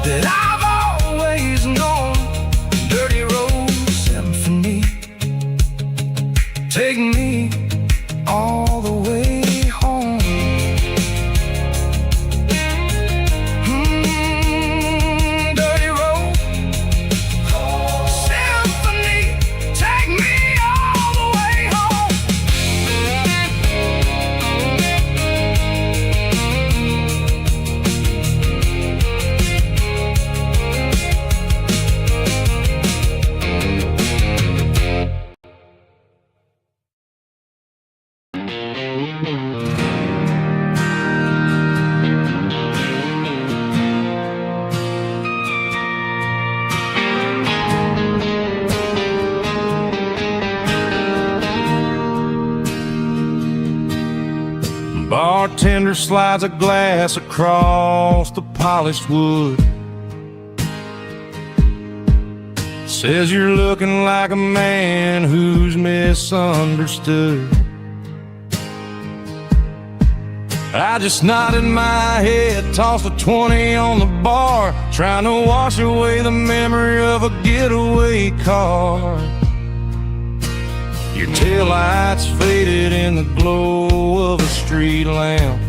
that I've always known. Dirty Road Symphony, take me all the way home. Dirty Road Symphony, take me all the way home. Bartender slides a glass across the polished wood. Says you're looking like a man who's misunderstood. I just nodded my head, tossed a 20 on the bar, trying to wash away the memory of a getaway car. Your taillights faded in the glow of a street lamp,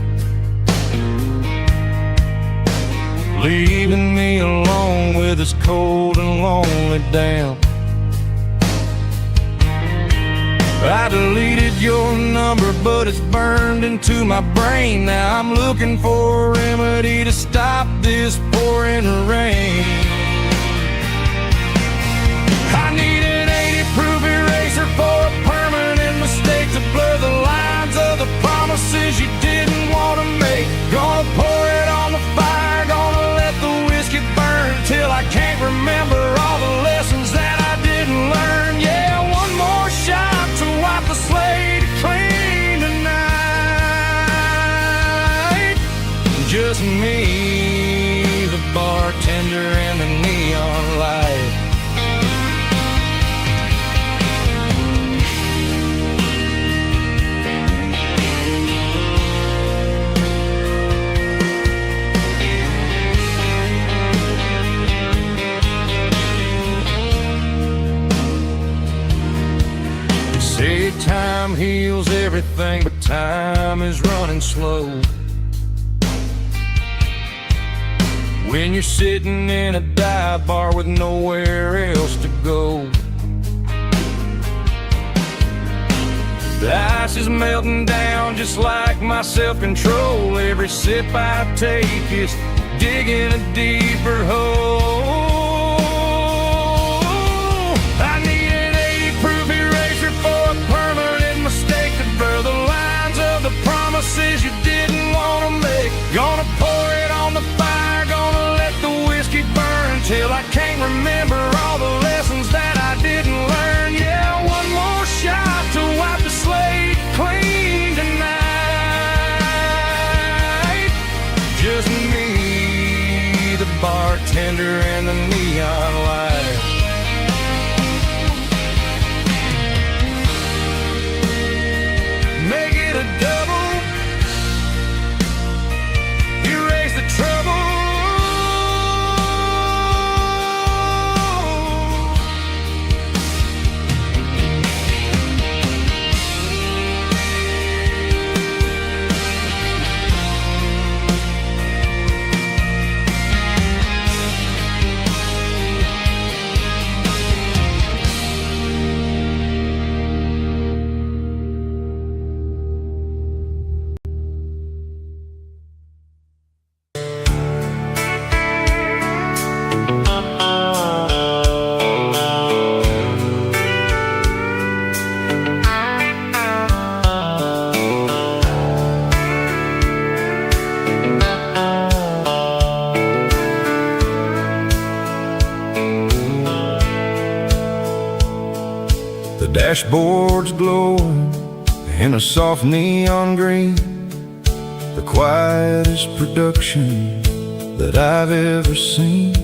leaving me alone with this cold and lonely damp. I deleted your number, but it's burned into my brain. Now I'm looking for a remedy to stop this pouring rain. I need an 80-proof eraser for a permanent mistake, to blur the lines of the promises you didn't want to make. Gonna pour it on the fire, gonna let the whiskey burn till I can't remember all the lessons that I didn't learn. Yeah, one more shot to wipe the slate clean tonight. Just me, the bartender, and the neon light. Say time heals everything, but time is running slow. When you're sitting in a dive bar with nowhere else to go, the ice is melting down just like my self-control. Every sip I take is digging a deeper hole. I need an 80-proof eraser for a permanent mistake, to blur the lines of the promises you didn't want to make. Gonna pour it on the fire, gonna let the whiskey burn till I can't remember all the lessons that I didn't learn. Yeah, one more shot to wipe the slate clean tonight. Just me, the bartender, and the neon light. Make it a double, erase the trouble. Dashboard's glowing in a soft neon green, the quietest production that I've ever seen.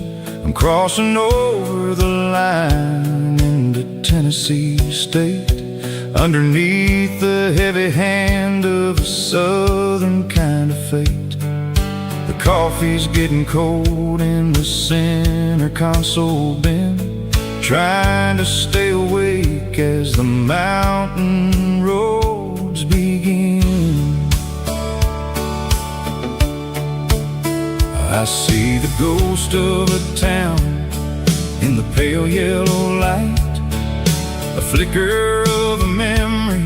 I'm crossing over the line into Tennessee State, underneath the heavy hand of a southern kind of fate. The coffee's getting cold in the center console bin, trying to stay awake as the mountain roads begin. I see the ghost of a town in the pale yellow light, a flicker of a memory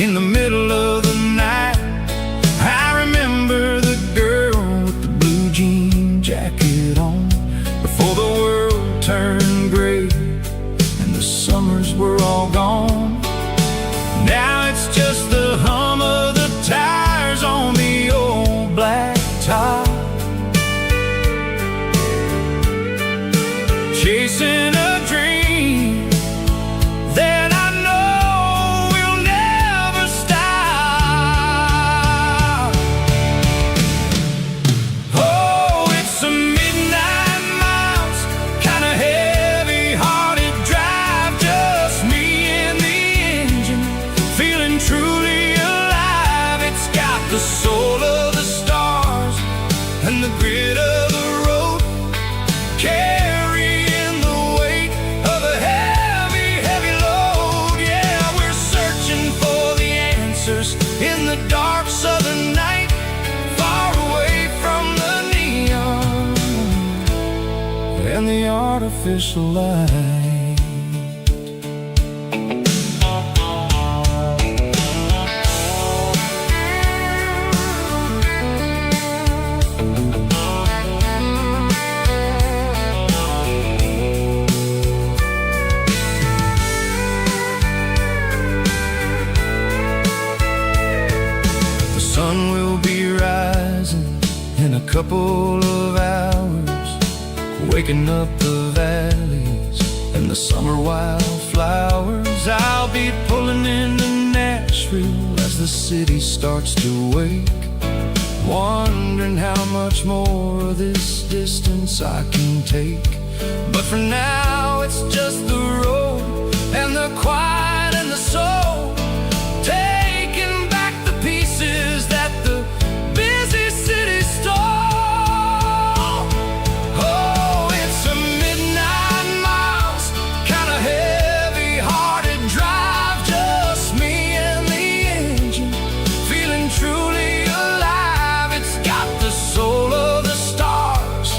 in the middle of the night. I remember the girl with the blue jean jacket on, before the world turned gray and the summers were all gone. Now it's just the hum of the tires on the old black top, chasing a dream that I know will never stop. Oh, it's a midnight miles, kinda heavy-hearted drive, just me and the engine, feeling truly alive. It's got the soul of the stars and the grit of the road, carrying the weight of a heavy, heavy load. Yeah, we're searching for the answers in the dark southern night, far away from the neon and the artificial light. The sun will be rising in a couple of hours, waking up the valleys and the summer wildflowers. I'll be pulling into Nashville as the city starts to wake, wondering how much more of this distance I can take. But for now it's just the road and the quiet and the soul, taking back the pieces that the busy city stole. Oh, it's a midnight miles, kinda heavy-hearted drive, just me and the engine, feeling truly alive. It's got the soul of the stars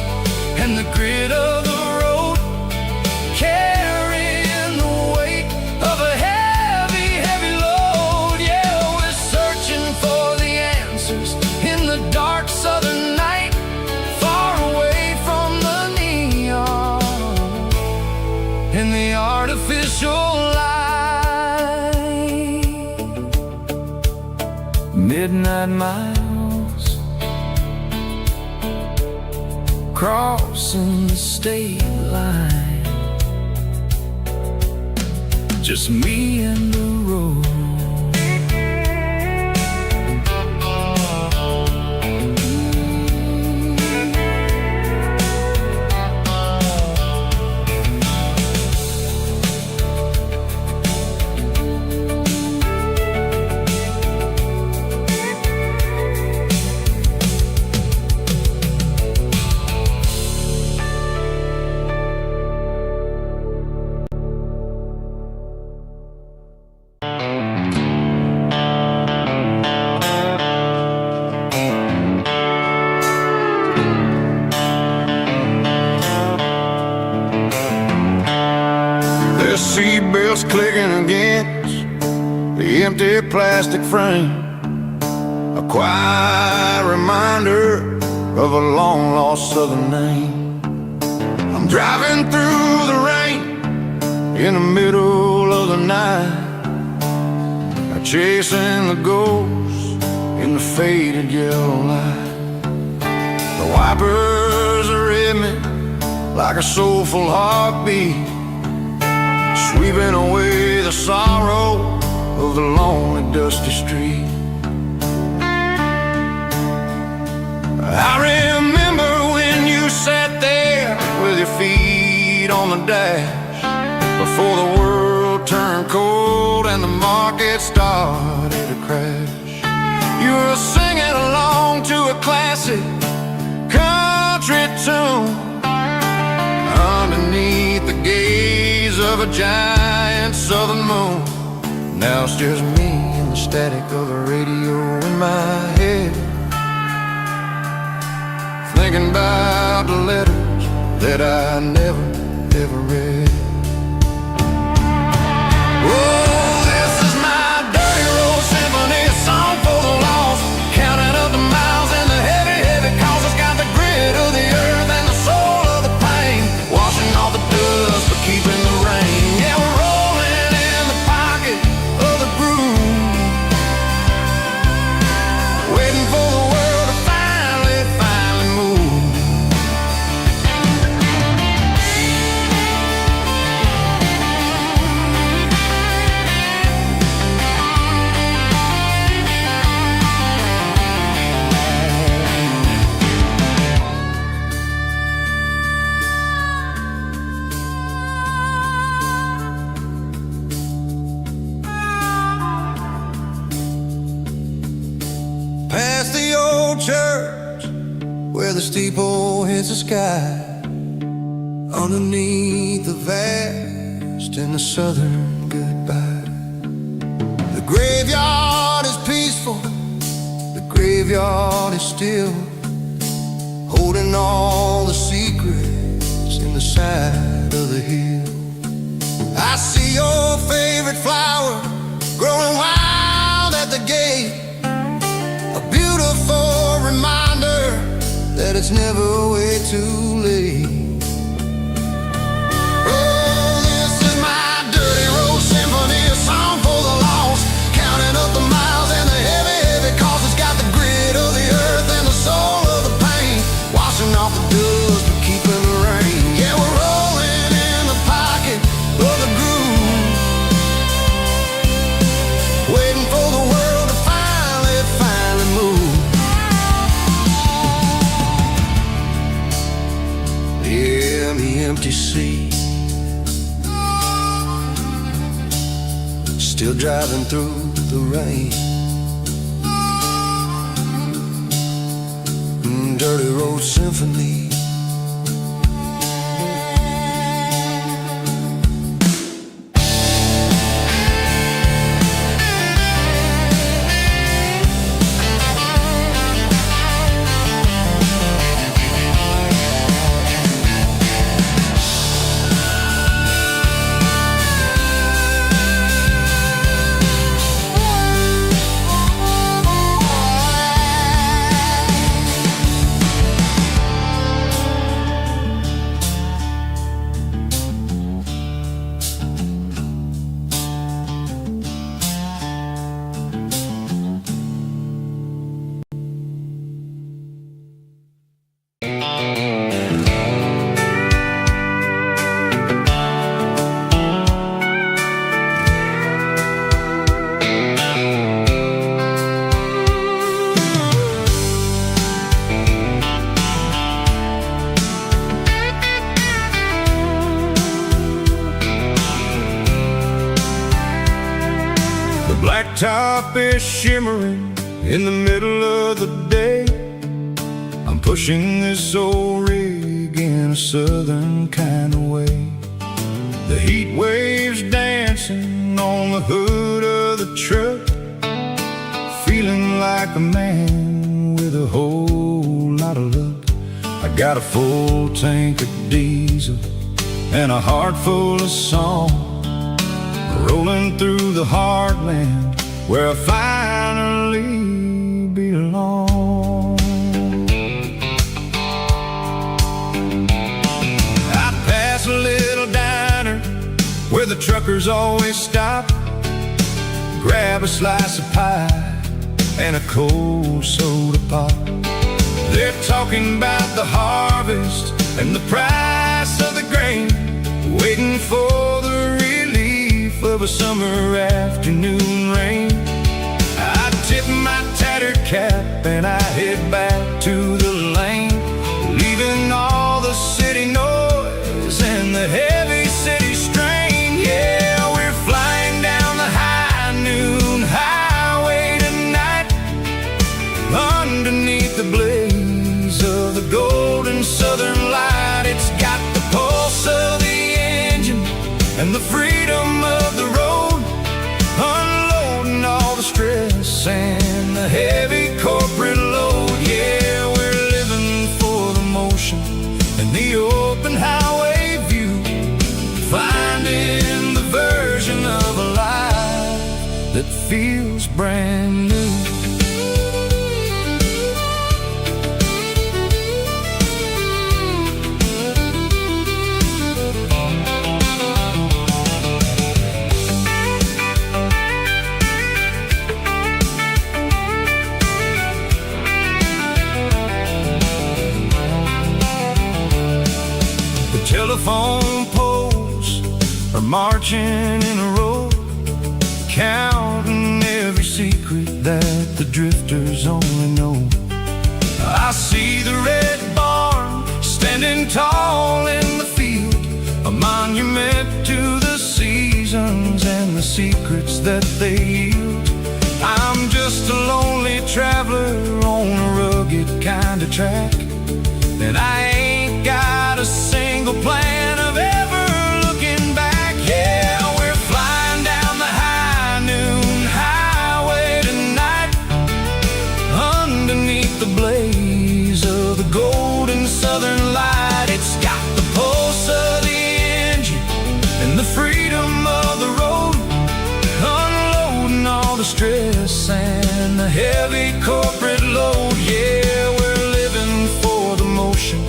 and the grit of the road, carrying the weight of a heavy, heavy load. Yeah, we're searching for the answers in the dark southern night, far away from the neon and the artificial light. Midnight miles, crossing the state line, just me and the road. Seatbelts clicking against the empty plastic frame, a quiet reminder of a long-lost southern name. I'm driving through the rain in the middle of the night, chasing the ghost in the faded yellow light. The wipers are in me like a soulful heartbeat, sweeping away the sorrow of the lonely dusty street. I remember when you sat there with your feet on the dash, before the world turned cold and the market started to crash. You were singing along to a classic country tune underneath the gaze of a giant southern moon. Now it's just me and the static of the radio in my head, thinking about the letters that I never, ever read. Oh, this is my dirty road symphony, a song for the lost, counting up the miles and the heavy, heavy calls. It's got the grit of the earth and the soul of the pain, washing off the dust but keeping the rain. Yeah, we're rolling in the pocket of the groove, waiting for the world to finally move. Past the old church where the steeple hits the sky, underneath the vast and the southern goodbye. The graveyard is peaceful, the graveyard is still, holding all the secrets in the side of the hill. I see your favorite flower growing wild at the gate, a beautiful reminder that it's never way too late. Oh, this is my dirty road symphony, a song for the lost, counting up the miles and the heavy, heavy calls. It's got the grit of the earth and the soul of the pain, washing off the dust but keeping the rain. Yeah, we're rolling in the pocket of the groove, waiting for the world to finally move. Yeah, the empty sea, still driving through the rain. Dirty road symphony. Blacktop is shimmering in the middle of the day. I'm pushing this old rig in a southern kind of way. The heat waves dancing on the hood of the truck, feeling like a man with a whole lot of luck. I got a full tank of diesel and a heart full of song, rolling through the heartland where I finally belong. I pass a little diner where the truckers always stop, grab a slice of pie and a cold soda pop. They're talking about the harvest and the price of the grain, waiting for the relief of a summer afternoon rain. I tip my tattered cap and I head back to the lane, leaving all the city noise and the heavy city strain. Yeah, we're flying down the high noon highway tonight, underneath the blaze of the golden sun. that feels brand new. Telephone poles are marching in a row, counting every secret that the drifters only know. I see the red barn standing tall in the field, a monument to the seasons and the secrets that they yield. I'm just a lonely traveler on a rugged kind of track, and I ain't got a single plan of ever looking back. Yeah, we're flying down the high noon highway tonight, underneath the blaze of the golden southern light. It's got the pulse of the engine and the freedom of the road, unloading all the stress and the heavy corporate load. Yeah, we're living for the motion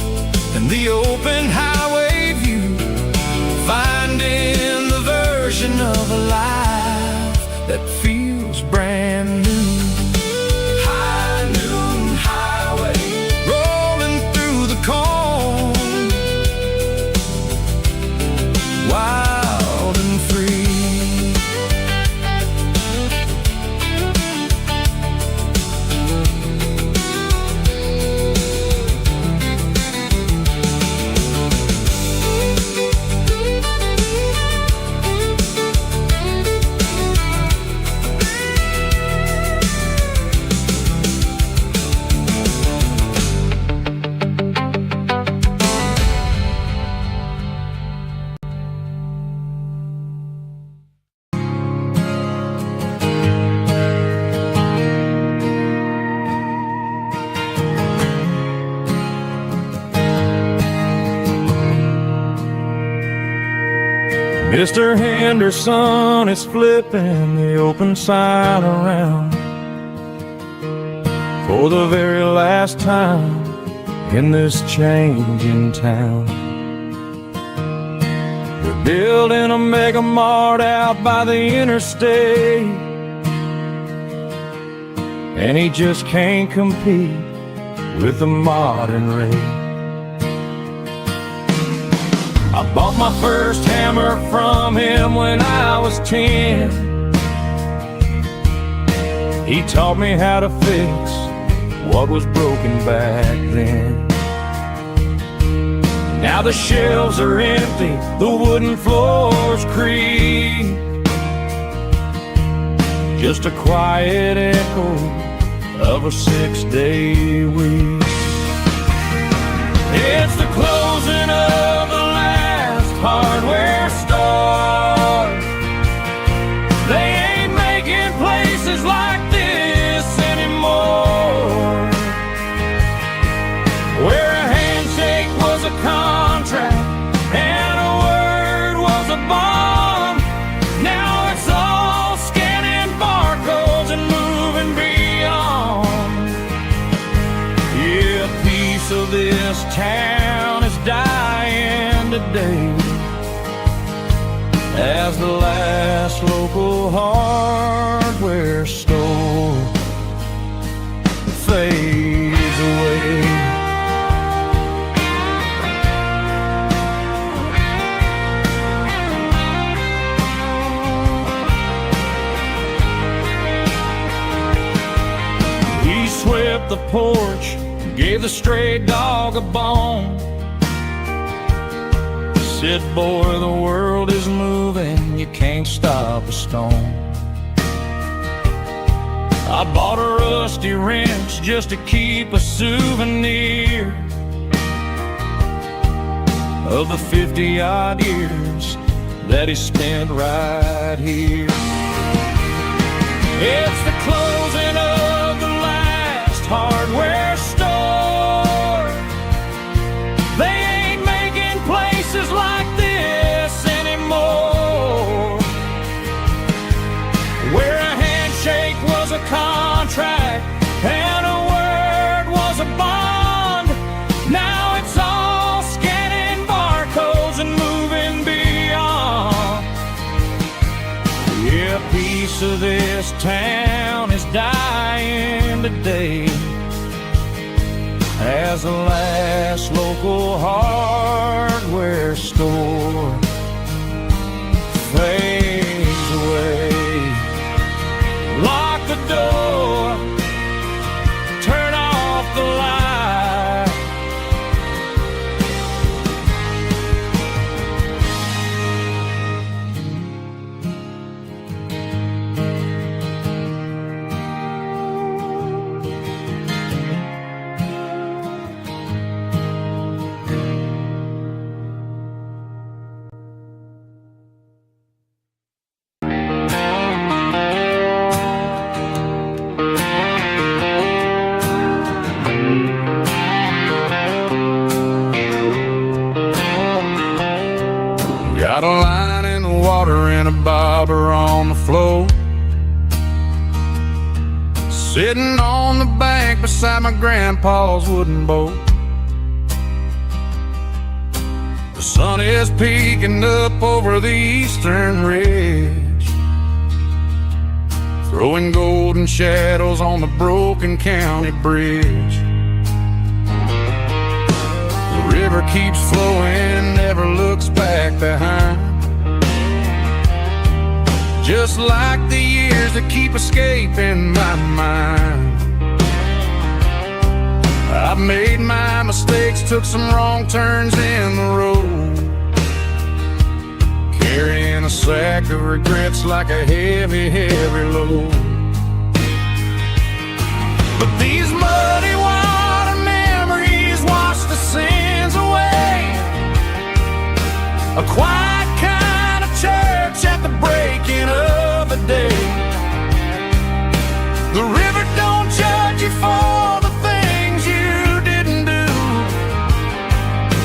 and the open highway view, finding the version of a life that feels brand new. High noon highway, rolling through the corn, wild and free. Mr. Henderson is flipping the open sign around for the very last time in this changing town. They're building a mega mart out by the interstate, and he just can't compete with the modern rate. I bought my first hammer from him when I was 10. He taught me how to fix what was broken back then. Now the shelves are empty, the wooden floors creak, just a quiet echo of a 6-day week. It's the closing of the hardware store. They ain't making places like this anymore, where a handshake was a contract and a word was a bond. Now it's all scanning barcodes and moving beyond. Yeah, a piece of this town is dying today as the last local hardware store fades away. He swept the porch, gave the stray dog a bone, said, boy, the world is moving, you can't stop a stone. I bought a rusty wrench just to keep a souvenir of the 50-odd years that he spent right here. It's the closing of the last hardware store. They ain't making places like this anymore, where a piece of this town is dying today as the last local hardware store fades away. Lock the door, turn off the light. Got a line in the water and a bobber on the floor, sitting on the bank beside my grandpa's wooden boat. The sun is peeking up over the eastern ridge, throwing golden shadows on the broken county bridge. The river keeps flowing, never looks back behind, just like the years that keep escaping my mind. I've made my mistakes, took some wrong turns in the road, carrying a sack of regrets like a heavy, heavy load. But these muddy water memories wash the sins away. A quiet kind of church at the breaking of the day. The river don't judge you for the things you didn't do.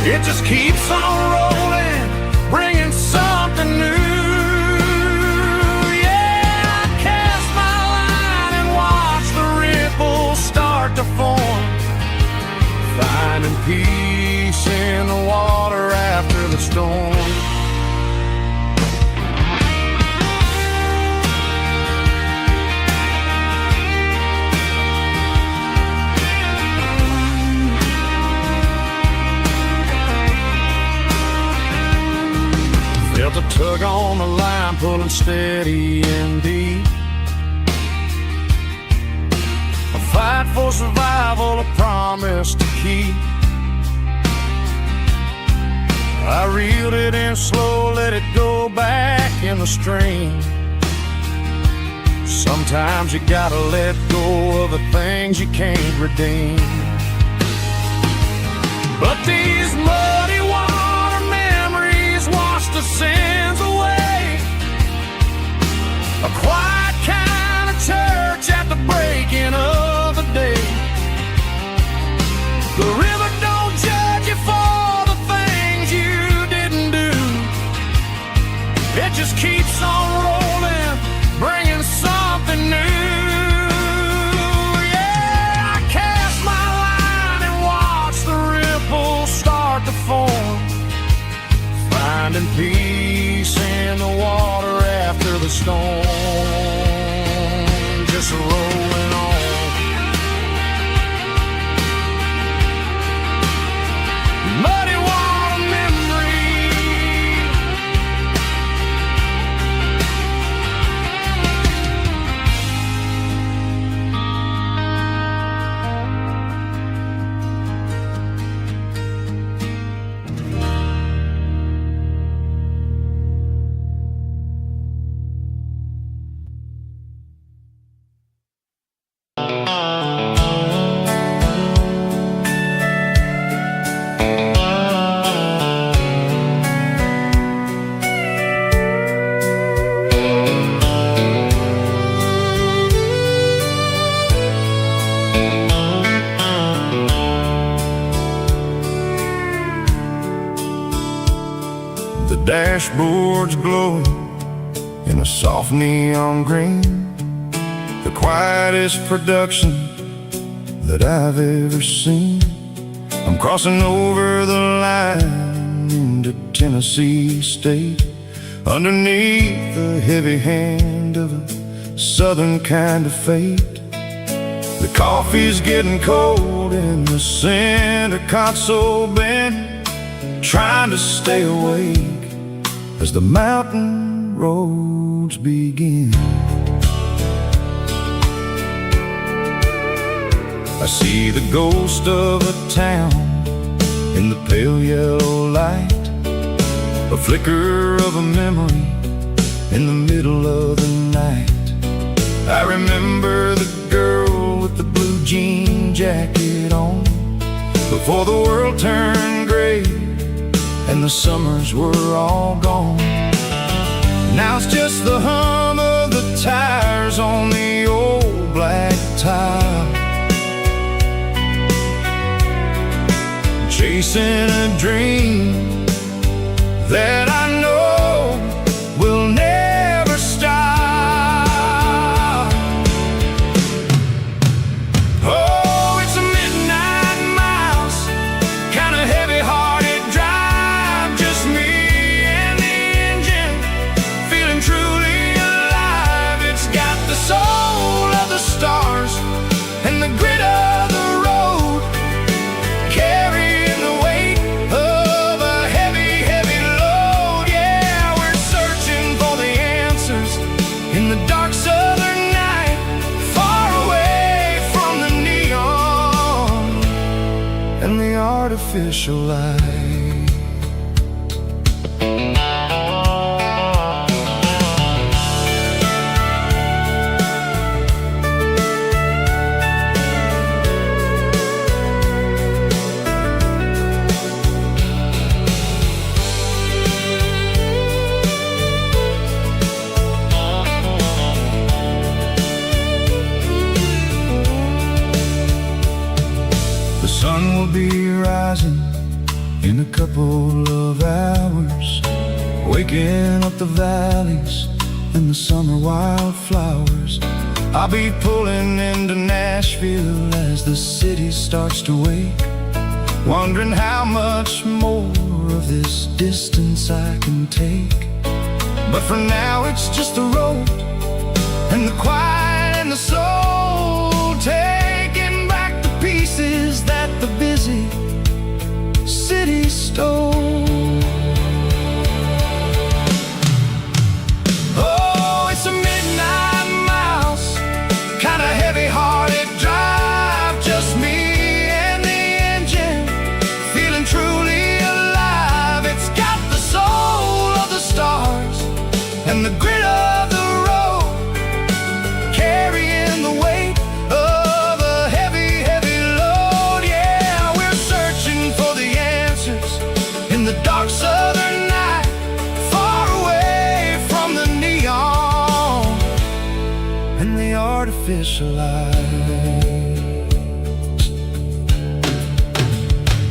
It just keeps on rolling, bringing something new. Yeah, I cast my line and watch the ripples start to form, finding peace in the water after the storm. Felt a tug on the line, pulling steady and deep. A fight for survival, a promise to keep. I reeled it in slow, let it go back in the stream. Sometimes you gotta let go of the things you can't redeem. But these muddy water memories wash the sins away. A quiet kind of church at the breaking of the day. The river don't judge you for the things you didn't do. It just keeps on rolling, bringing something new. Yeah, I cast my line and watch the ripples start to form, finding peace in the water after the storm. Just rolling on. Muddy water memory. Dashboard's glowing in a soft neon green, the quietest production that I've ever seen. I'm crossing over the line into Tennessee State, underneath the heavy hand of a southern kind of fate. The coffee's getting cold in the center console bin, trying to stay awake as the mountain roads begin. I see the ghost of a town in the pale yellow light, a flicker of a memory in the middle of the night. I remember the girl with the blue jean jacket on, before the world turned gray and the summers were all gone. Now it's just the hum of the tires on the old black tile, chasing a dream that I know will never stop. Oh, it's a midnight miles, kind of heavy-hearted drive, just me and the engine, feeling truly alive. It's got the soul of the stars and the grit of the road, carrying the weight of a heavy, heavy load. Yeah, we're searching for the answers in the dark southern night, far away from the neon and the artificial light. The sun will be rising in a couple of hours, waking up the valleys and the summer wildflowers. I'll be pulling into Nashville as the city starts to wake, wondering how much more of this distance I can take. But for now it's just the road and the quiet and the soul, taking back the pieces that the busy city stole. Oh, it's a midnight miles, kind of heavy-hearted drive, just me and the engine, feeling truly alive. It's got the soul of the stars and the grit of the road, carrying the weight of a heavy, heavy load. Yeah, we're searching for the answers in the dark southern night, far away from the neon and the artificial lights.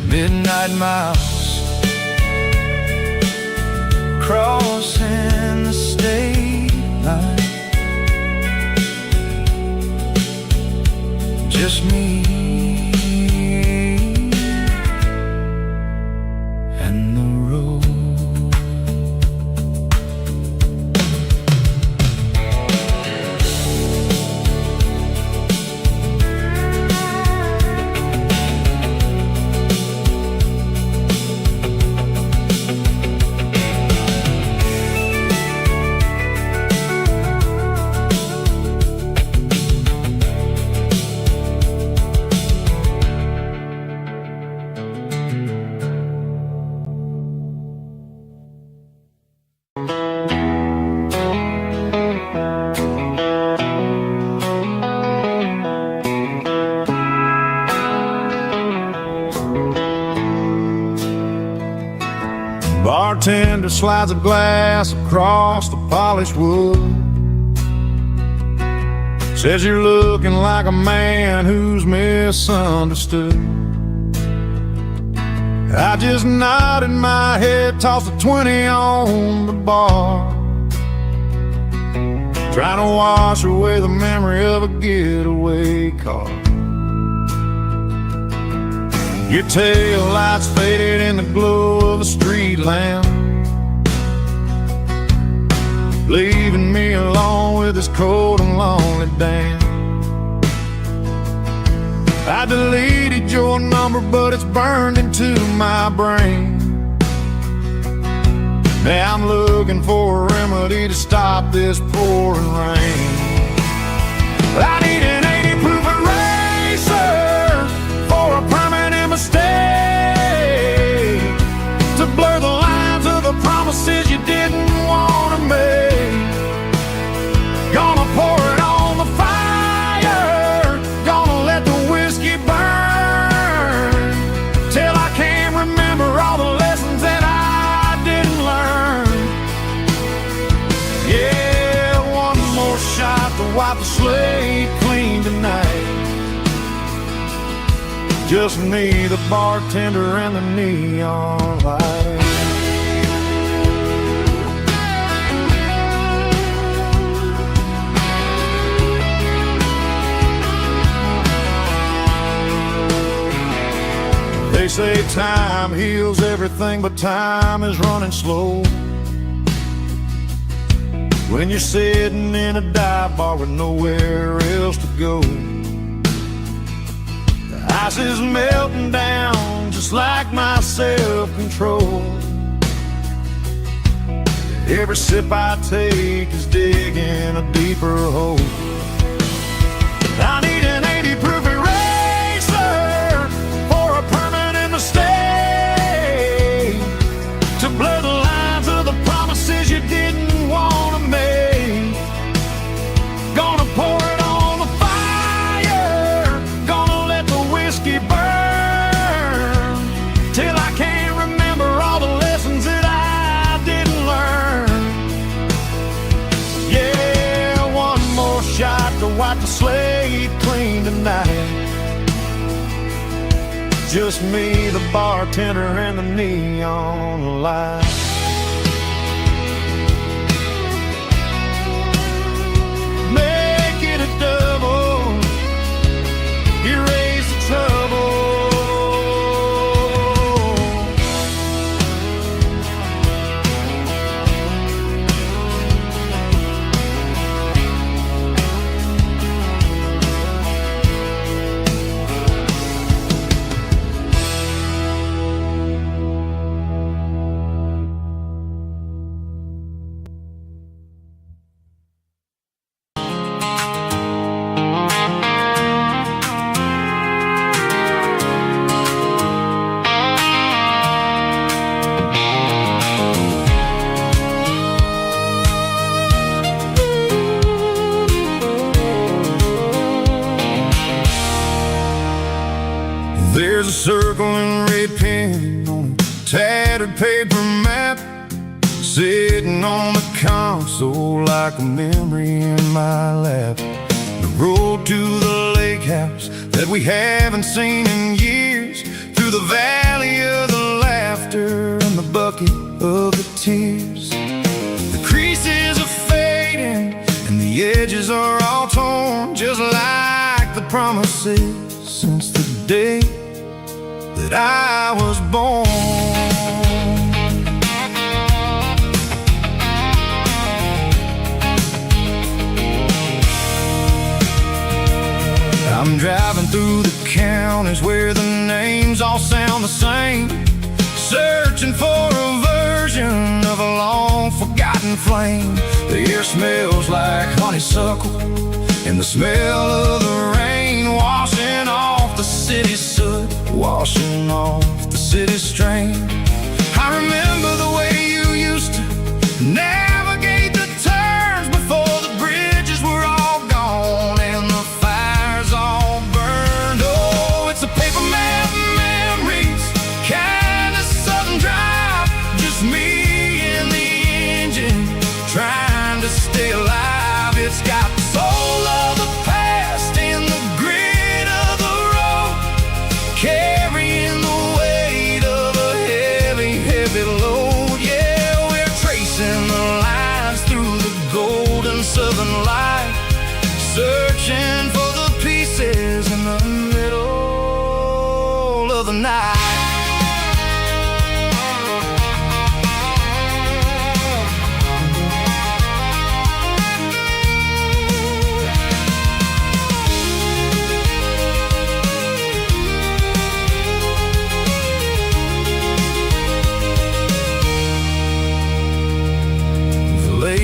Midnight miles, crossing the state line, just me and the road. Bartender slides a glass across the polished wood, says you're looking like a man who's misunderstood. I just nodded my head, tossed a 20 on the bar, trying to wash away the memory of a getaway car. Your tail lights faded in the glow of a street lamp, leaving me alone with to this cold and lonely dance. I deleted your number, but it's burned into my brain. Now I'm looking for a remedy to stop this pouring rain. I need an 80 proof eraser for a permanent mistake, to blur the lines of the promises you didn't want to make. Gonna pour it on the fire, gonna let the whiskey burn, till I can't remember all the lessons that I didn't learn. Yeah, one more shot to wipe the slate clean tonight. Just me, the bartender, and the neon light. They say time heals everything, but time is running slow when you're sitting in a dive bar with nowhere else to go. The ice is melting down just like my self-control. Every sip I take is digging a deeper hole. I need an 80 proof eraser for a permanent mistake, to blur the lines of the promises you didn't want to make. Gonna pour it on the fire, gonna let the whiskey burn, till I can't remember all the lessons that I didn't learn. Yeah, one more shot to wipe the slate clean tonight. Just me, the bartender, and the neon light. Make it a double, erase the trouble. There's a circle and red pen on a tattered paper map, sitting on the console like a memory in my lap. The road to the lake house that we haven't seen in years, through the valley of the laughter and the bucket of the tears. The creases are fading and the edges are all torn, just like the promises since the day that I was born. I'm driving through the counties where the names all sound the same, searching for a version of a long forgotten flame. The air smells like honeysuckle, and the smell of the rain washing off the city's soot, washing off the city's strain. I remember the way you used to navigate the turns before the bridges were all gone and the fires all burned. Oh, it's a paper map memories, kind of southern drive, just me and the engine trying to stay alive. It's got the soul of the past and the grit of the road, carrying the weight of a heavy, heavy load.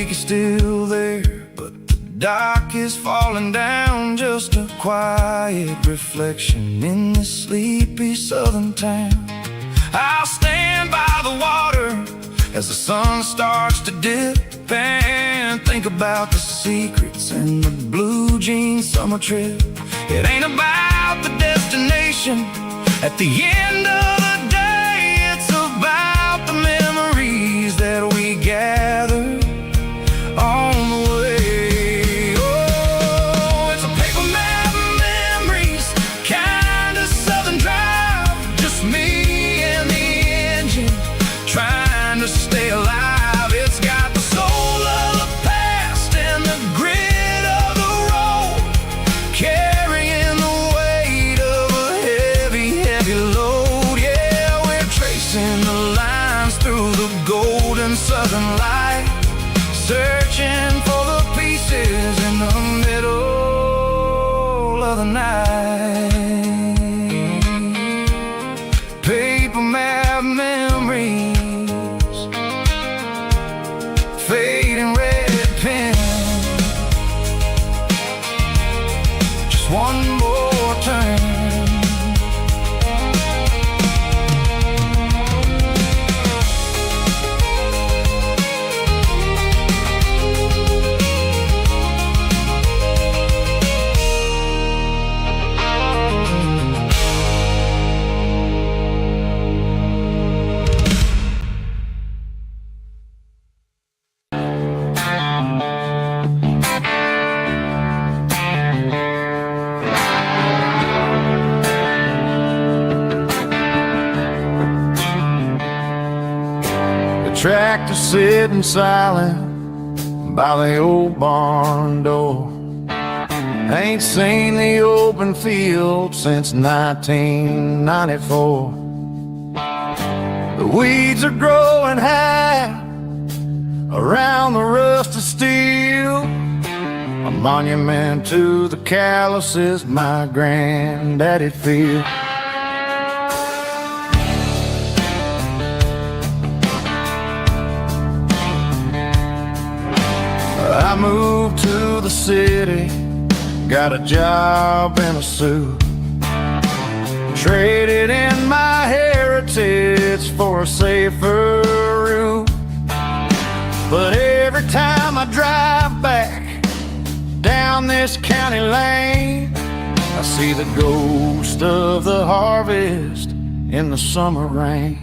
lake is still there, but the dock is falling down, just a quiet reflection in this sleepy southern town. I'll stand by the water as the sun starts to dip and think about the secrets and the blue jean summer trip. It ain't about the destination at the end of the day, it's about the memories that we gather on the way. Oh, it's a paper map of memories, kind of southern drive, just me and the engine trying to stay alive. It's got the soul of the past and the grit of the road, carrying the weight of a heavy, heavy load. Yeah, we're tracing the lines through the golden southern light, searching for the pieces in the middle of the night. Paper map memories, fading red pen, just one more turn. Tractor sitting silent by the old barn door. Ain't seen the open field since 1994. The weeds are growing high around the rusted steel, a monument to the calluses my granddaddy feel. I moved to the city, got a job in a suit, traded in my heritage for a safer route. But every time I drive back down this county lane, I see the ghost of the harvest in the summer rain.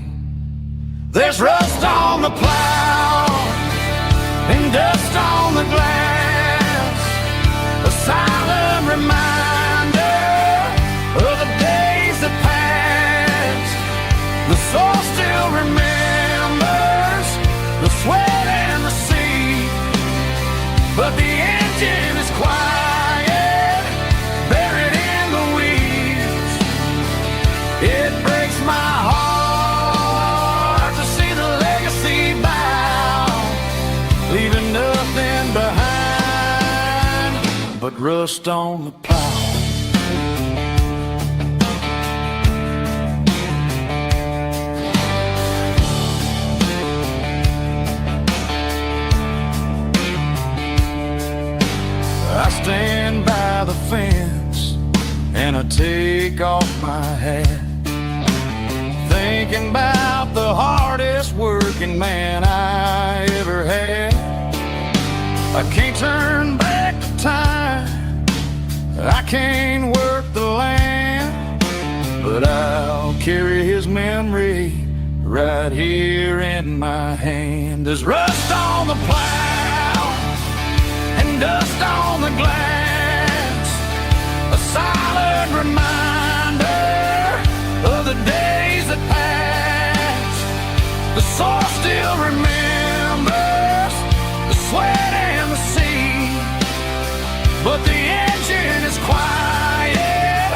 There's rust on the plow and dust on the glass, a silent reminder of the days that passed. The soul still remembers the sweat and the sea, but the engine is quiet, buried in the weeds. It breaks my heart to see the legacy bow, leaving nothing behind but rust on the plow. I stand by the fence and I take off my hat, thinking about the hardest working man I ever had. I can't turn back the time, I can't work the land, but I'll carry his memory right here in my hand. There's rust on the plow and dust on the glass, a silent reminder of the days that passed. The soul still remembers the sweat and the sea, but the engine is quiet,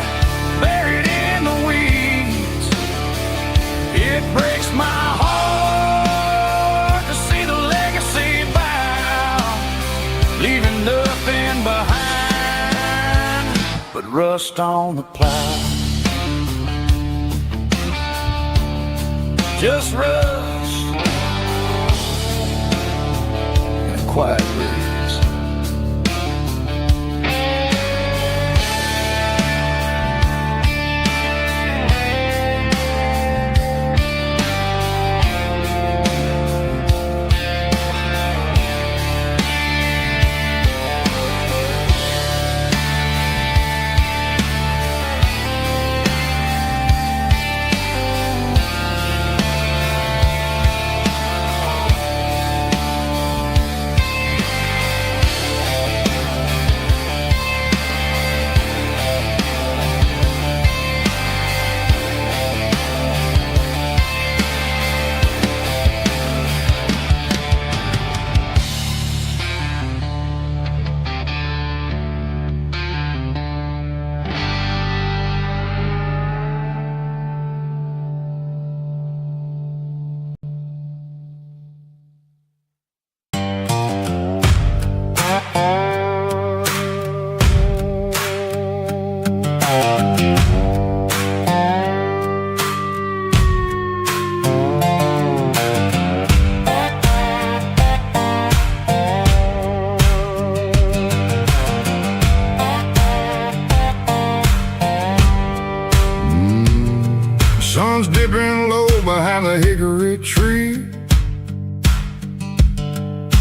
buried in the weeds. It breaks my heart to see the legacy bow, leaving nothing behind but rust on the plow. Just rust and a quiet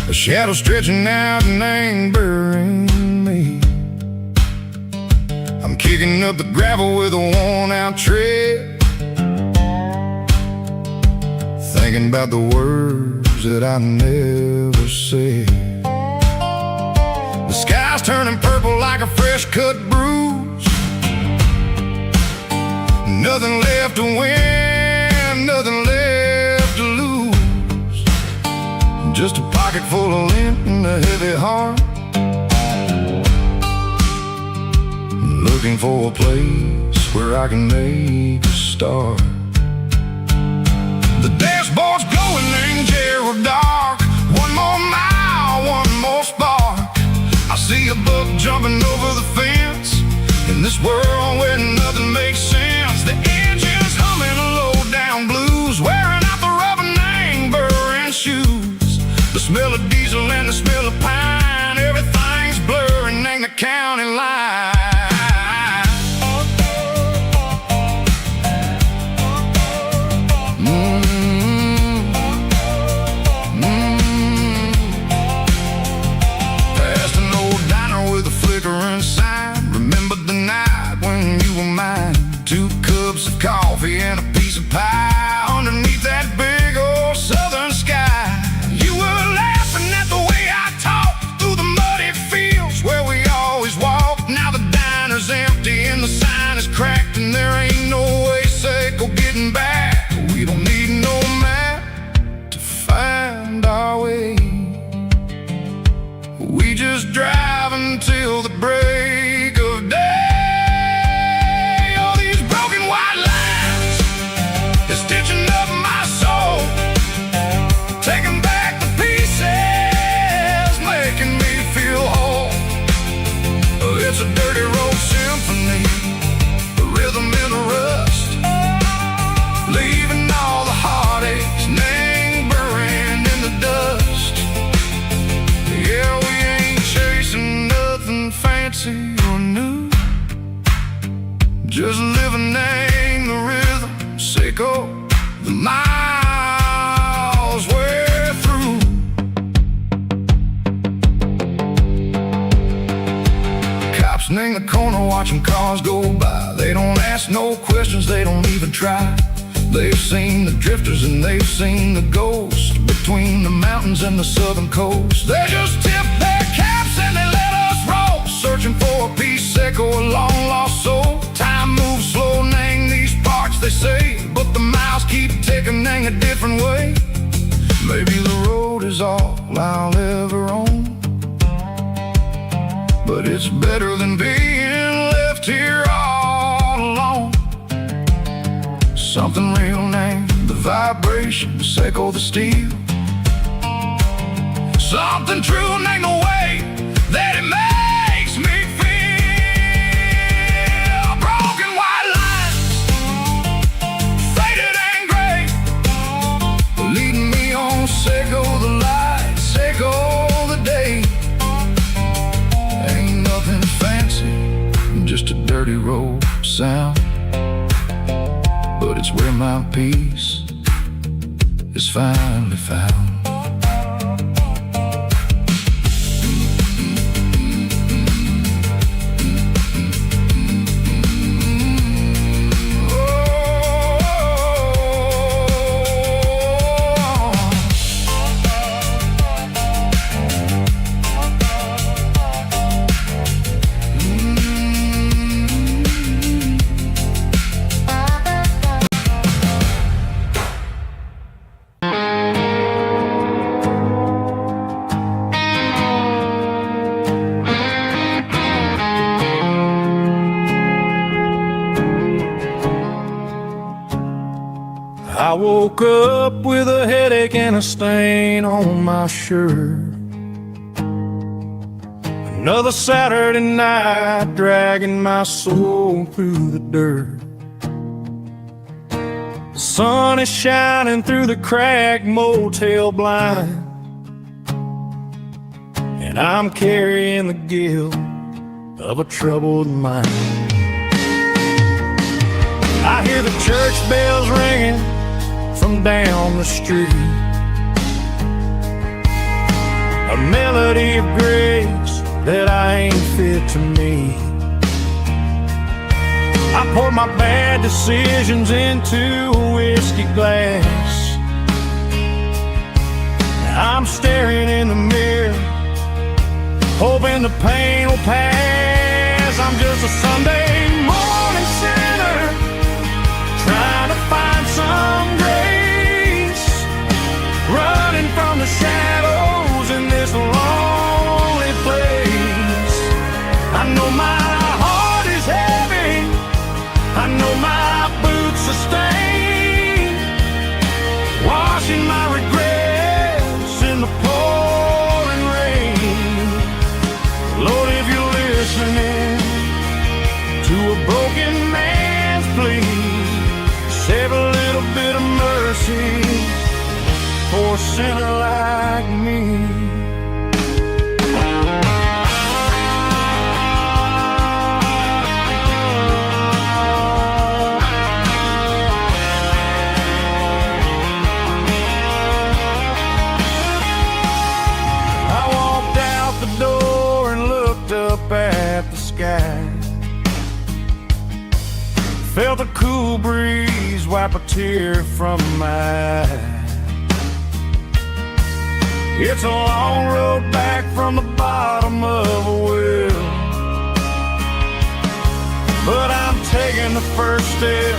A shadow stretching out and angering me. I'm kicking up the gravel with a worn-out tread, thinking about the words that I never said. The sky's turning purple like a fresh-cut bruise. Nothing left to win, nothing left to lose. Just a pocket full of lint and a heavy heart, looking for a place where I can make a start. The dashboard's glowing in Gerald dark. One more mile, one more spark. I see a buck jumping over the fence in this world where nothing makes sense. The engine's humming low-down blues, wearing out the rubber name burring shoes. The smell of diesel and the smell of pine, everything's blurring in the county line. Coffee and a piece of pie underneath that big old southern sky. You were laughing at the way I talked through the muddy fields where we always walked. Now the diner's empty and the sign is cracked, and there ain't no way safe or getting back. We don't need no map to find our way. We just drive until the break of day. It's a dirty road symphony, a rhythm in the rust, leaving all the heartaches name buried in the dust. Yeah, we ain't chasing nothing fancy or new, just living in the rhythm, sick of the miles we're through. In the corner watching cars go by, they don't ask no questions, they don't even try. They've seen the drifters and they've seen the ghosts between the mountains and the southern coast. They just tip their caps and they let us roll, searching for a piece sick or a long lost soul. Time moves slow in these parts, they say, but the miles keep ticking in a different way. Maybe the road is all I'll ever own, but it's better than being left here all alone. Something real named the vibration, echo the steel. Something true named the way that it makes me feel. Broken white lines, faded and gray, leading me on, echo the light, echo the day. Just a dirty road sound, but it's where my peace is finally found. I woke up with a headache and a stain on my shirt. Another Saturday night dragging my soul through the dirt. The sun is shining through the cracked motel blind, and I'm carrying the guilt of a troubled mind. I hear the church bells ringing from down the street. melody of grace that I ain't fit to meet. I poured my bad decisions into a whiskey glass. I'm staring in the mirror, hoping the pain will pass. I'm just a Sunday morning sinner, trying to find some grace, running from the shadows in this lonely place. I know my heart is heavy, I know my boots are stained, washing my regrets in the pouring rain. Lord, if you're listening to a broken man's plea, save a little bit of mercy for a sinner like me. At the sky, felt a cool breeze wipe a tear from my eye. It's a long road back from the bottom of a well, but I'm taking the first step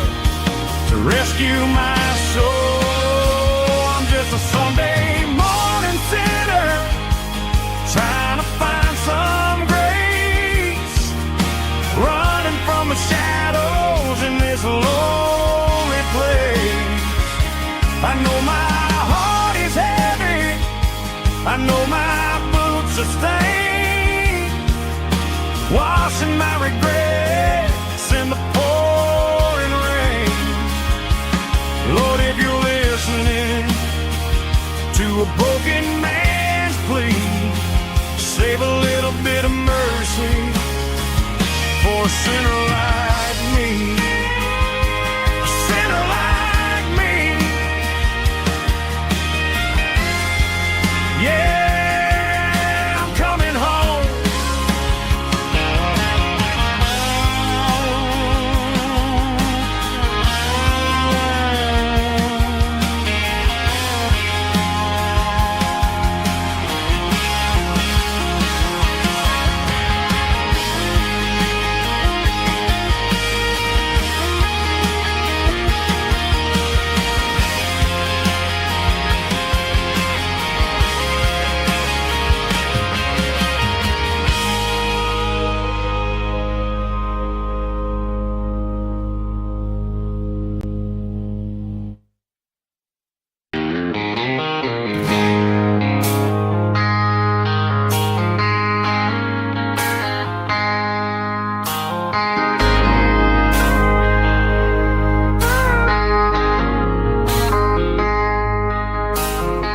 to rescue my soul. I'm just a Sunday morning sinner, trying to find some grace, running from the shadows in this lonely place. I know my heart is heavy, I know my boots are stained, washing my regrets in the pouring rain. Lord, if you're listening to a broken man's plea, save a little bit of mercy for a sinner like me. A sinner like me. Yeah, I'm coming home.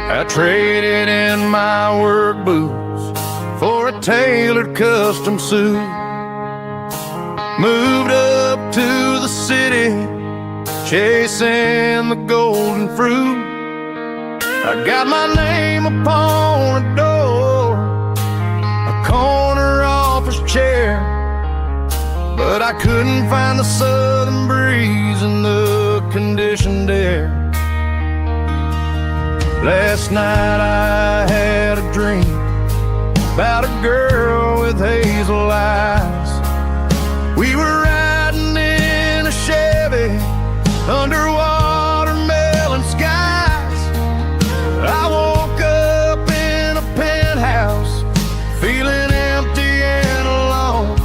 I traded in my work boots for a tailored custom suit, moved up to the city, chasing the golden fruit. I got my name upon a door, a corner office chair, but I couldn't find the southern breeze in the conditioned air. Last night I had a dream about a girl with hazel eyes. We were riding in a Chevy under watermelon skies. I woke up in a penthouse feeling empty and alone.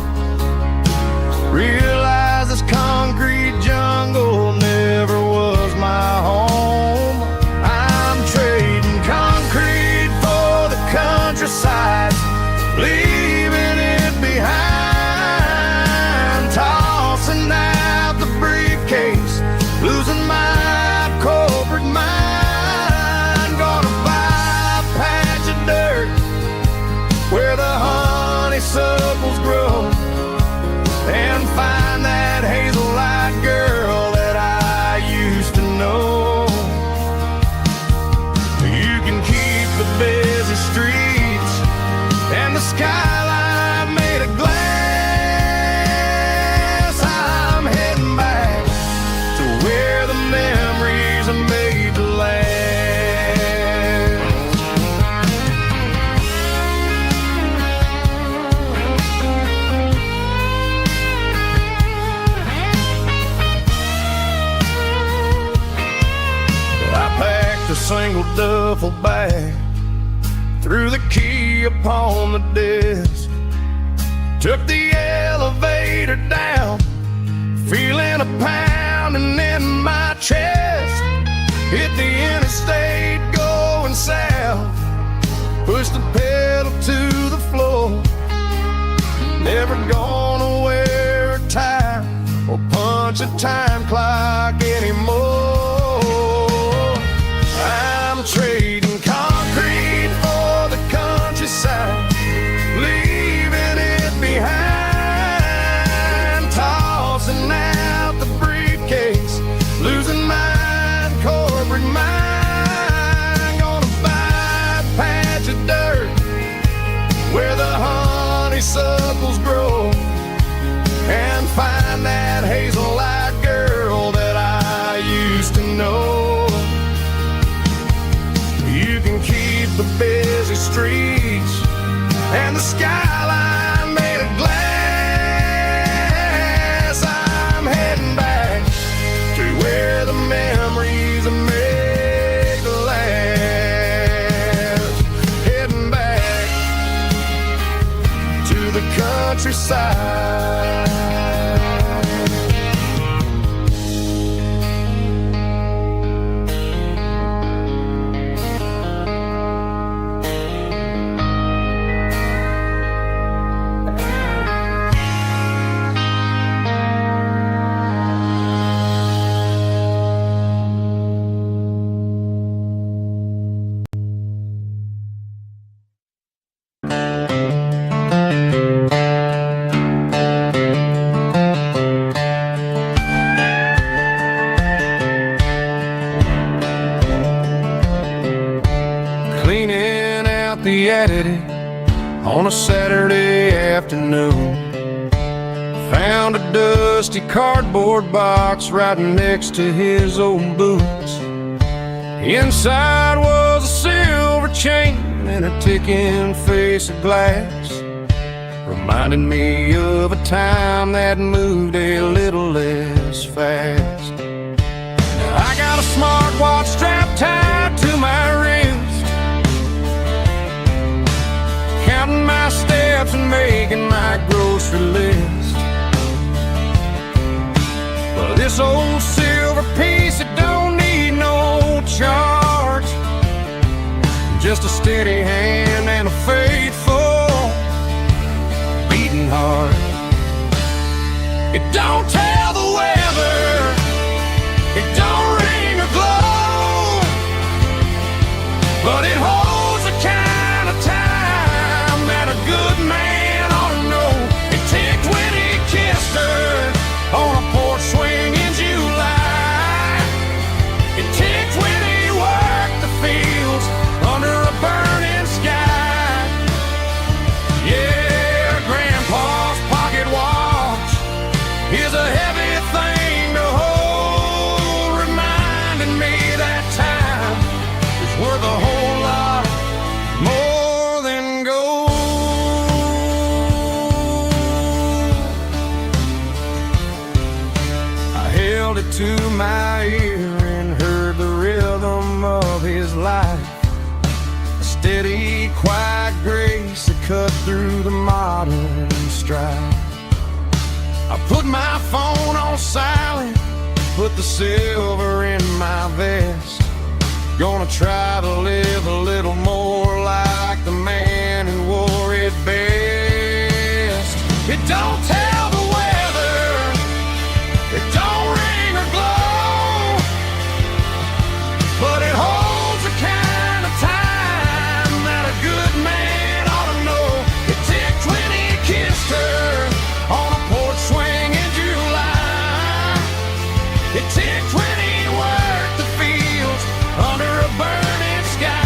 Realized this concrete jungle never was my home. Countryside, leaving it behind, tossing out the briefcase, losing my corporate mind. Gonna buy a patch of dirt where the honeysuckles grow and find that hazel-eyed girl that I used to know. You can keep the busy streets, the skyline made of glass. I'm heading back to where the memories are made to last. A single duffel bag, threw the key upon the desk, took the elevator down, feeling a pounding in my chest. Hit the interstate going south, pushed the pedal to the floor. Never gonna wear a tie or punch a time clock anymore. I'm trading concrete for the countryside, leaving it behind, tossing out the briefcase, losing my corporate mind. Gonna buy a patch of dirt where the honeysuckles grow and find that hazel-eyed girl that I used to know. You can keep the busy streets and the skyline made of glass. I'm heading back to where the memories are made to last. Heading back to the countryside. On a Saturday afternoon, found a dusty cardboard box right next to his old boots. Inside was a silver chain and a ticking face of glass, reminding me of a time that moved a little less fast. Now I got a smartwatch strapped tied to my wrist, counting my steps and making my grocery list. But this old silver piece, it don't need no charge, just a steady hand and a faithful beating heart. It don't tell the weather, it don't ring or glow, but it holds the kind of time that a good man ought to know. It ticked when he kissed her on a porch swing in July. It ticked when he worked the fields under a burning sky. Yeah, Grandpa's pocket watch is a heavy thing to hold, reminding me that time is worth a whole lot more than gold. I held it to my ear and heard the rhythm of his life, a steady, quiet grace that cut through the modern strife. I put my phone on silent, put the silver in my vest. Gonna try to live a little more like the man who wore it best. It don't tell the weather, it don't ring or glow, but it holds the kind of time that a good man ought to know. It ticked when he kissed her on a porch swing in July. It ticked when he worked the fields under a burning sky.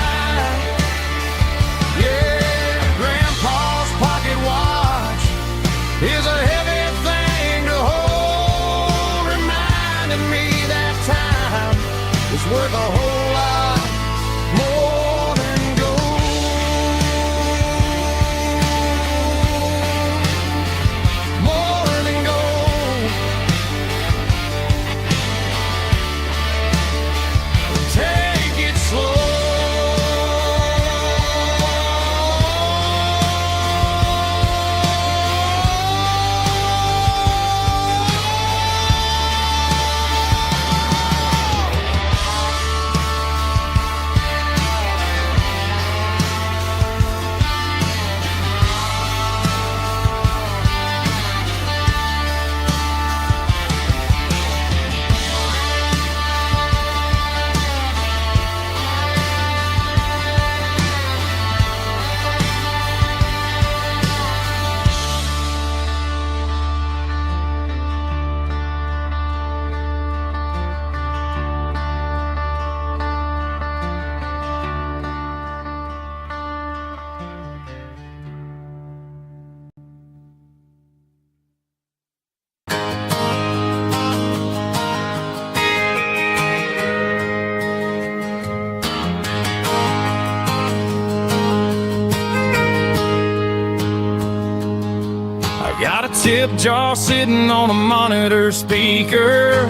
tip jar sitting on a monitor speaker,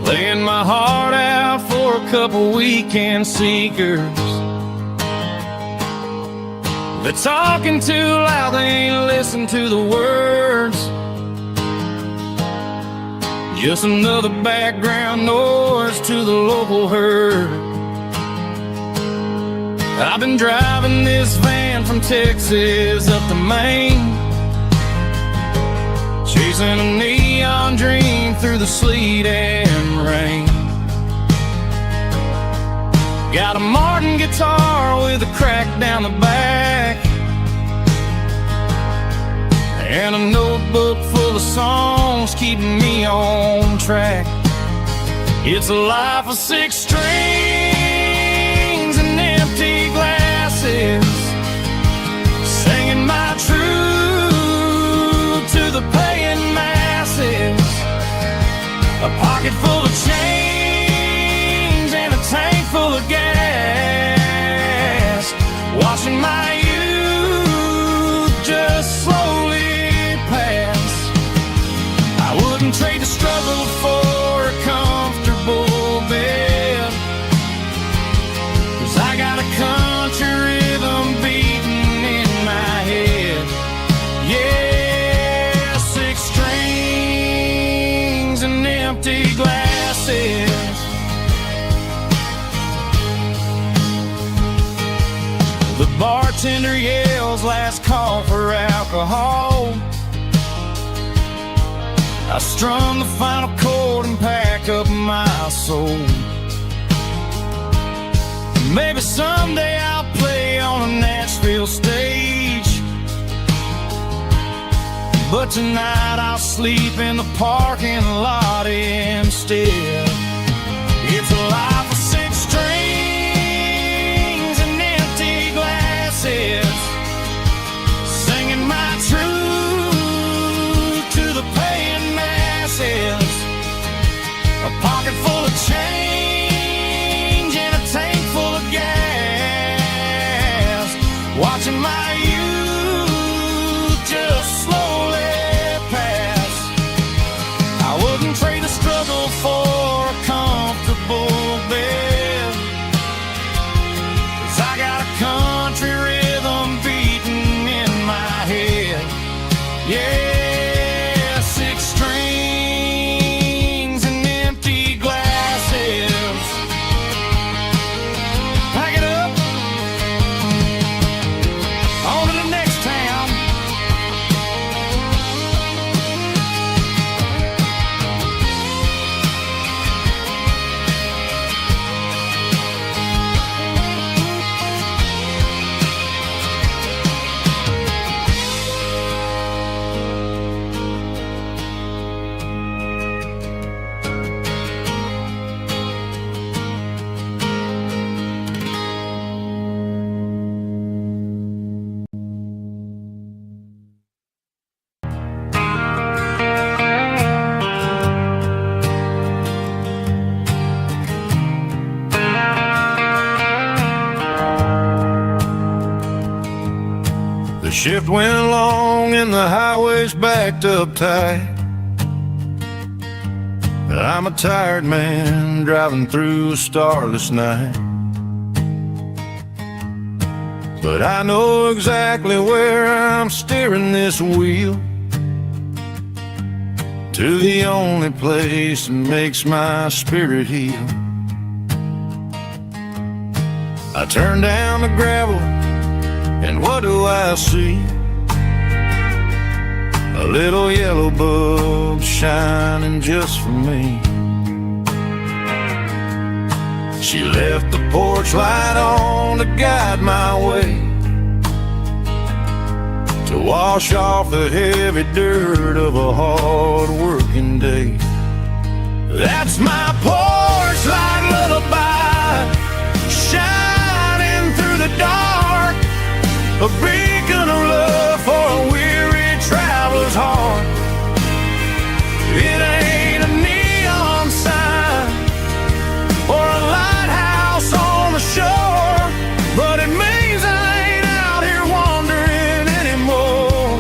laying my heart out for a couple weekend seekers. They're talking too loud, they ain't listen to the words. Just another background noise to the local herd. I've been driving this van from Texas up to Maine, chasing a neon dream through the sleet and rain. Got a Martin guitar with a crack down the back, and a notebook full of songs keeping me on track. It's a life of 6 strings and empty glasses, singing my truth to the paying masses. A pocket full of change and a tank full of gas, watching my youth just slowly pass. I wouldn't trade the struggle for a comfortable bed, 'cause I got a country rhythm beating in my head. Yeah, 6 strings and empty glasses. The bartender yells last call for alcohol. I strum the final chord and pack up my soul. Maybe someday I'll play on a Nashville stage, but tonight I'll sleep in the parking lot instead. It's a life of 6 strings and empty glasses, singing my truth to the paying masses. A pocket full of change and a tank full of gas, watching my youth just slowly pass. I wouldn't trade the struggle for a comfortable bed, 'cause I got a country rhythm beating in my head. Yeah, 6 strings and empty glasses. Pack it up, on to the next town. The shift went long and the highway's backed up tight. I'm a tired man driving through a starless night, but I know exactly where I'm steering this wheel, to the only place that makes my spirit heal. I turn down the gravel, and what do I see? A little yellow bulb shining just for me. She left the porch light on to guide my way, to wash off the heavy dirt of a hard-working day. That's my porch light lullaby, shining through the dark, a beacon of love for a weary traveler's heart. It ain't a neon sign or a lighthouse on the shore, but it means I ain't out here wandering anymore.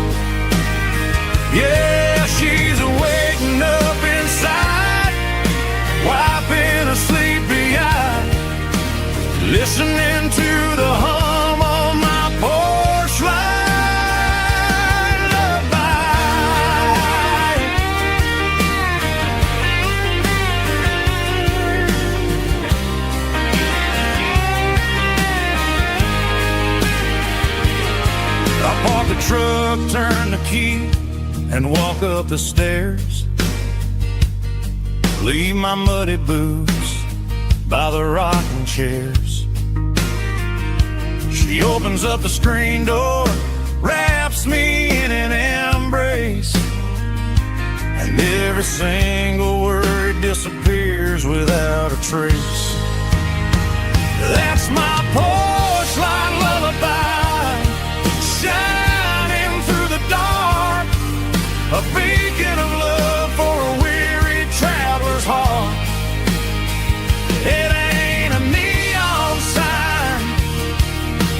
listening to the hum of my porch light lullaby. I park the truck, turn the key, and walk up the stairs. Leave my muddy boots by the rocking chairs. She opens up the screen door, wraps me in an embrace, and every single word disappears without a trace. That's my porch light lullaby, shining through the dark, a beacon of love for a weary traveler's heart. It ain't a neon sign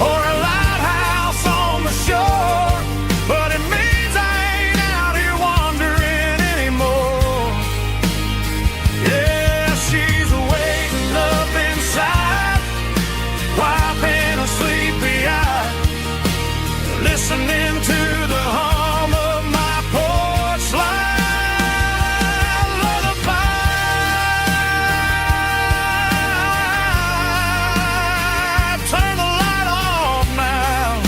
or a lighthouse on the shore, but it means I ain't out here wandering anymore. Yeah, she's waiting up inside, wiping a sleepy eye, listening to the hum of my porch light lullaby. Turn the light off now.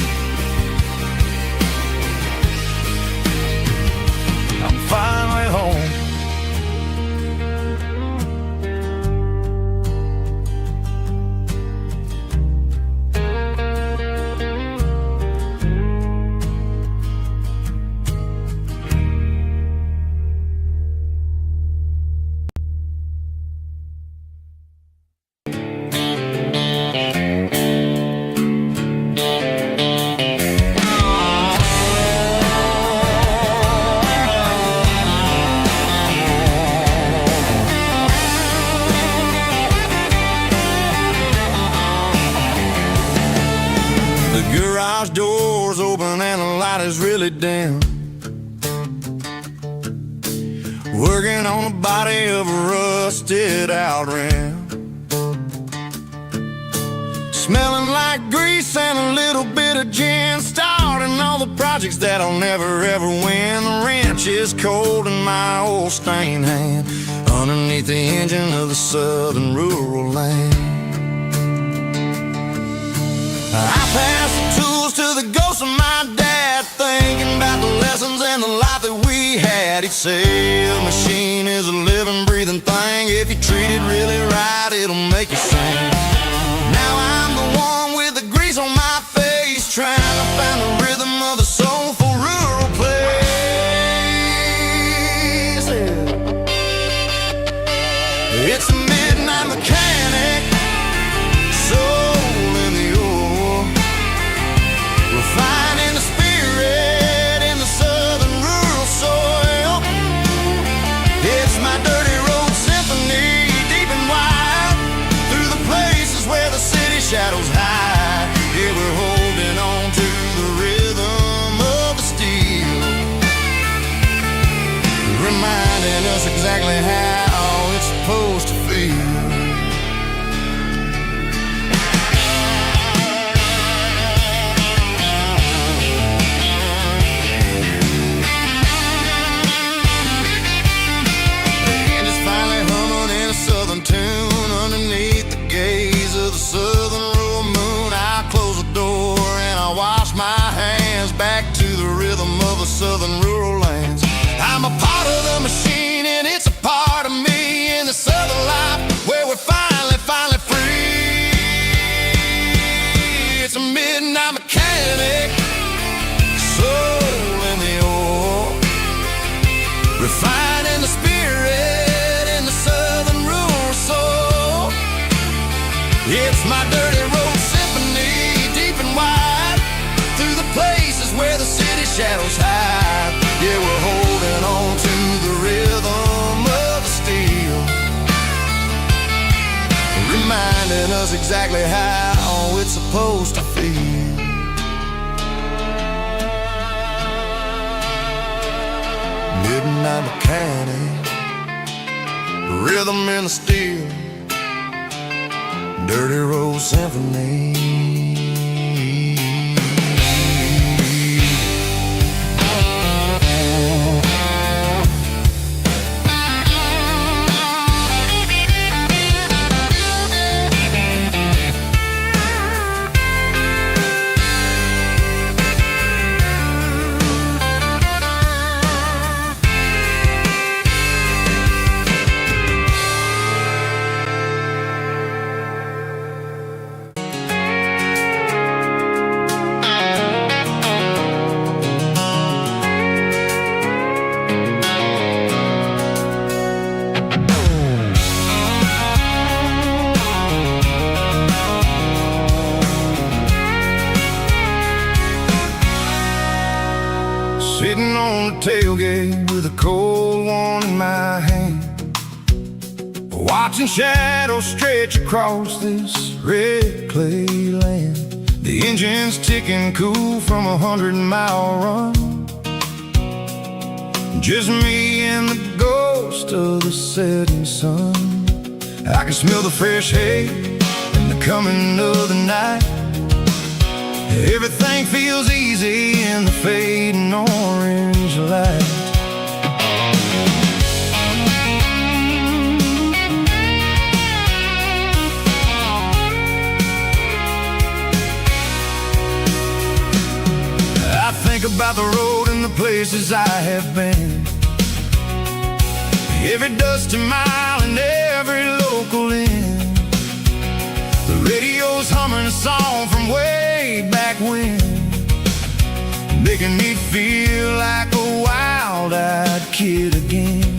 I'm finally home. The garage door's open and the light is really dim. Working on the body of a rusted out rim. Smelling like grease and a little bit of gin. Starting all the projects that I'll never ever win. The wrench is cold in my old stained hand, underneath the engine of the southern rural land. I pass the tools to the ghost of my dad, thinking about the lessons and the life that we had. He'd say a machine is a living, breathing thing. If you treat it really right, it'll make you sing. Now I'm the one with the grease on my face, trying to find the rhythm of the soulful rural place. It's a midnight mechanic, soul in the ore, refining the spirit in the southern rural soil. It's my dirty road symphony, deep and wide, through the places where the city shadows hide. Yeah, we're holding on to the rhythm of the steel, reminding us exactly how it's supposed to feel. Tune underneath the gaze of the southern rural moon. I close the door and I wash my hands, back to the rhythm of the southern rural lands. I'm a part of the machine and it's a part of me, in the southern life where we're finally free. It's a midnight mechanic, soul in the ore, refining the spirit in the southern rural soul. It's my dirty road symphony, deep and wide, through the places where the city shadows hide. Yeah, we're holding on to the rhythm of the steel, reminding us exactly how it's supposed to feel. Midnight mechanic, rhythm in the steel, dirty road symphony. Sitting on the tailgate with a cold one in my hand, watching shadows stretch across this red clay land. The engine's ticking cool from a 100-mile run. Just me and the ghost of the setting sun. I can smell the fresh hay and the coming of the night. Everything feels easy in the fading orange light. I think about the road and the places I have been, every dusty mile and every local inn. The radio's humming a song from way back when, making me feel like a wild-eyed kid again.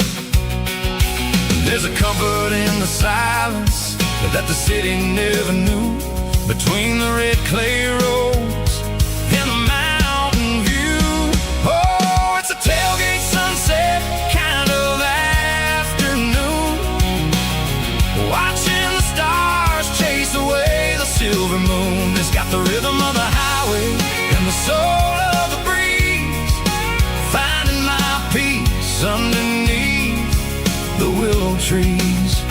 There's a comfort in the silence that the city never knew, between the red clay roads and the mountain view. Oh, it's a tailgate sunset kind of afternoon, watching the stars chase away the silver moon. It's got the rhythm of the highway and the soul of the breeze, finding my peace underneath the willow trees.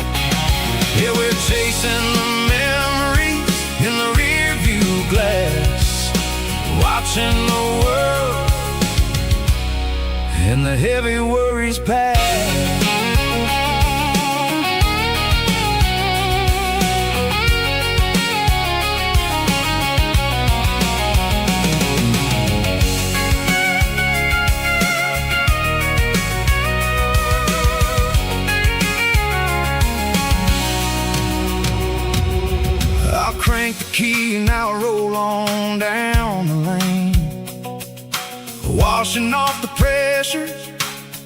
Yeah, we're chasing the memories in the rear view glass, watching the world and the heavy worries pass. Crank the key and I'll roll on down the lane, washing off the pressure,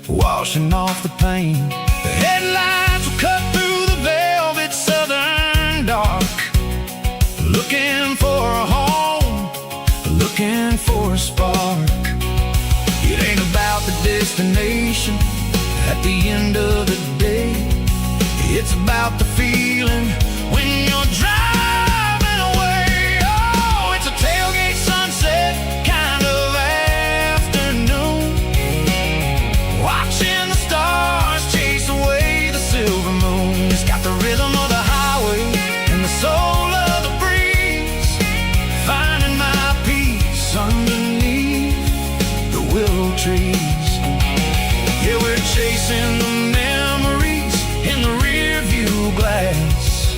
washing off the pain. The headlights will cut through the velvet southern dark, looking for a home, looking for a spark. It ain't about the destination at the end of the day, it's about the feeling when you're driving. Kind of afternoon, watching the stars chase away the silver moon. It's got the rhythm of the highway and the soul of the breeze, finding my peace underneath the willow trees. Yeah, we're chasing the memories in the rear view glass,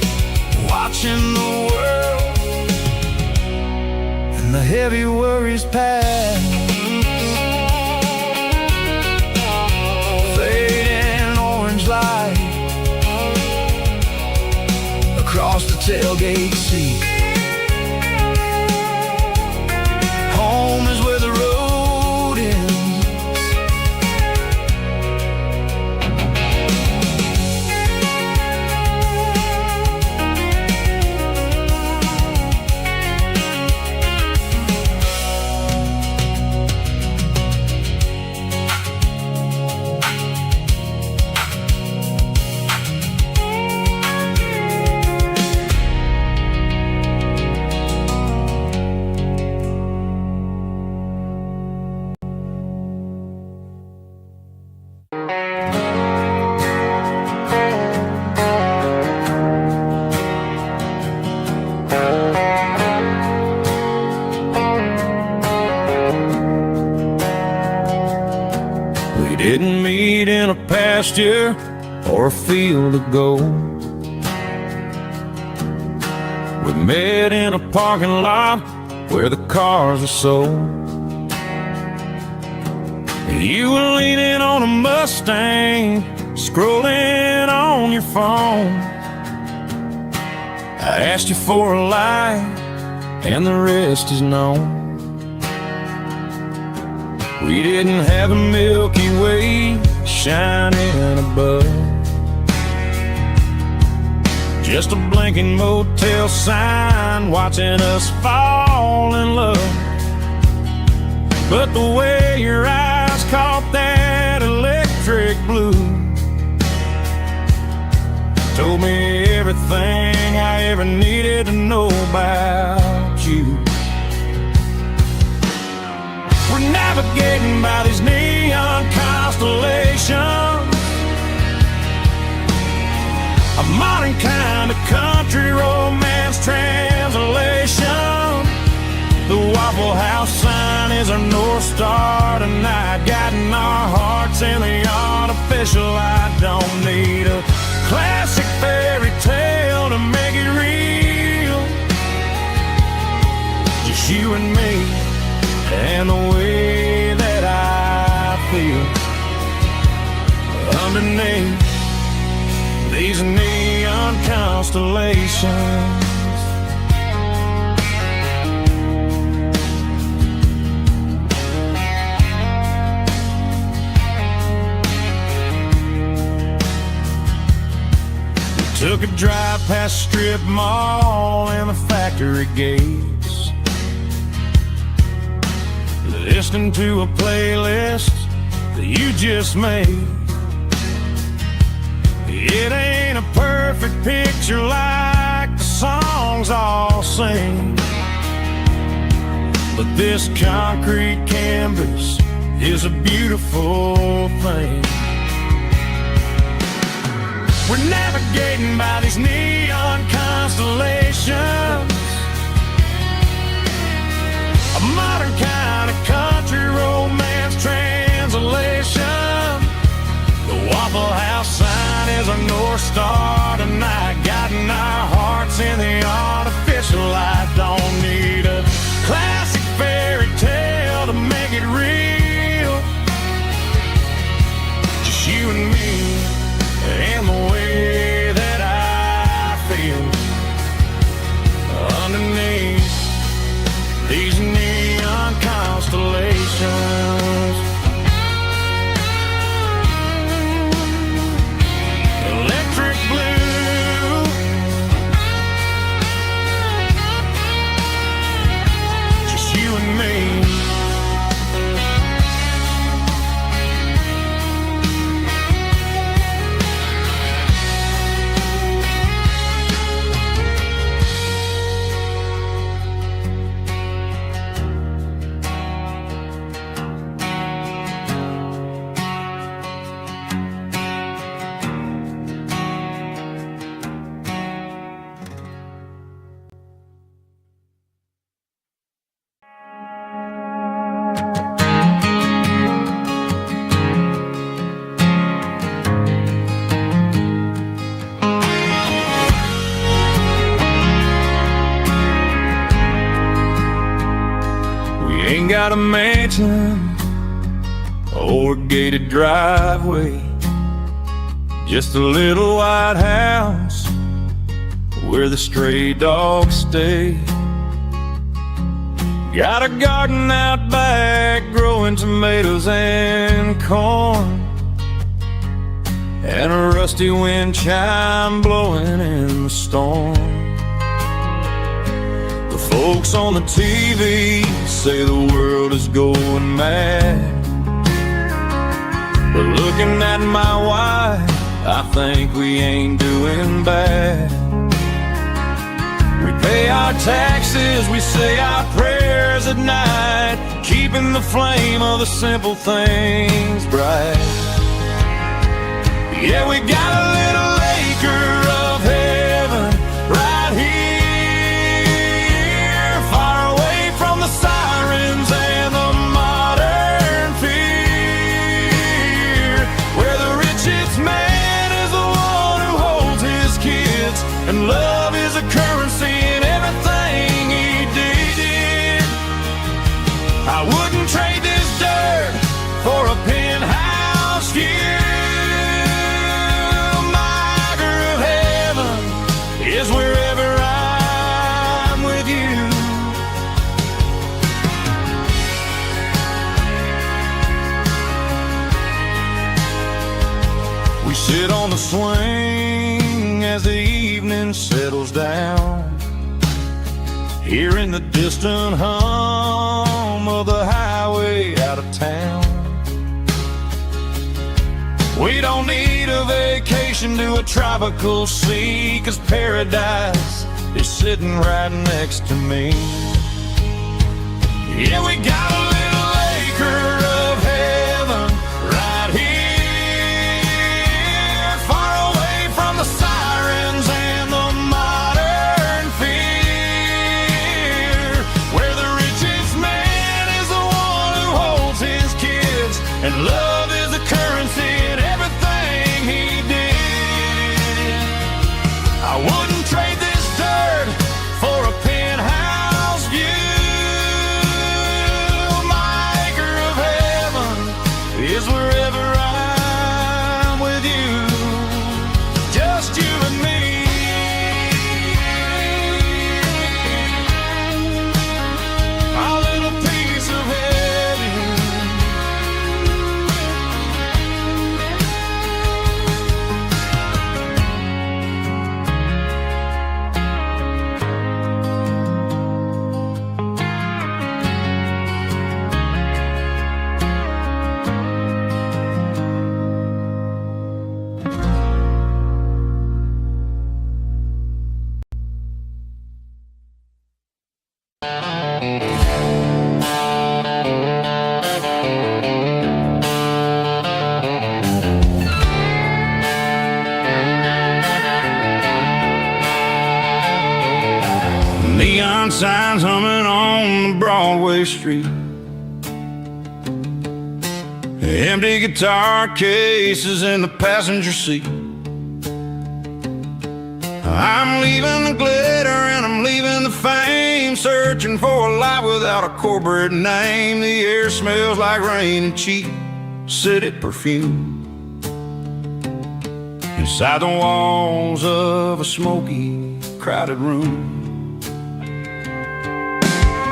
watching the world and the heavy worries pass. Fading orange light across the tailgate seat. Home is where the road ends. didn't meet in a pasture or a field of gold. We met in a parking lot where the cars are sold. You were leaning on a Mustang, scrolling on your phone. I asked you for a light, and the rest is known. We didn't have a Milky Way shining above, just a blinking motel sign watching us fall in love. But the way your eyes caught that electric blue told me everything I ever needed to know about you. We're navigating by these neon constellations, a modern kind of country romance translation. The Waffle House sign is our North Star tonight, guiding our hearts in the artificial light. Don't need a classic fairy tale to make it real, just you and me and the way that I feel underneath these neon constellations. Took a drive past strip mall and the factory gates, listening to a playlist that you just made. It ain't a perfect picture like the songs all sing, but this concrete canvas is a beautiful thing. We're navigating by these neon constellations, a modern kind of country romance translation. The Waffle House sign is our North Star tonight, guiding our hearts in the artificial light. Don't need a classic fairy tale to make it real, just you and me and the way that I feel underneath these neon constellations. Electric blue, just you and me. Got a mansion or a gated driveway, just a little white house where the stray dogs stay. Got a garden out back growing tomatoes and corn, and a rusty wind chime blowing in the storm. Folks on the TV say the world is going mad, but looking at my wife, I think we ain't doing bad. We pay our taxes, we say our prayers at night, keeping the flame of the simple things bright. Yeah, we got a little acre of heaven right here, sirens and the modern fear. Get on the swing as the evening settles down, hearing the distant hum of the highway out of town. We don't need a vacation to a tropical sea, 'cause paradise is sitting right next to me. Yeah, we got a little acre of heaven right here, far away from the sirens and the modern fear, where the richest man is the one who holds his kids, and love is the currency in everything he did. I wouldn't trade this dirt for a penthouse view. My acre of heaven is wherever I'm with you, just you and me. Our little piece of heaven. Neon signs humming on the Broadway street, empty guitar cases in the passenger seat. I'm leaving the glitter and I'm leaving the fame, searching for a life without a corporate name. The air smells like rain and cheap city perfume inside the walls of a smoky, crowded room.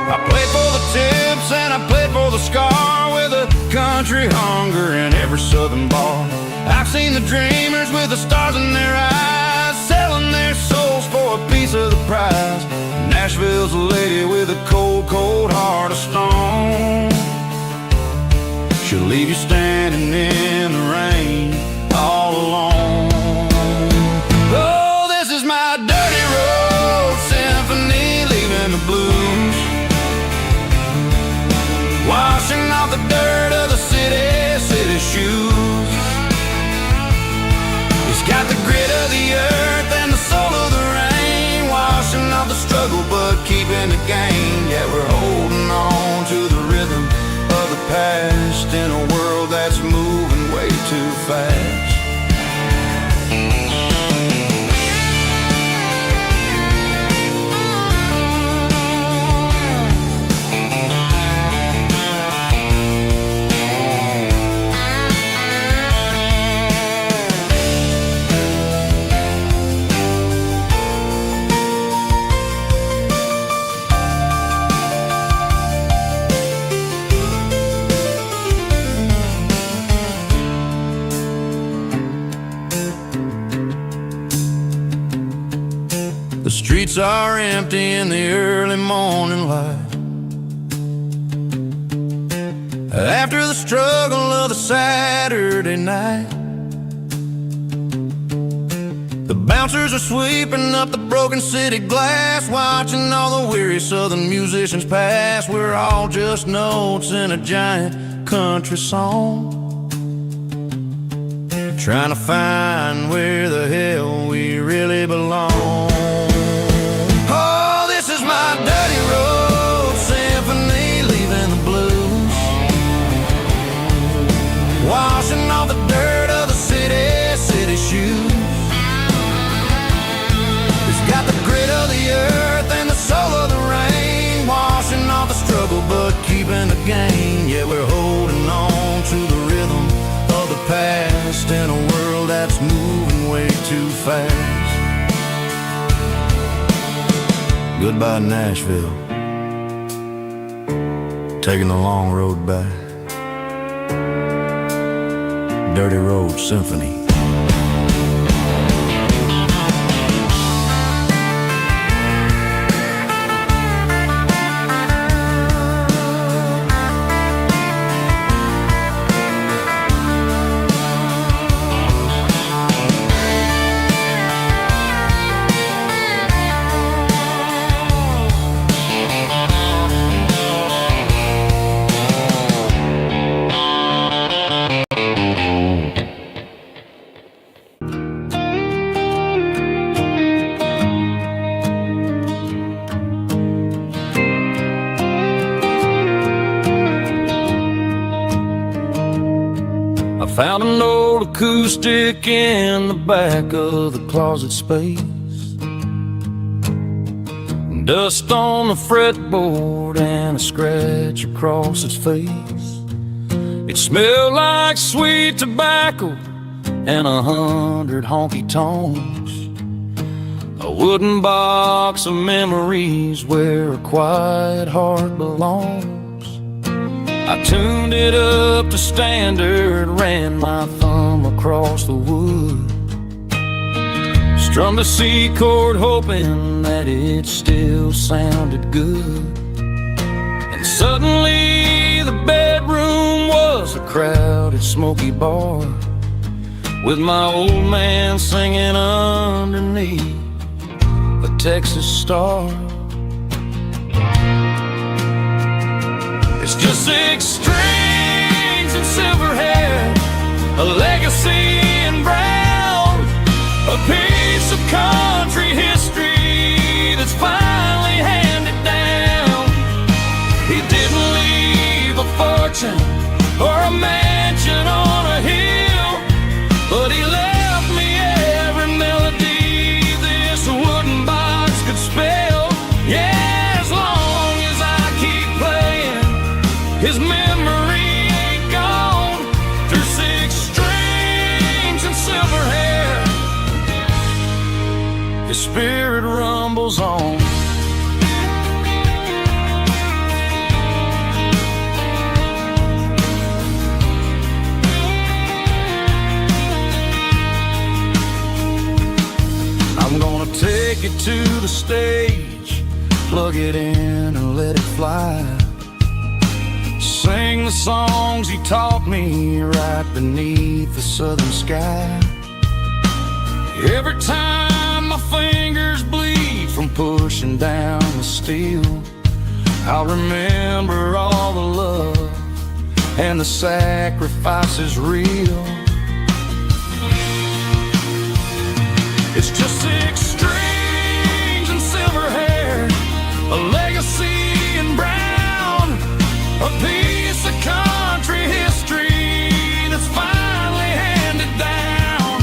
I played for the tips and I played for the scar, with a country hunger in every southern bar. I've seen the dreamers with the stars in their eyes, selling their souls for a piece of the prize. Nashville's a lady with a cold, cold heart of stone. She'll leave you standing in the rain all alone. Oh, this is my dirty road symphony, leaving the blues, washing off the dirt of the city shoes. It's got the grit of the earth and the soul of the rain, washing off the struggle but keeping the gain. Yeah, we're holding on to the rhythm of the past in a world that's moving way too fast. The streets are empty in the early morning light, after the struggle of the Saturday night. The bouncers are sweeping up the broken city glass, watching all the weary southern musicians pass. We're all just notes in a giant country song, trying to find where the hell we really belong. Oh, this is my dirty road symphony, leaving the blues, washing off the dirt of the city shoes. It's got the grit of the earth and the soul of the rain, washing off the struggle but keeping the gain. Yeah, we're holding on to the rhythm of the past in a world that's moving way too fast. Goodbye Nashville, taking the long road back. Dirty Road Symphony. Found an old acoustic in the back of the closet space. Dust on the fretboard and a scratch across its face. It smelled like sweet tobacco and 100 honky-tonks. A wooden box of memories where a quiet heart belongs. I tuned it up to standard, ran my thumb across the wood. Strummed a C chord hoping that it still sounded good. And suddenly the bedroom was a crowded smoky bar, with my old man singing underneath a Texas star. It's just 6 strings and silver hair, a legacy in brown, a piece of country history that's finally handed down. He didn't leave a fortune or a mansion on a hill, but he left me every melody this wooden box could spell. Yeah, as long as I keep playing, his memory ain't gone. Through 6 strings and silver hair, his spirit rumbles on. I'm gonna take it to the stage, plug it in and let it fly. Sing the songs he taught me right beneath the southern sky. Every time my fingers bleed from pushing down the steel, I'll remember all the love and the sacrifices real. It's just 6 strings and silver hair, a legacy in brown, a piece of country history that's finally handed down.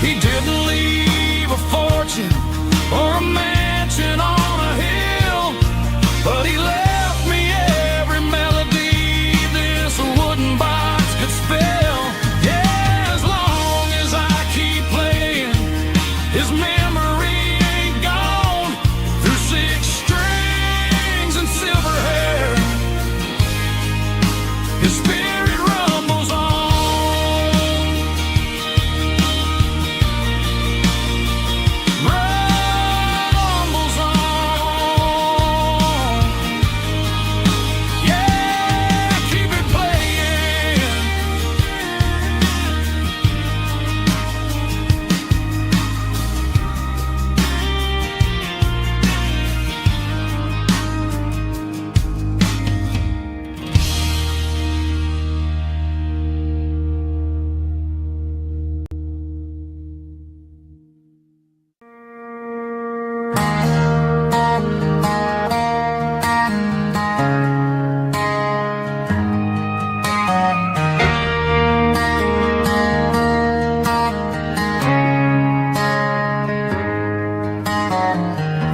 He didn't leave a fortune or a mansion on a hill, but he left me every melody this wooden box could spell. Yeah, as long as I keep playing, his memory ain't gone. Through 6 strings and silver hair, his spirit rumbles on. Rumbles on. Yeah, keep it playing.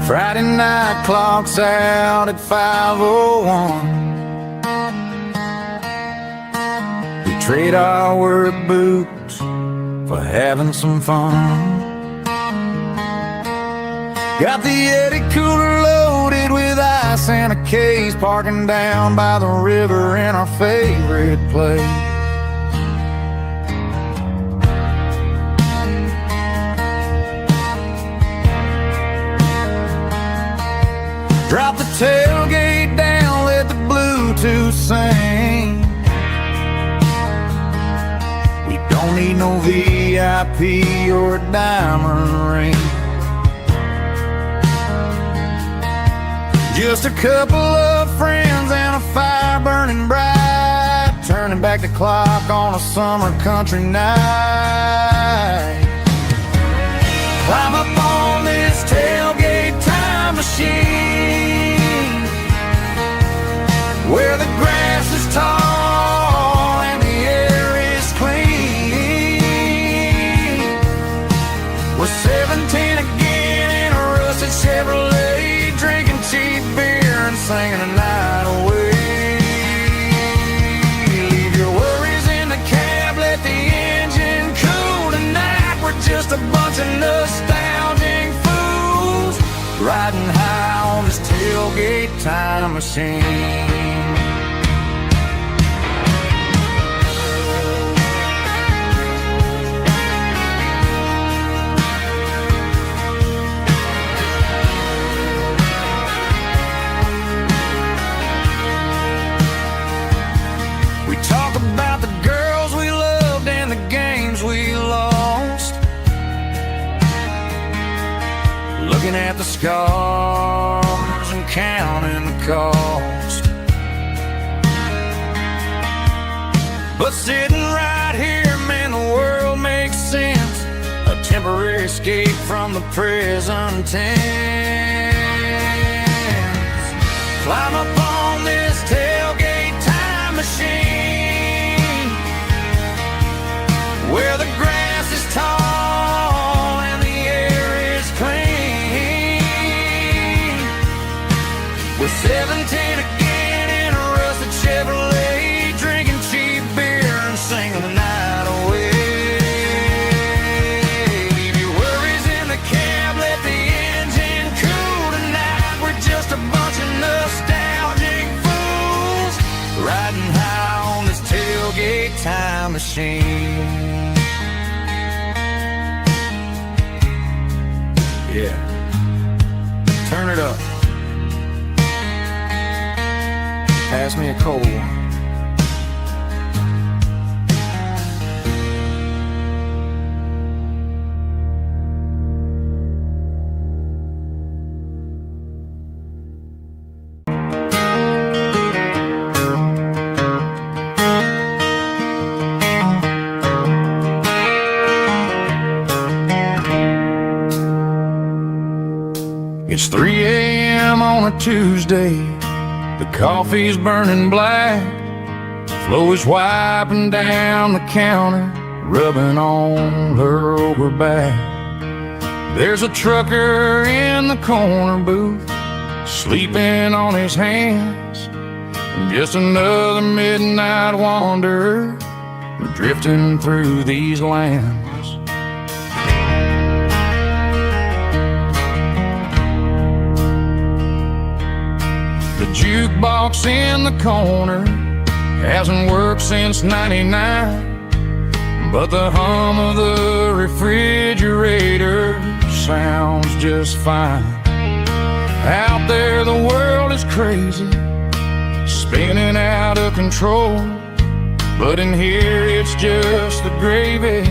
Friday night clocks out at 5:01. We trade our work boots for having some fun. Got the Yeti cooler loaded with ice and a case, parking down by the river in our favorite place. Drop the tailgate down, let the Bluetooth sing. We don't need no VIP or a diamond ring. Just a couple of friends and a fire burning bright, turning back the clock on a summer country night. Climb up on this tailgate time machine, where the grass is tall and the air is clean. singing the night away. Leave your worries in the cab, let the engine cool tonight. We're just a bunch of nostalgic fools riding high on this tailgate time machine. Talk about the girls we loved and the games we lost, looking at the scars and counting the cost. But sitting right here, man, the world makes sense. A temporary escape from the present tense. Climb up on this tailgate time machine, where the grass is tall and the air is clean. We're 17 again in a rusted Chevrolet, drinking cheap beer and singing the night away. Leave your worries in the cab, let the engine cool tonight. We're just a bunch of nostalgic fools riding high on this tailgate time machine. Yeah, turn it up. Pass me a cold one. It's 3 a.m. on a Tuesday. The coffee's burning black. Chloe's wiping down the counter, rubbing on her over back. There's a trucker in the corner booth, sleeping on his hands. Just another midnight wanderer, drifting through these lands. The jukebox in the corner hasn't worked since '99, but the hum of the refrigerator sounds just fine. Out there the world is crazy, spinning out of control, but in here it's just the gravy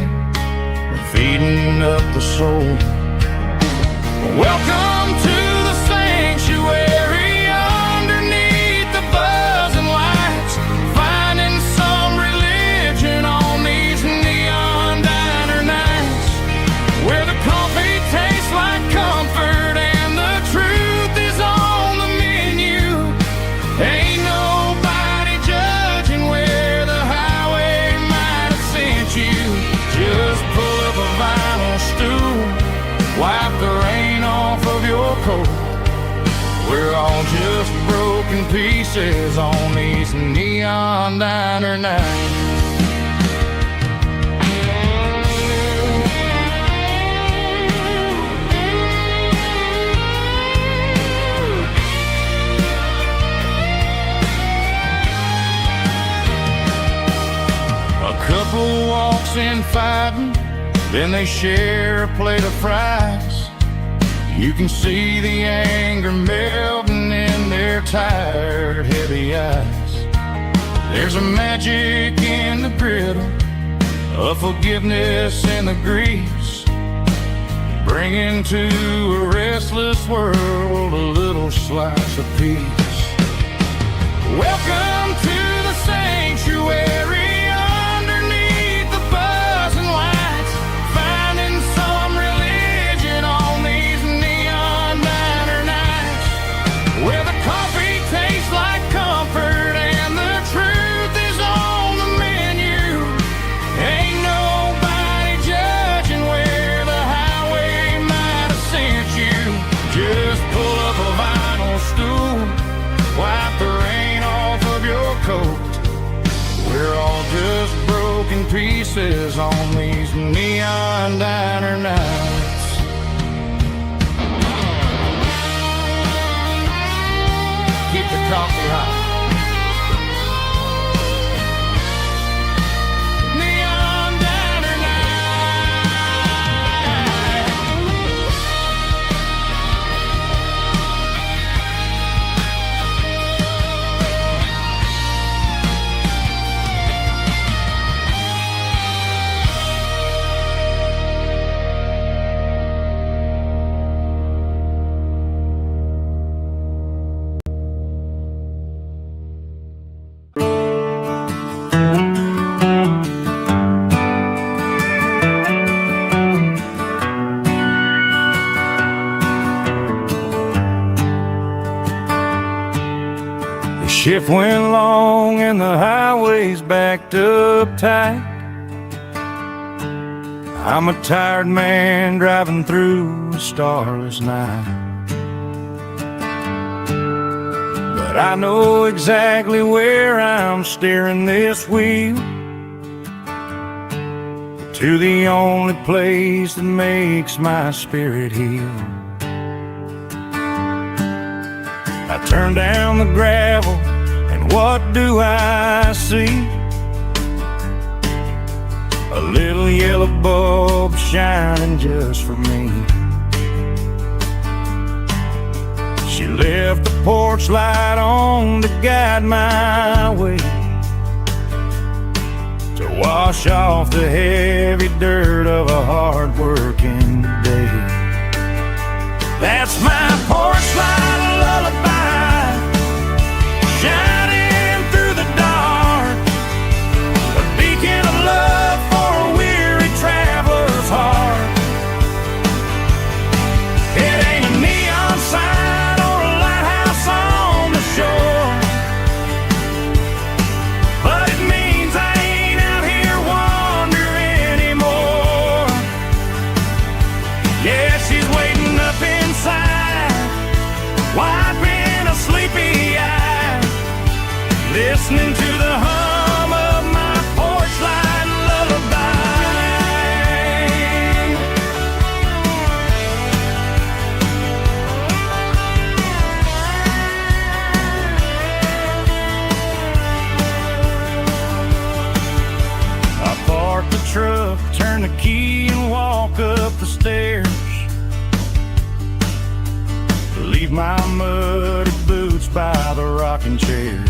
feeding up the soul. Welcome to the sanctuary. Wipe the rain off of your coat. We're all just broken pieces on these neon diner nights. A couple walks in fighting, then they share a plate of fries. You can see the anger melting in their tired, heavy eyes. There's a magic in the griddle, a forgiveness in the grease, bringing to a restless world a little slice of peace. Welcome to the sanctuary. pieces on these neon diner nights. Keep the coffee hot. Neon diner shift went long and the highway's backed up tight. I'm a tired man driving through a starless night, but I know exactly where I'm steering this wheel, to the only place that makes my spirit heal. I turn down the gravel, and what do I see? A little yellow bulb shining just for me. She left the porch light on to guide my way, to wash off the heavy dirt of a hard-working day. That's my porch light lullaby, shining through the dark, a beacon of love for a weary traveler's heart. It ain't a neon sign or a lighthouse on the shore, but it means I ain't out here wandering anymore. Yeah, she's waiting up inside, wiping a sleepy eye, listening to the hum of my porch light lullaby. I park the truck, turn the key and walk up the stairs, leave my muddy boots by the rocking chairs.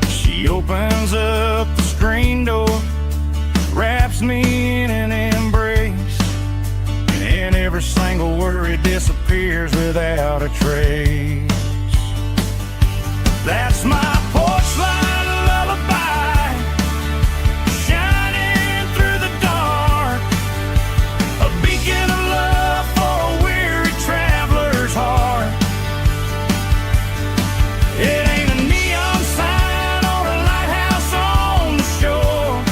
She opens up the screen door, wraps me in an embrace, and every single worry disappears without a trace. That's my porch light lullaby, shining through the dark, a beacon of love for a weary traveler's heart. It ain't a neon sign or a lighthouse on the shore,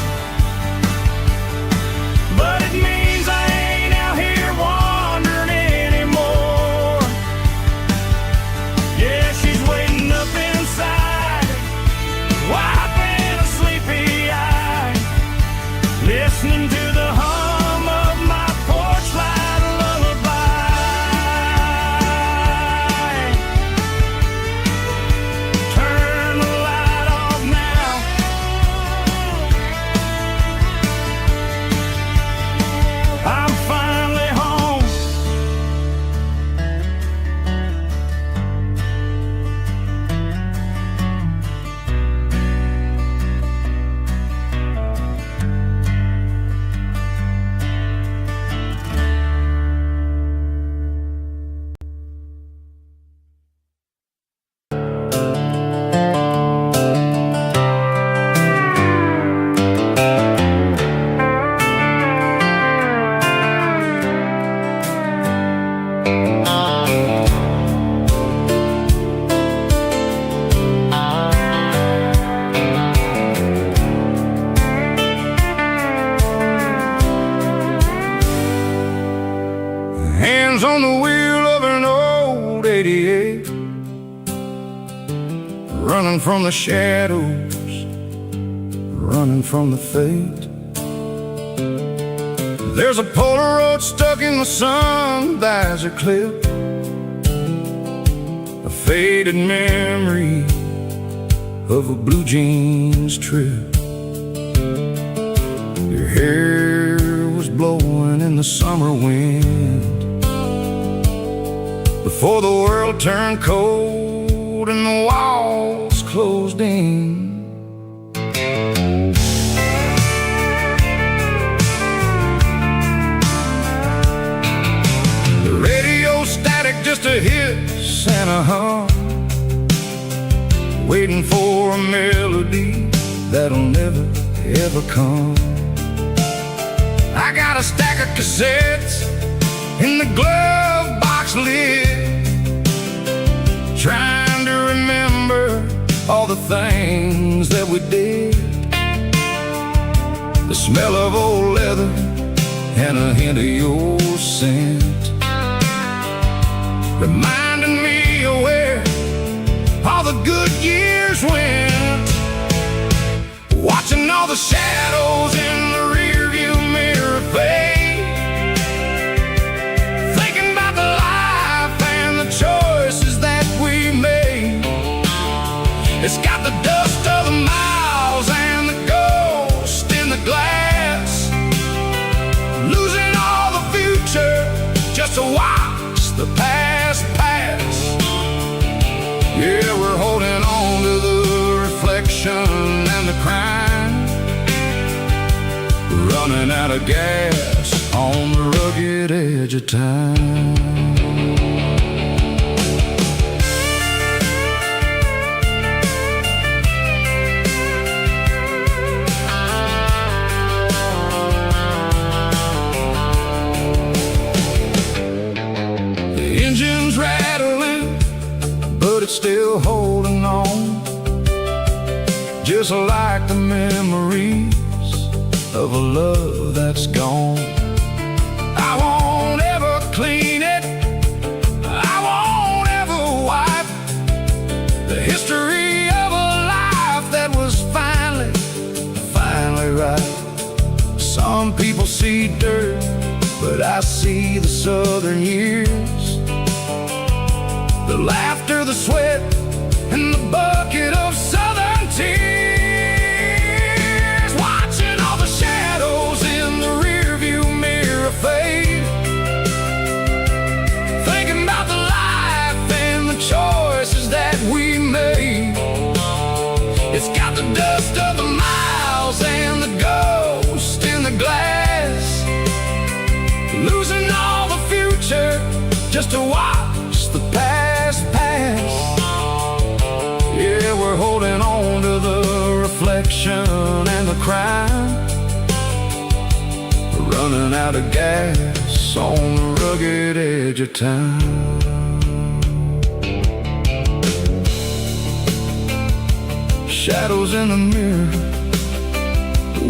but it means I ain't out here wandering anymore. Yeah, she's waiting up inside, wiping a sleepy eye, listening to the hum of my porch light lullaby. Turn the light off now, I'm finally home. Hands on the wheel of an old 88, running from the shadows running from the fate. There's a Polaroid stuck in the sun, there's a clip, a faded memory of a blue jeans trip. Your hair was blowing in the summer wind before the world turned cold and the walls closed in. Just a hiss and a hum, waiting for a melody that'll never ever come. I got a stack of cassettes in the glove box lid, trying to remember all the things that we did. The smell of old leather and a hint of your scent, reminding me of where all the good years went. Watching all the shadows in the rearview mirror fade, thinking about the life and the choices that we made. It's got the dust of the miles and the ghost in the glass, losing all the future just to watch the past pass. Yeah, we're holding on to the reflection and the crime, running out of gas on the rugged edge of time. The engine's rattling, but it's still holding on, just like the memories of a love that's gone. I won't ever clean it, I won't ever wipe the history of a life that was finally right. Some people see dirt, but I see the southern years, the laughter, the sweat, and the bucket of southern tears. Watching all the shadows in the rearview mirror fade, thinking about the life and the choices that we made. It's got the dust of the miles and the ghost in the glass, losing all the future just to watch the past pass. Yeah, we're holding on to the reflection and the crime, running out of gas on the rugged edge of time. Shadows in the mirror,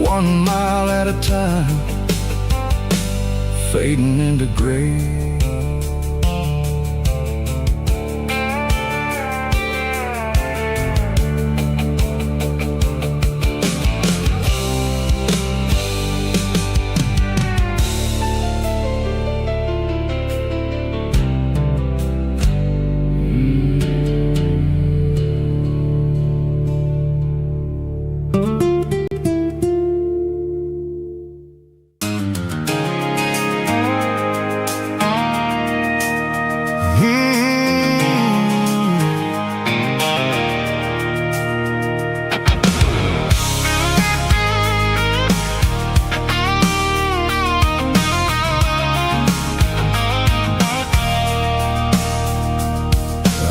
1 mile at a time, fading into gray.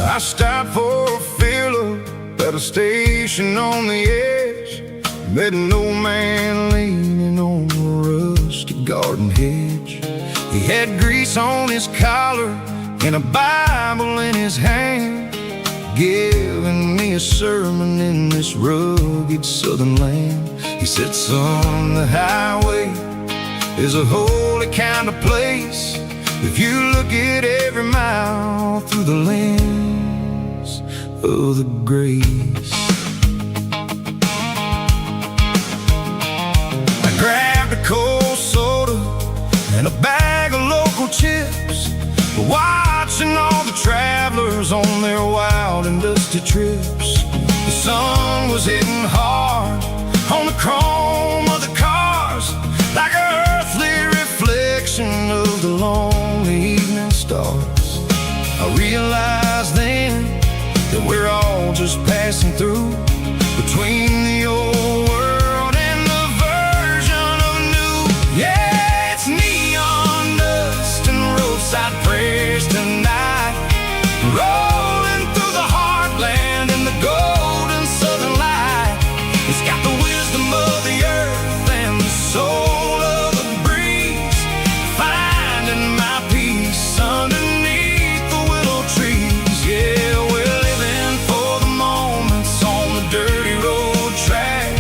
I stopped for a fill-up at a station on the edge, met an old man leaning on a rusty garden hedge. He had grease on his collar and a Bible in his hand, giving me a sermon in this rugged southern land. He said, son, the highway is a holy kind of place if you look at every mile through the lens of the grace. hard and dusty trips. The sun was hitting hard on the chrome of the cars, like an earthly reflection of the lonely evening stars. I realized then that we're all just passing through, between the old world and the version of new. Yeah, it's neon dust and roadside prayers tonight, rolling through the heartland in the golden southern light. It's got the wisdom of the earth and the soul of the breeze, finding my peace underneath the willow trees. Yeah, we're living for the moments on the dirty road track,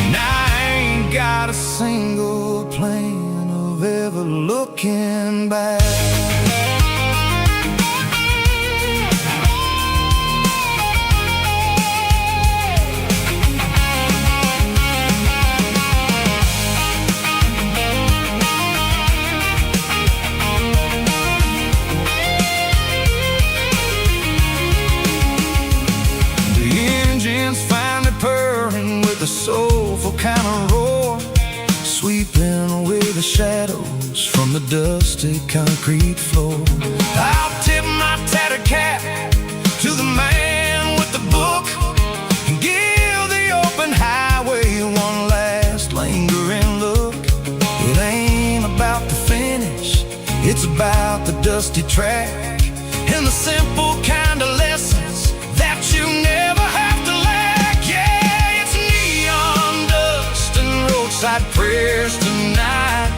and I ain't got a single plan of ever looking back. The soulful kind of roar, sweeping away the shadows from the dusty concrete floor. I'll tip my tattered cap to the man with the book and give the open highway one last lingering look. It ain't about the finish, it's about the dusty track and the simple kind of lessons that you never have to lack. Yeah, roadside prayers tonight,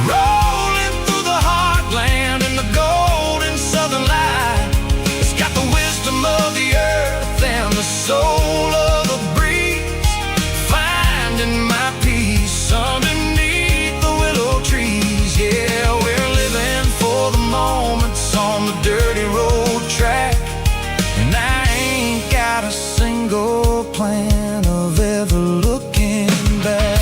rolling through the heartland in the golden southern light. It's got the wisdom of the earth and the soul of the breeze, finding my peace underneath the willow trees. Yeah, we're living for the moments on the dirty road track, and I ain't got a single plan of ever looking back.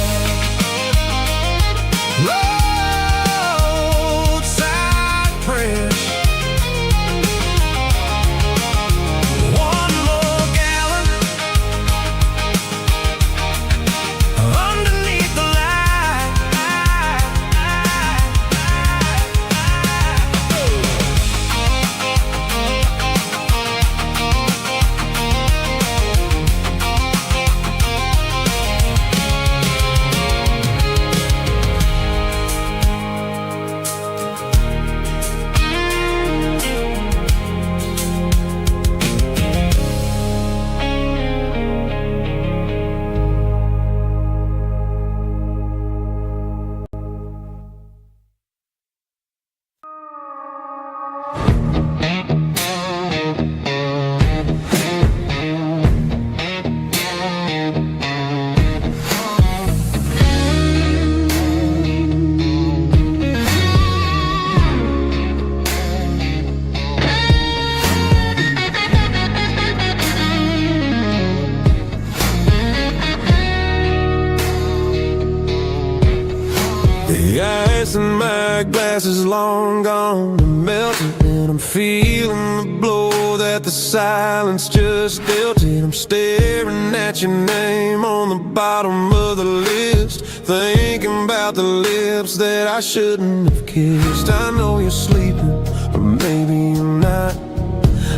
And my glass is long gone and melted, and I'm feeling the blow that the silence just dealt it. I'm staring at your name on the bottom of the list, thinking about the lips that I shouldn't have kissed. I know you're sleeping, or maybe you're not.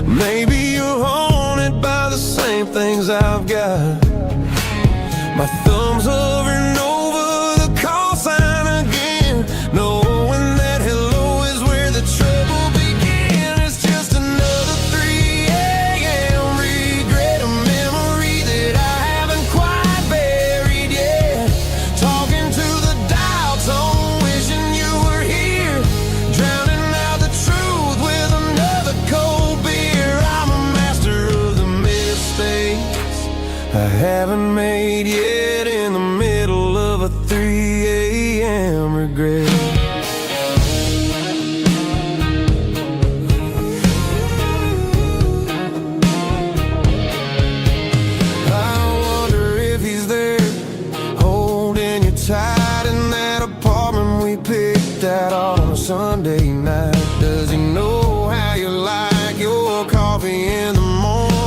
Maybe you're haunted by the same things I've got. My thumb's hovering over the call sign again, knowing that hello is where the trouble began. It's just another 3 a.m. regret, a memory that I haven't quite buried yet. Talking to the dial tone, wishing you were here, drowning out the truth with another cold beer. I'm a master of the mistakes I haven't made yet, in the middle of a 3 a.m. regret. I wonder if he's there, holding you tight in that apartment we picked out on a Sunday night. Does he know how you like your coffee in the morning?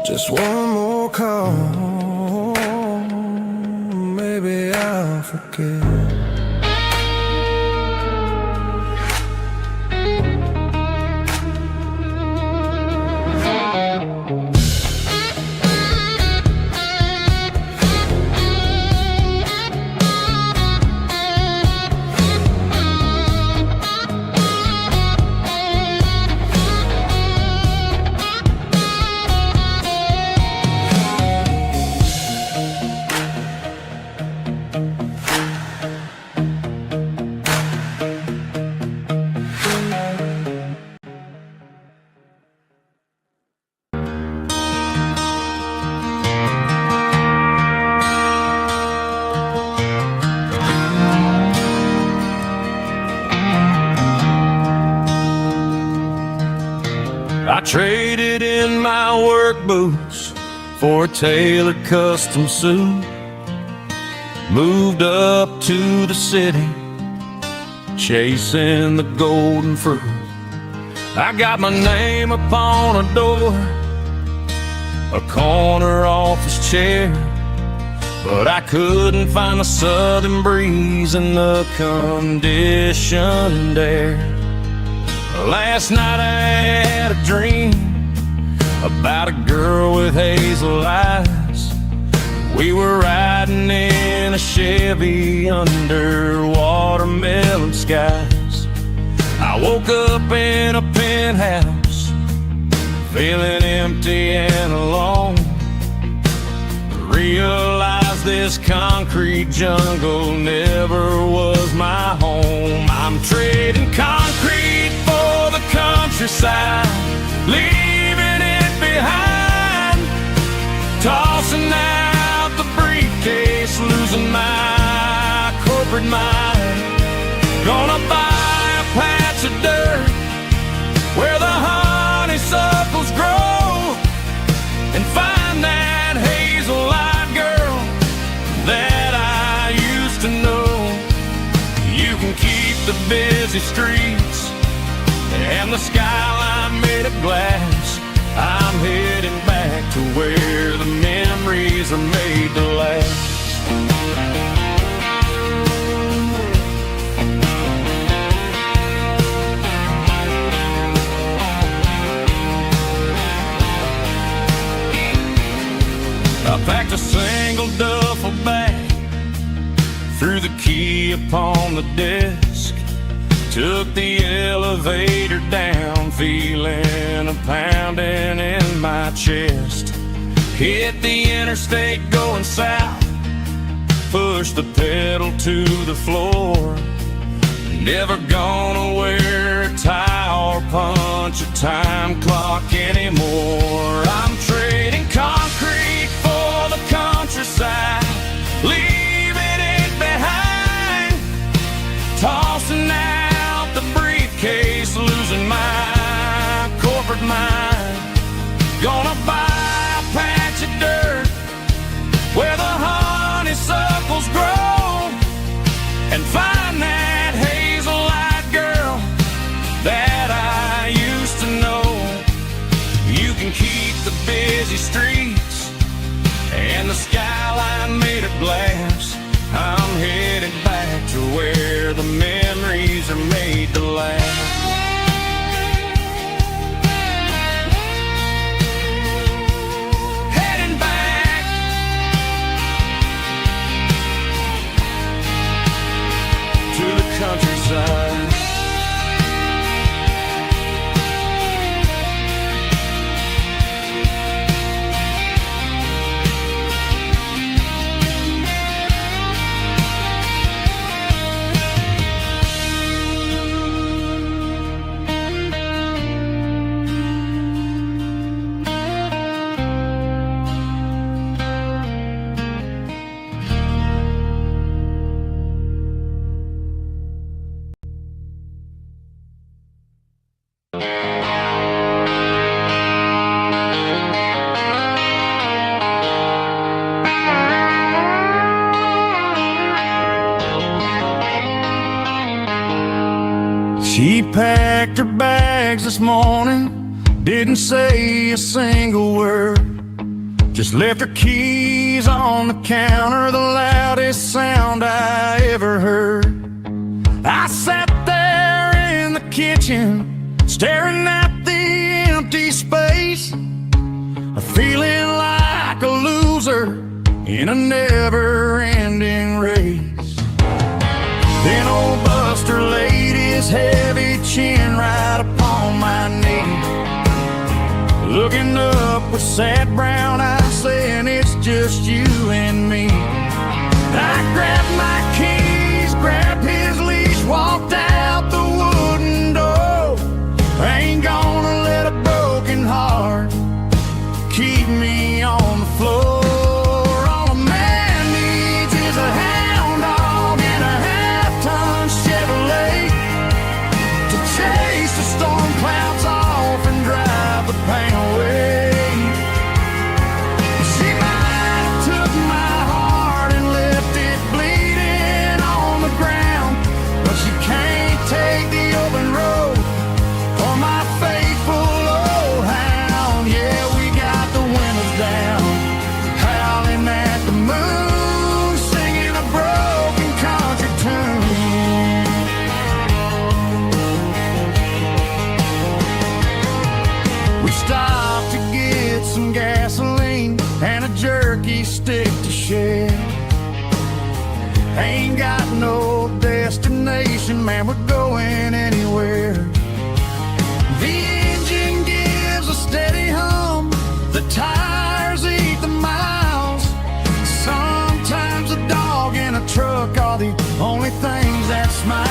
Just one more call, maybe I'll forget. I traded in my work boots for a tailored custom suit. Moved up to the city, chasing the golden fruit. I got my name upon a door, a corner office chair, but I couldn't find the southern breeze in the conditioned air. Last night I had a dream about a girl with hazel eyes. We were riding in a Chevy under watermelon skies. I woke up in a penthouse, feeling empty and alone. Realized this concrete jungle never was my home. I'm trading concrete for the countryside, leaving it behind. Tossing out the briefcase, losing my corporate mind. Gonna buy a patch of dirt where the honeysuckles grow, and find that hazel-eyed girl that I used to know. You can keep the busy streets and the skyline made of glass. I'm heading back to where the memories are made to last. I packed a single duffel bag, threw the key upon the desk, took the elevator down, feeling a pounding in my chest. Hit the interstate going south, pushed the pedal to the floor. Never gonna wear a tie or punch a time clock anymore. I'm trading concrete for the countryside, leaving it behind. Tossing out the briefcase, losing my corporate mind. Gonna buy a patch of dirt where the honeysuckles grow, and find that hazel-eyed girl that I used to know. You can keep the busy streets and the skyline made of glass. I'm headed back to where the memories are made to last. Heading back to the countryside. She packed her bags this morning, didn't say a single word. Just left her keys on the counter, the loudest sound I ever heard. I sat there in the kitchen, staring at the empty space, feeling like a loser in a never-ending race. Then old Buster laid his heavy chin right upon my knee, looking up with sad brown eyes, saying it's just you and me. I grabbed my keys, grabbed his leash, walked out the wooden door. I ain't gonna let a broken heart keep me on the floor. All a man needs is a hound dog and a half-ton Chevrolet to chase the storm clouds off and drive the pain away. She might have took my heart and left it bleeding on the ground, but she can't take the open road or my faithful old hound. Yeah, we got the windows down, howling at the moon, singing a broken country tune. We stopped to get some gasoline and a jerky stick to share. Ain't got no destination, man, we're going anywhere. The engine gives a steady hum, the tires eat the miles. Sometimes a dog and a truck are the only things that smile.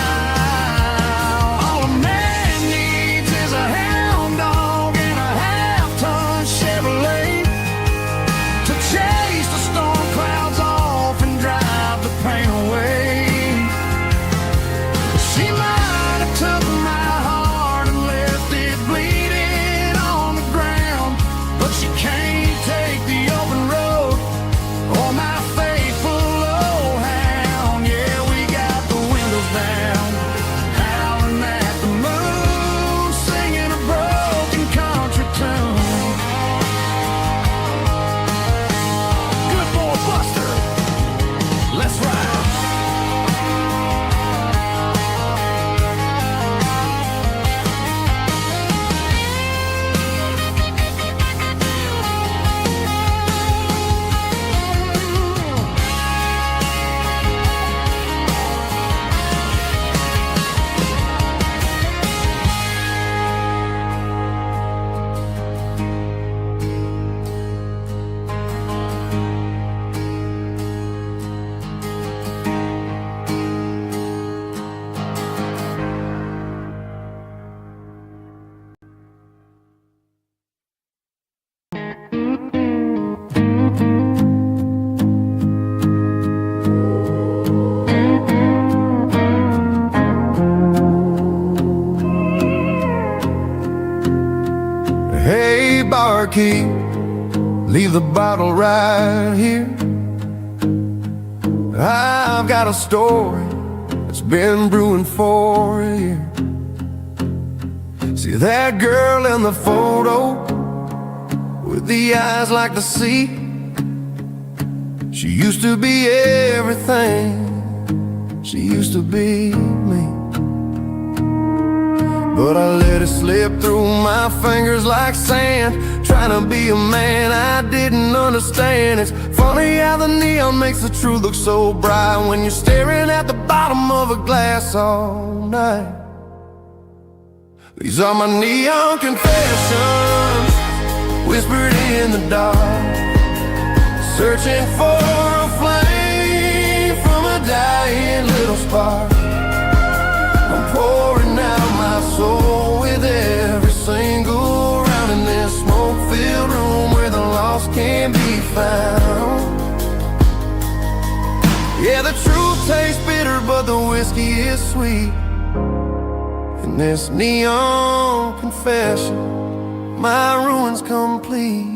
All a man needs is a hound dog and a half-ton Chevrolet to chase the storm clouds off and drive the pain away. She might have took my heart and left it bleeding on the ground, but she can't take the open road or my faithful old hound. Yeah, we got the windows down, howling at the moon, singing a broken country tune. Good boy Buster, let's ride. Hey, barkeep, leave the bottle right here. I've got a story that's been brewing for a year. See that girl in the photo with the eyes like the sea? She used to be everything, she used to be me. But I let it slip through my fingers like sand, trying to be a man I didn't understand. It's funny how the neon makes the truth look so bright when you're staring at the bottom of a glass all night. These are my neon confessions, whispered in the dark, searching for a flame from a dying little spark. I'm pouring out my soul with every single round in this smoke-filled room where the lost can be found. Yeah, the truth tastes bitter, but the whiskey is sweet. In this neon confession, my ruin's complete.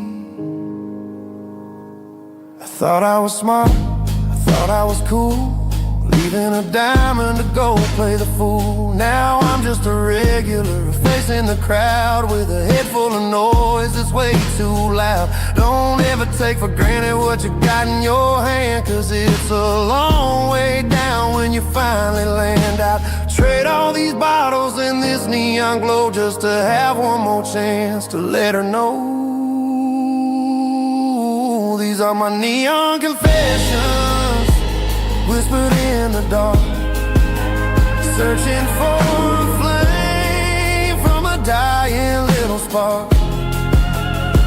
I thought I was smart, I thought I was cool, leaving a diamond to go play the fool. Now I'm just a regular, facing the crowd with a head full of noise that's way too loud. Don't ever take for granted what you got in your hand, 'cause it's a long way down when you finally land out. Trade all these bottles and this neon glow just to have one more chance to let her know. These are my neon confessions, whispered in the dark, searching for a flame from a dying little spark.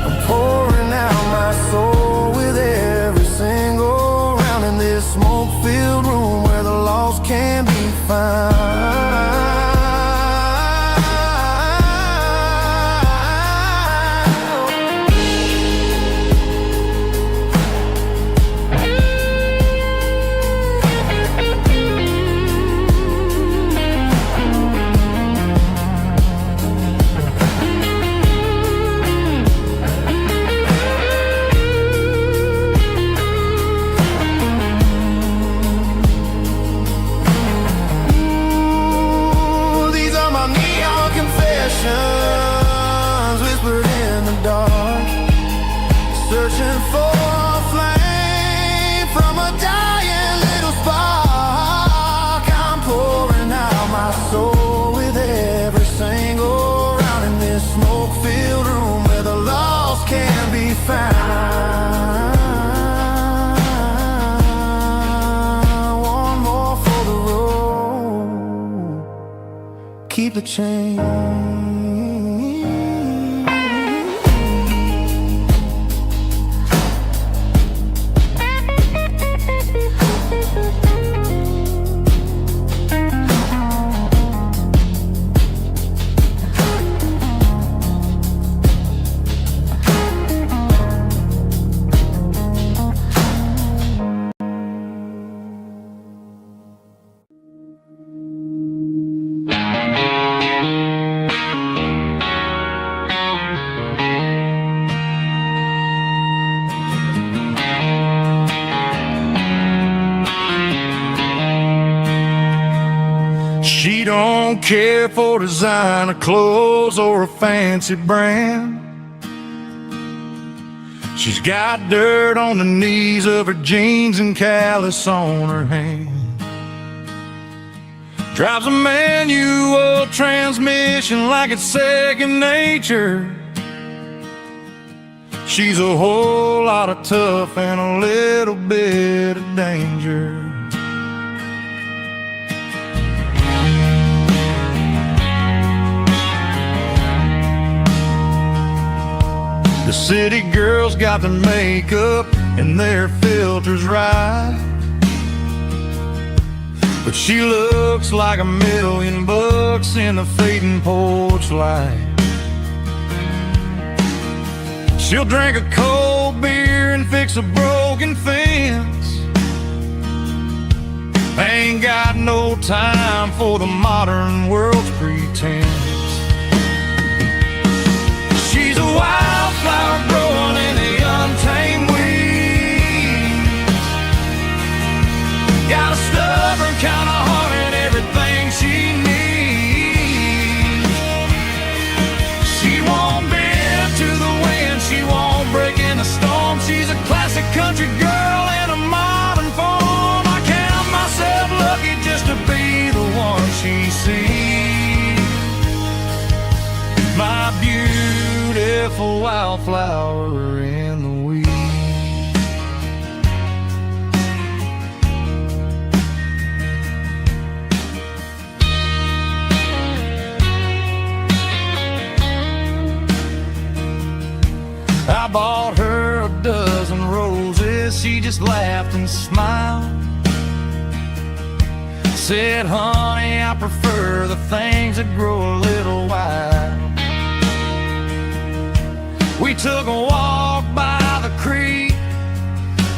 I'm pouring out my soul with every single round in this smoke-filled room where the lost can be found. Whispered in the dark, searching for a flame from a dying little spark. I'm pouring out my soul with every single round in this smoke-filled room where the lost can be found. One more for the road, keep the change. She don't care for designer clothes or a fancy brand. She's got dirt on the knees of her jeans and callus on her hand. Drives a manual transmission like it's second nature. She's a whole lot of tough and a little bit of danger. The city girls got their makeup and their filters right, but she looks like $1,000,000 in the fading porch light. She'll drink a cold beer and fix a broken fence. Ain't got no time for the modern world's pretense. She's a wildflower growing in the untamed weeds. Got a stubborn kind of heart and everything she needs. She won't bend to the wind, she won't break in the storm. She's a classic country girl in a modern form. I count myself lucky just to be the one she sees. My beautiful wildflower in the weeds. I bought her a dozen roses, she just laughed and smiled. Said, honey, I prefer the things that grow a little wild. We took a walk by the creek,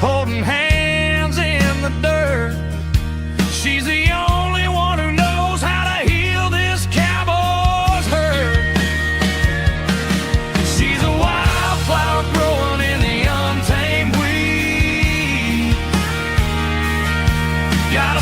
holding hands in the dirt. She's the only one who knows how to heal this cowboy's hurt. She's a wildflower growing in the untamed weed. Got a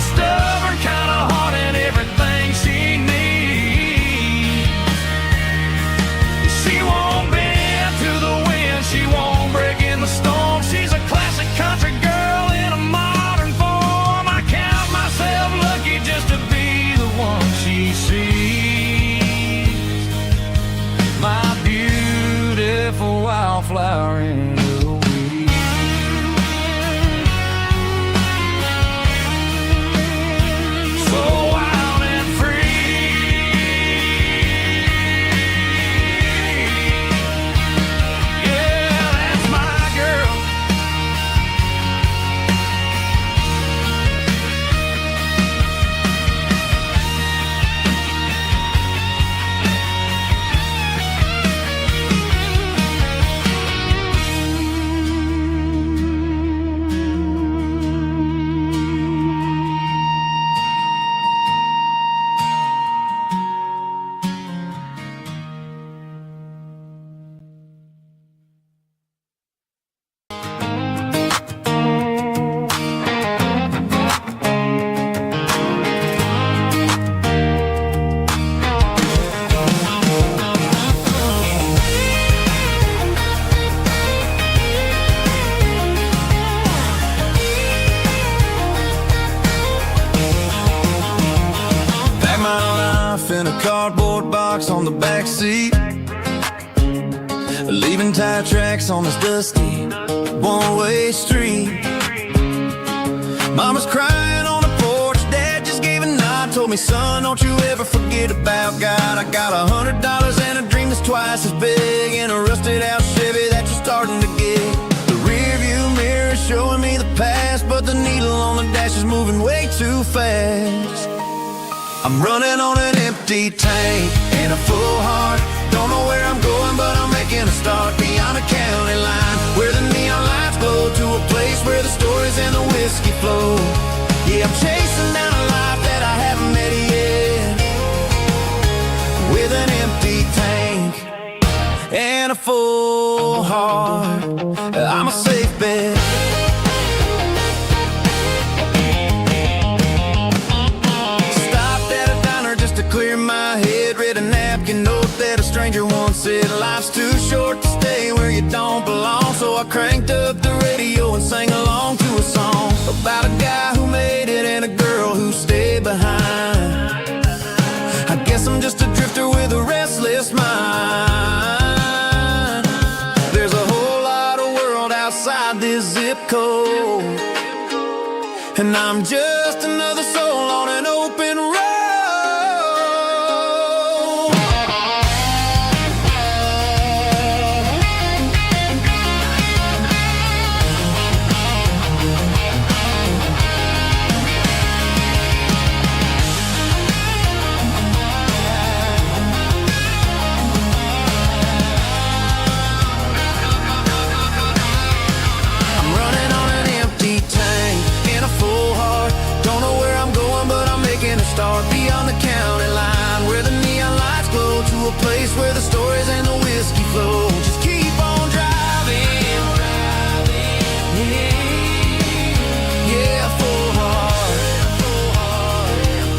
wildflower in a weed. So wild and free, yeah, that's my girl. In a cardboard box on the back seat, leaving tire tracks on this dusty one-way street. Mama's crying on the porch, Dad just gave a nod, told me, son, don't you ever forget about God. I got $100 and a dream that's twice as big, and a rusted out Chevy that you're starting to get. The rear view mirror is showing me the past, but the needle on the dash is moving way too fast. I'm running on an empty tank and a full heart. Don't know where I'm going, but I'm making a start beyond the county line, where the neon lights glow, to a place where the stories and the whiskey flow. Yeah, I'm chasing down a life that I haven't met yet, with an empty tank and a full heart. I'm a safe bet. Clear my head, read a napkin note that a stranger once said, life's too short to stay where you don't belong. So I cranked up the radio and sang along to a song about a guy who made it and a girl who stayed behind. I guess I'm just a drifter with a restless mind. There's a whole lot of world outside this zip code, and I'm just another soul on an open road. Start beyond the county line, where the neon lights glow, to a place where the stories and the whiskey flow. Just keep on driving, yeah, full heart, full heart, full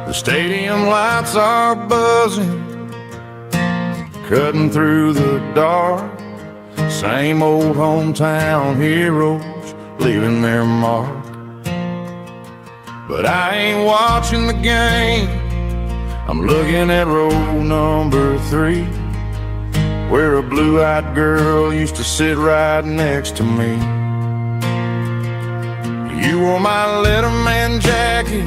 The stadium lights are buzzing, cutting through the dark. Same old hometown heroes leaving their mark. But I ain't watching the game, I'm looking at row number 3, where a blue-eyed girl used to sit right next to me. You wore my Letterman jacket,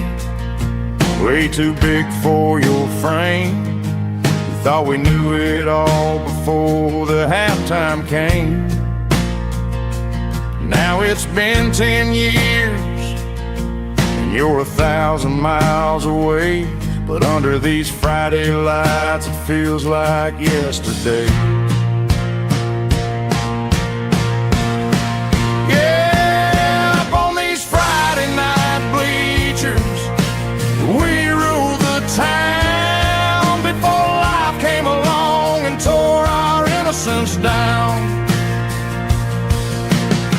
way too big for your frame. We thought we knew it all before the halftime came. Now it's been 10 years and you're 1,000 miles away, but under these Friday lights it feels like yesterday. Yeah, up on these Friday night bleachers, we ruled the town before life came along and tore our innocence down.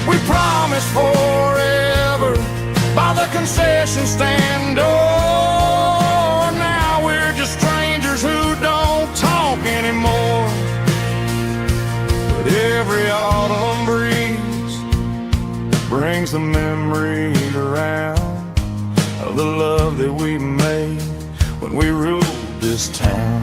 We promised forever by the concession stand door. Now we're just strangers who don't talk anymore. every autumn breeze brings the memory around of the love that we made when we ruled this town.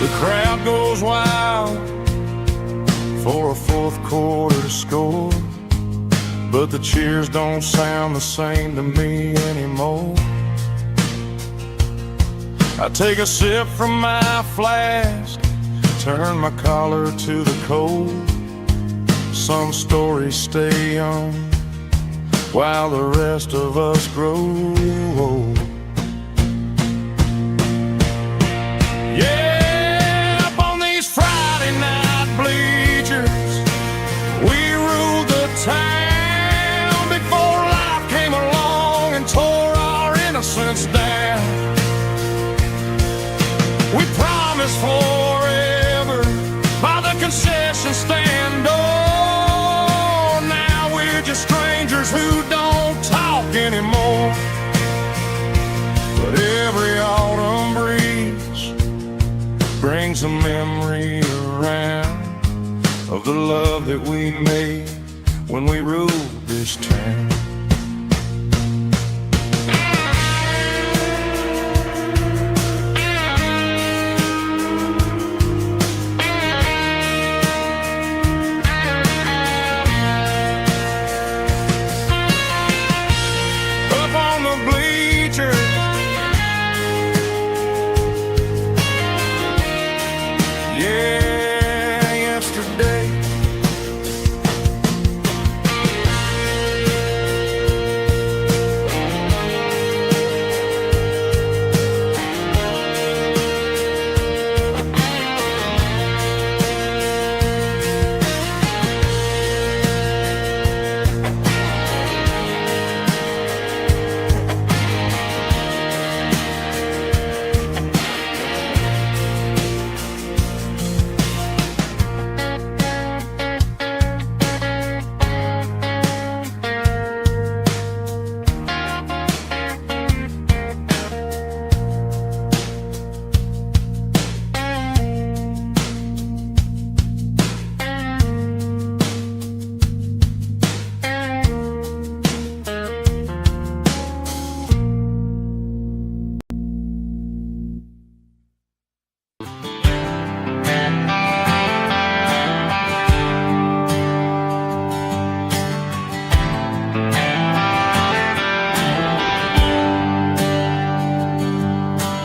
The crowd goes wild for a fourth quarter score, but the cheers don't sound the same to me anymore. I take a sip from my flask, turn my collar to the cold. Some stories stay young while the rest of us grow old. Yeah, up on these Friday night bleachers, we ruled the town before life came along and tore our innocence down. We promised forever by the concession stand door. Now we're just strangers who don't talk anymore. But every autumn breeze brings a memory around of the love that we made when we ruled this town.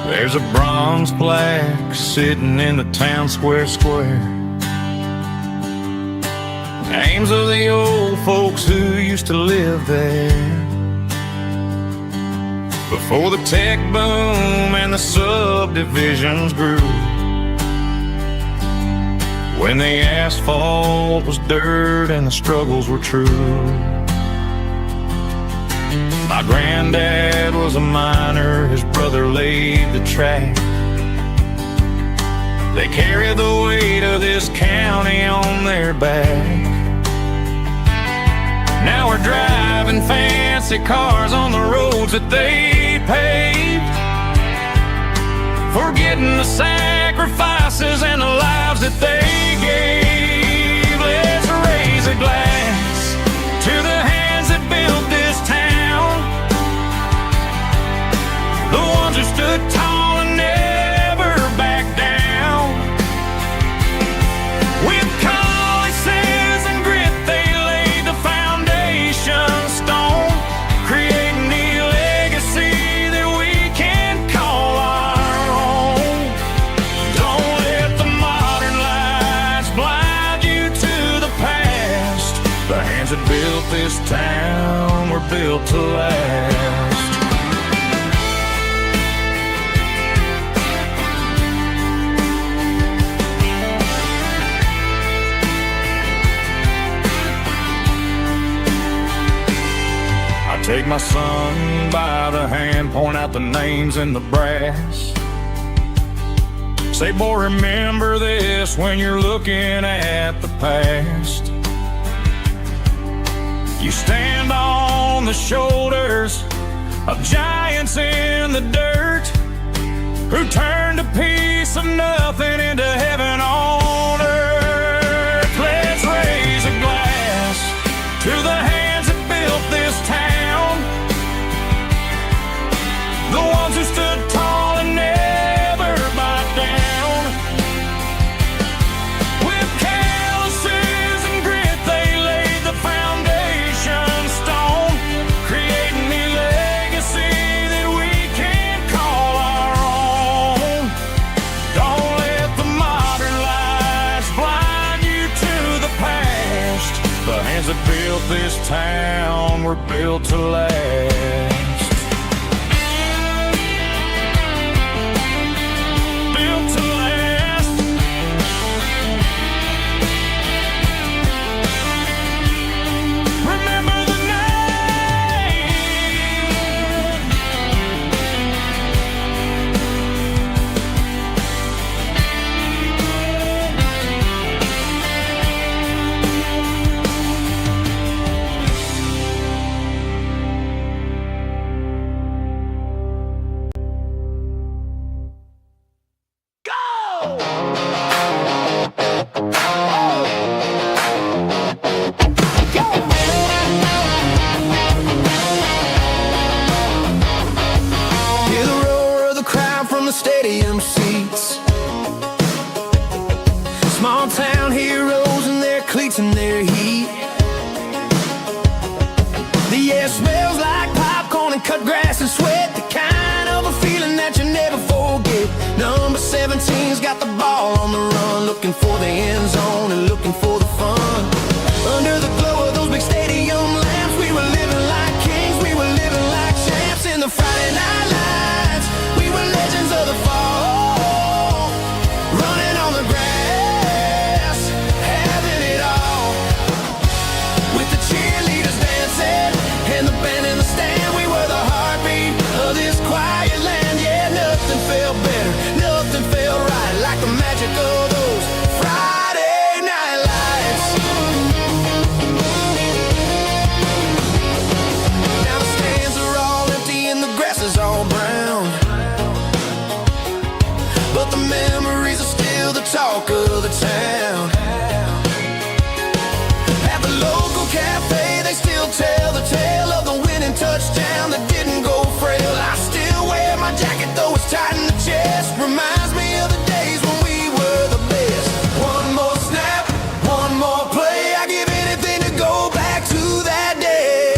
There's a bronze plaque sitting in the town square. Names of the old folks who used to live there before the tech boom and the subdivisions grew, when the asphalt was dirt and the struggles were true. My granddad was a miner, his brother laid the track. They carry the weight of this county on their back. Now we're driving fancy cars on the roads that they paved, forgetting the sacrifices and the lives that they gave. Let's raise a glass to the hands that built this town, the ones who stood tall and never backed down. With calluses and grit, they laid the foundation stone, creating the legacy that we can call our own. Don't let the modern lights blind you to the past. The hands that built this town were built to last. Take my son by the hand, point out the names in the brass. Say, boy, remember this when you're looking at the past. You stand on the shoulders of giants in the dirt, who turned a piece of nothing into heaven on earth. Let's raise a glass to the hands that built this town, the ones who stood tall and never bowed down. With calluses and grit they laid the foundation stone, creating a legacy that we can call our own. Don't let the modern lights blind you to the past. The hands that built this town were built to last. Built to last. Remember the name. Hear the roar of the crowd from the stadium seats. Small town heroes in their cleats and their heat. The air smells like popcorn and cut grass and sweat, the kind of a feeling that you never forget. Number 17's got the ball on the run, looking for the end zone and looking for the fun. Under the glow of those big stadium lamps, we were living like kings, we were living like champs in the Friday night lights. We were legends of the fall, running on the grass, having it all. With the cheerleaders dancing and the band in the stand, we were the heartbeat of this quiet land. Yeah, nothing felt better, nothing felt right like the magic of those Friday night lights. Now the stands are all empty and the grass is all brown, but the memories are still the talk of the town. At the local cafe, they still tell the tale of the winning touchdown that didn't go frail. I still wear my jacket though it's tight in the chest. Reminds me of the days when we were the best. One more snap, one more play. I give anything to go back to that day.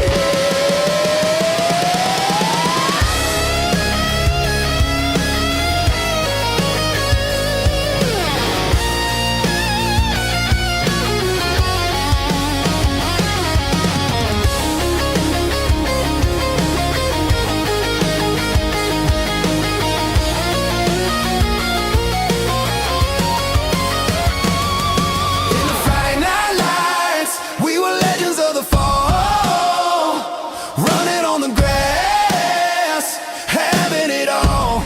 In the Friday night lights, we were legends of the fall, running on the grass, having it all.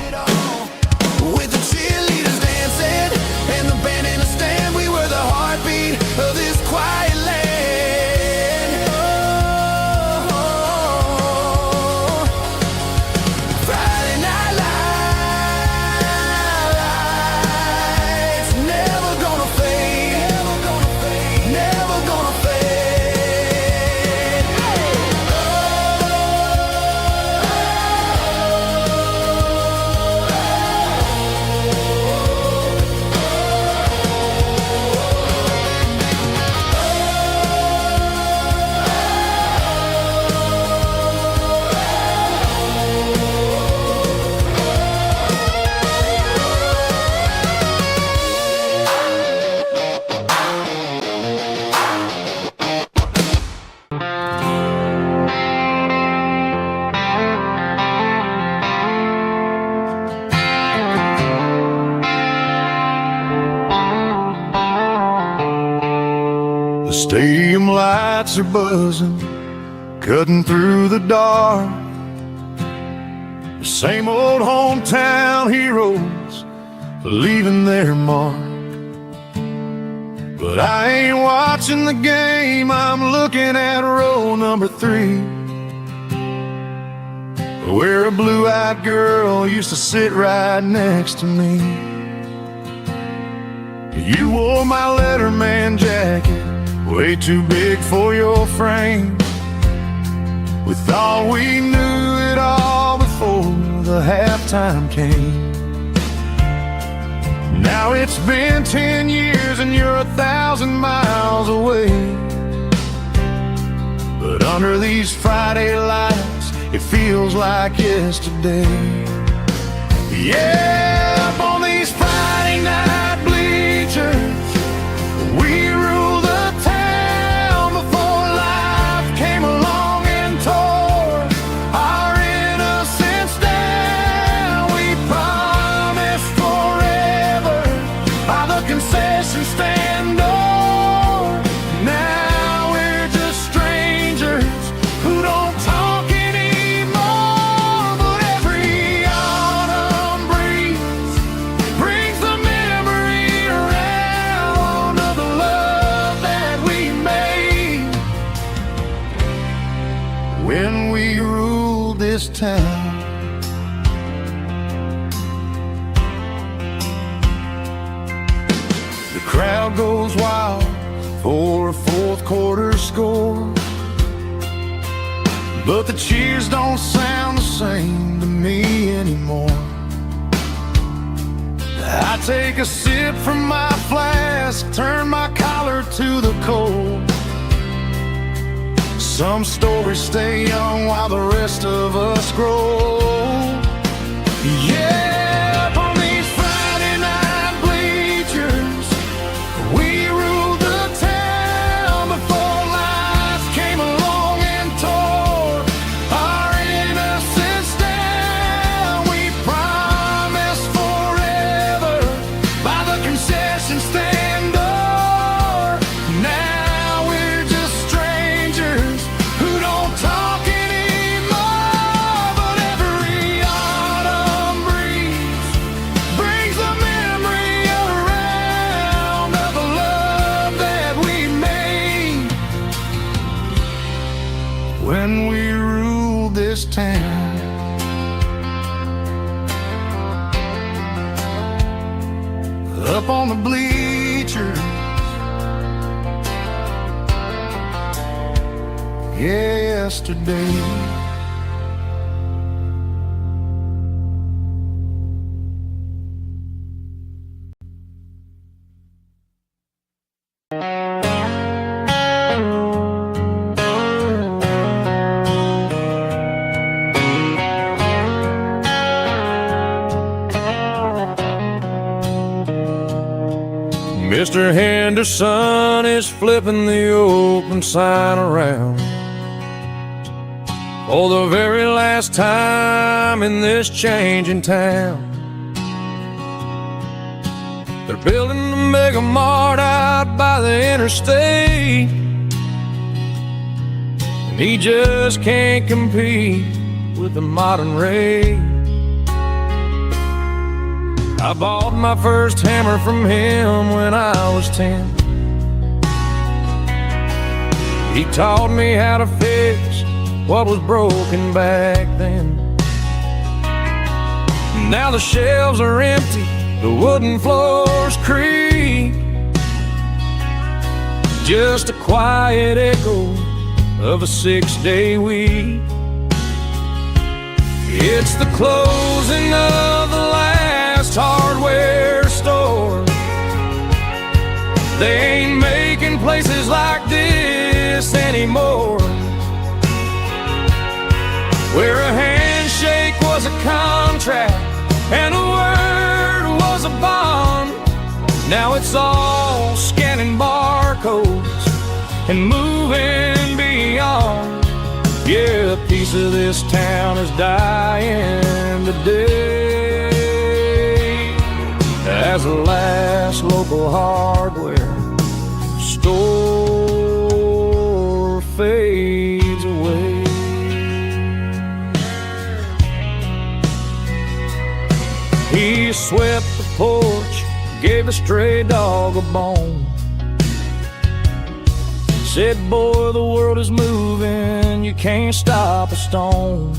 With the cheerleaders dancing and the band in the stand, we were the heartbeat of this quiet land. Oh, Friday night lights, never gonna fade, never gonna fade, never gonna fade. The stadium lights are buzzing, cutting through the dark. The same old hometown heroes leaving their mark. But I ain't watching the game, I'm looking at row number 3, where a blue-eyed girl used to sit right next to me. You wore my Letterman jacket, way too big for your frame. We thought we knew it all before the halftime came. Now it's been 10 years and you're 1,000 miles away. But under these Friday lights, it feels like yesterday. Yeah, up on these Friday night bleachers, we rule the town before life came along and tore our innocence down. We promised forever by the concession stand door. Now we're just strangers who don't talk anymore. But every autumn breeze brings the memory around of the love that we made when we ruled this town. The crowd goes wild for a fourth quarter score, but the cheers don't sound the same to me anymore. I take a sip from my flask, turn my collar to the cold. Some stories stay young while the rest of us grow. Yeah, up on these Friday night bleachers, we ruled the town before life came along and tore our innocence down. We promised forever by the concession stand door. Now we're just strangers who don't talk anymore. But every autumn breeze brings the memory around of the love that we made when we ruled this town. Up on the bleachers, yesterday. Mr. Henderson is flipping the open sign around for the very last time in this changing town. They're building the mega mart out by the interstate, and he just can't compete with the modern rate. I bought my first hammer from him when I was 10. He taught me how to fix what was broken back then. Now the shelves are empty, the wooden floors creak, just a quiet echo of a 6-day week. It's the closing of the last hardware store. They ain't making places like this anymore, where a handshake was a contract and a word was a bond. Now it's all scanning barcodes and moving beyond. Yeah, a piece of this town is dying today as the last local hardware store fades away. He swept the porch, gave a stray dog a bone, Said, boy, the world is moving, you can't stop a stone.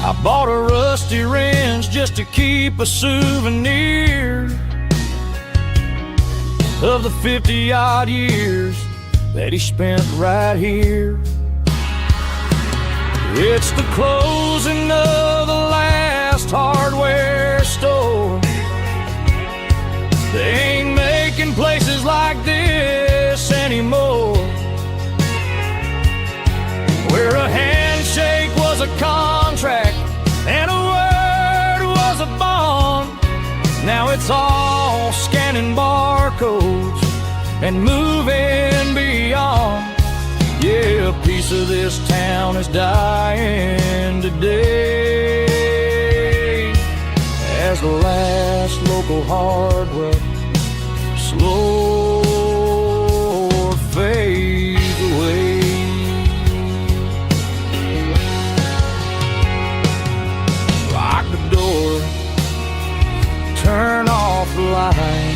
I bought a rusty wrench just to keep a souvenir of the 50-odd years that he spent right here. It's the closing of the last hardware store. They ain't making places like this anymore, where a handshake was a contract and a word was a bond. Now it's all scanning barcodes and moving beyond. Yeah, a piece of this town is dying today as the last local hardware slow fades away. Lock the door, turn off the light.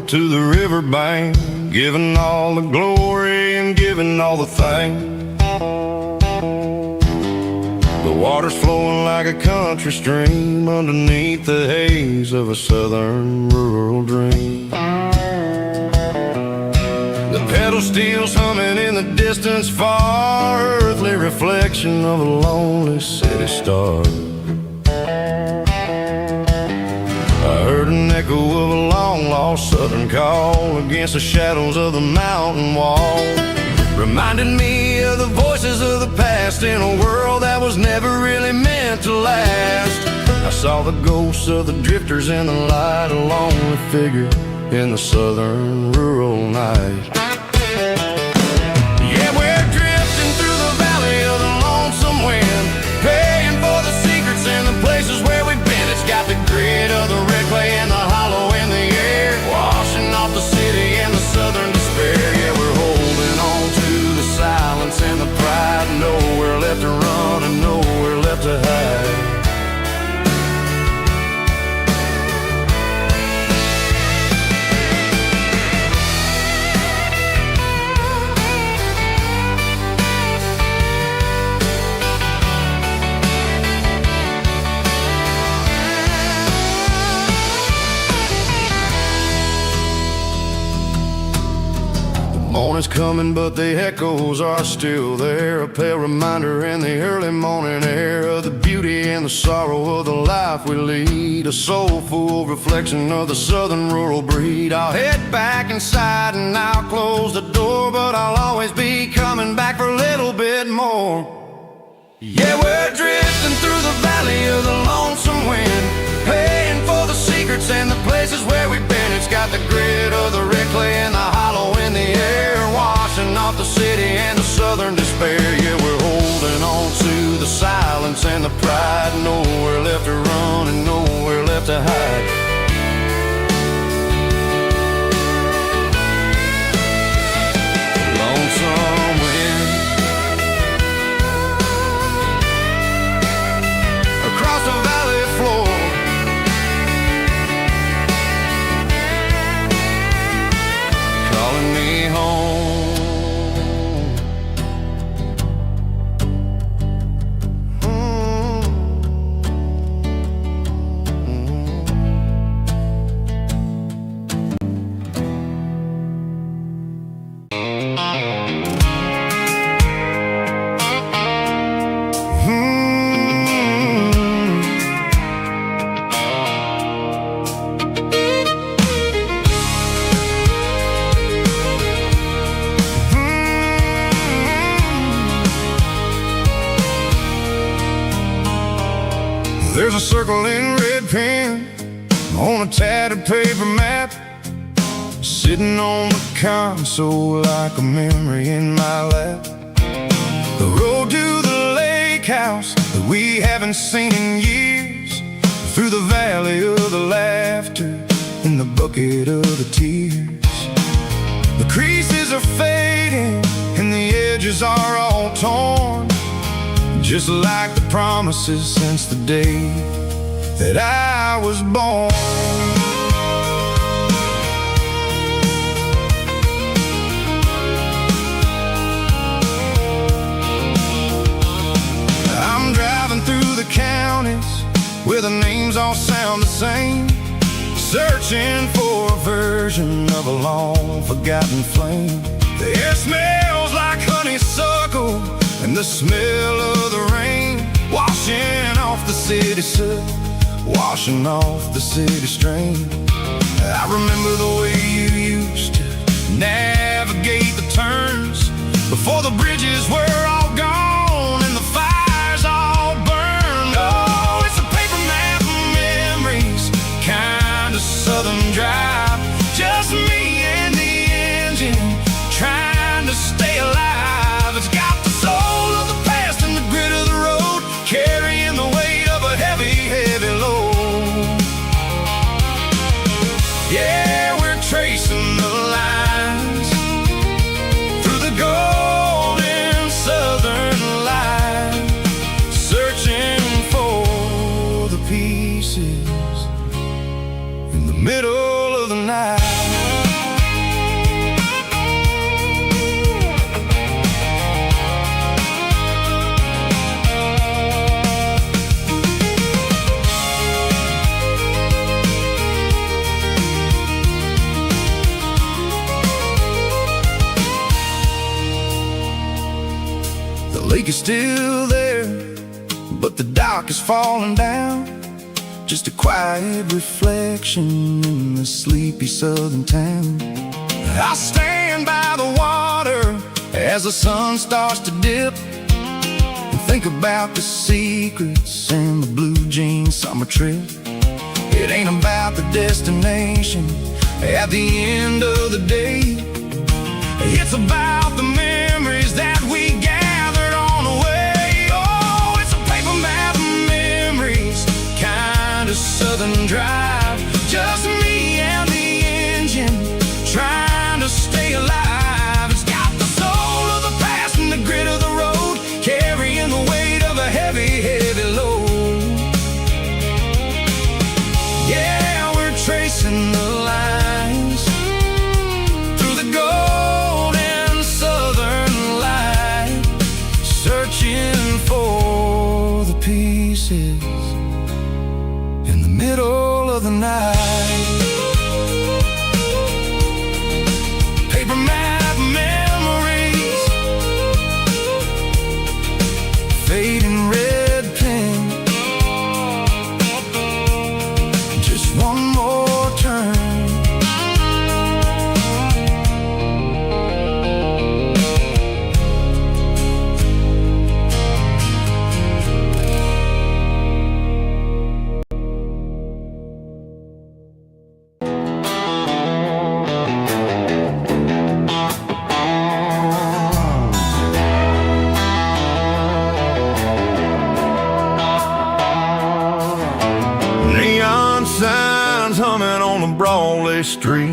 To the riverbank, giving all the glory and giving all the thanks. The water's flowing like a country stream underneath the haze of a southern rural dream. The pedal steel's humming in the distance far, earthly reflection of a lonely city star. I heard an echo of a long-lost southern call against the shadows of the mountain wall, reminding me of the voices of the past in a world that was never really meant to last. I saw the ghosts of the drifters in the light, a lonely figure in the southern rural night. Yeah, we're drifting through the valley of the lonesome wind, paying for the secrets and the places where we've been. It's got the grit of the red clay and the hollow in the air, washing off the city and the southern despair. Yeah, we're holding on to the silence and the pride, nowhere left to run and nowhere left to hide. Morning's coming, but the echoes are still there, a pale reminder in the early morning air of the beauty and the sorrow of the life we lead, a soulful reflection of the southern rural breed. I'll head back inside and I'll close the door, but I'll always be coming back for a little bit more. Yeah, we're drifting through the valley of the lonesome wind, paying for the secrets and the places where we've been. It's got the grit of the red clay and the hollow in the air, washing off the city and the southern despair. Yeah, we're holding on to the silence and the pride, nowhere left to run and nowhere left to hide. Lonesome wind across the valley floor, calling me home. There's a circle in red pen on a tattered paper map, sitting on the console like a memory in my lap. The road to the lake house that we haven't seen in years, through the valley of the laughter in the bucket of the tears. The creases are fading and the edges are all torn, just like the promises since the day that I was born. I'm driving through the counties where the names all sound the same, searching for a version of a long forgotten flame. The air smells like honeysuckle and the smell of the rain, washing off the city soot, washing off the city strain. I remember the way you used to navigate the turns before the bridges were all gone and the fires all burned. Oh, it's a paper map of memories, kind of southern drive, just me and the engine trying to stay alive. It's got the soul of the past and the grit of the road, carrying the weight of a heavy, heavy load. Yeah, we're tracing the lines through the golden southern light, searching for the pieces in the middle of the night. The lake is still there, but the dock is falling down, just a quiet reflection in the sleepy southern town. I stand by the water as the sun starts to dip, and think about the secrets and the blue jean summer trip. It ain't about the destination at the end of the day, it's about the memories that we gathered on the way. Oh, it's a paper map of memories, kind of southern drive, just me and the engine trying to stay alive. It's got the soul of the past and the grit of the road, carrying the weight of a heavy, heavy load. Yeah, we're tracing the lines through the golden southern light, searching for the pieces in the middle of the night. Paper map memories, fading red pen, just one more turn. Neon signs humming on the Broadway street,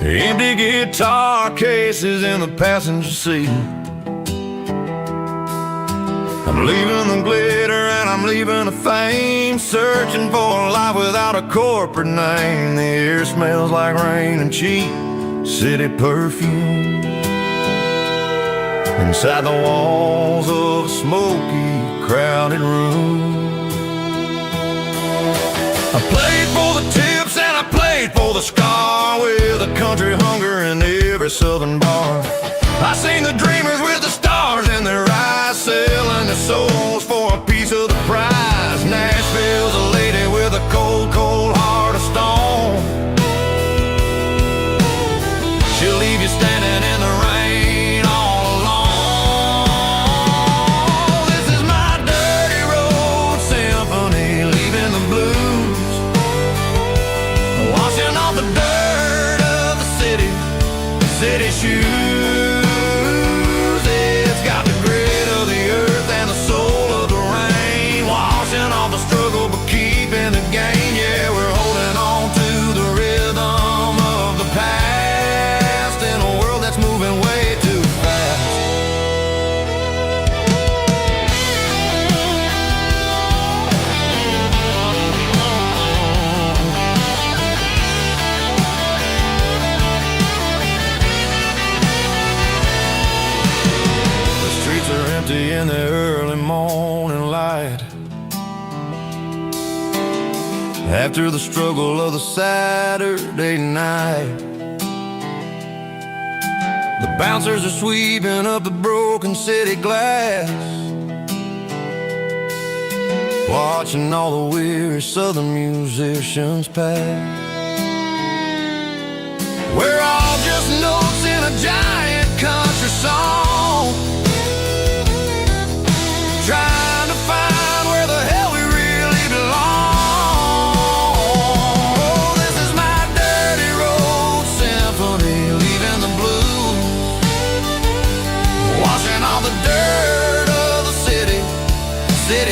empty guitar cases in the passenger seat. I'm leaving the glitter and I'm leaving the fame, searching for a life without a corporate name. The air smells like rain and cheap city perfume inside the walls of a smoky, crowded room. I played for the tips and I played for the scar, with a country hunger in every southern bar. I seen the dreamers with the stars in their eyes, selling their souls for a piece of the prize. Nashville's a lady with a cold, cold heart of stone. She'll leave you standing in the rain all alone. This is my dirty road. after the struggle of the Saturday night. The bouncers are sweeping up the broken city glass, watching all the weary southern musicians pass. We're all just notes in a giant country song, trying to find where the hell we really belong. Oh, this is my dirty road symphony, leaving the blues, washing all the dirt of the city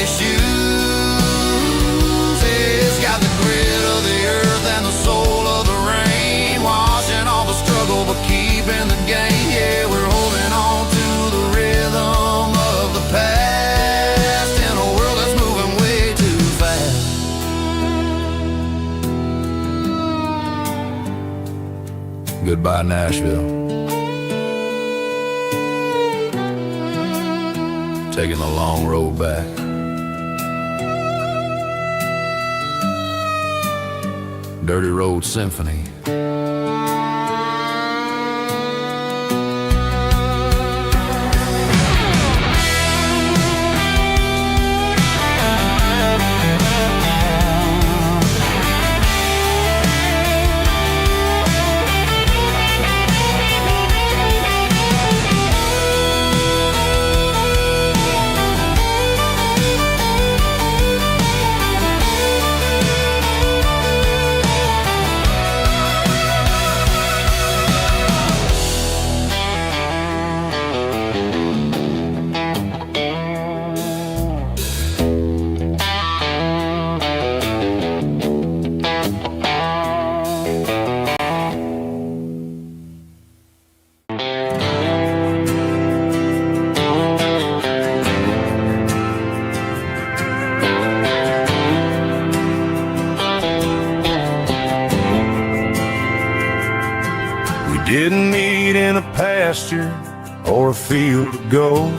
shoes. It's got the grit of the earth and the soul of the rain, washing all the struggle but keeping the game. Yeah, we're holding on to the rhythm of the past in a world that's moving way too fast. Goodbye, Nashville. Taking the long road back. Dirty Road Symphony. Didn't meet in a pasture or a field of gold.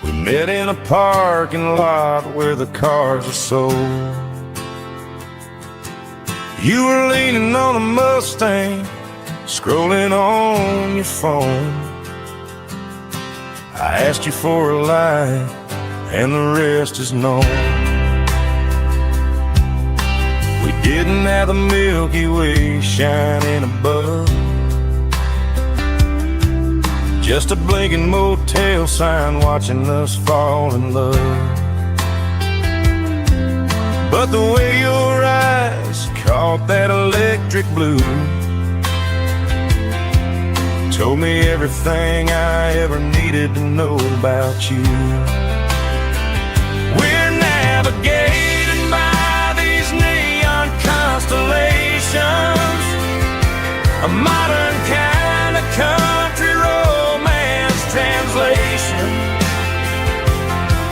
We met in a parking lot where the cars are sold. You were leaning on a Mustang, scrolling on your phone. I asked you for a light, and the rest is known. We didn't have the Milky Way shining above, just a blinking motel sign watching us fall in love. But the way your eyes caught that electric blue told me everything I ever needed to know about you. We're navigating by these neon constellations, a modern kind of country romance translation.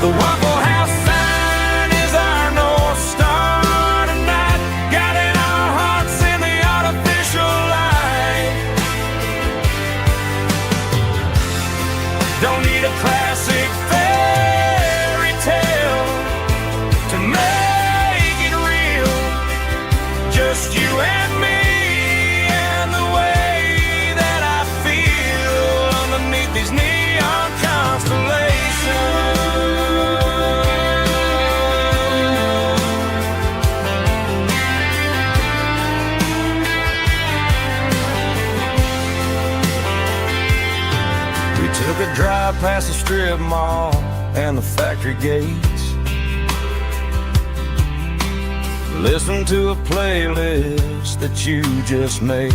The Waffle House sign is our North Star tonight, guiding our hearts in the artificial light. Don't need a classic fairy tale to make it real, just you and me and the way that I feel underneath these neon constellations. We took a drive past the strip mall and the factory gates, listened to a playlist that you just made.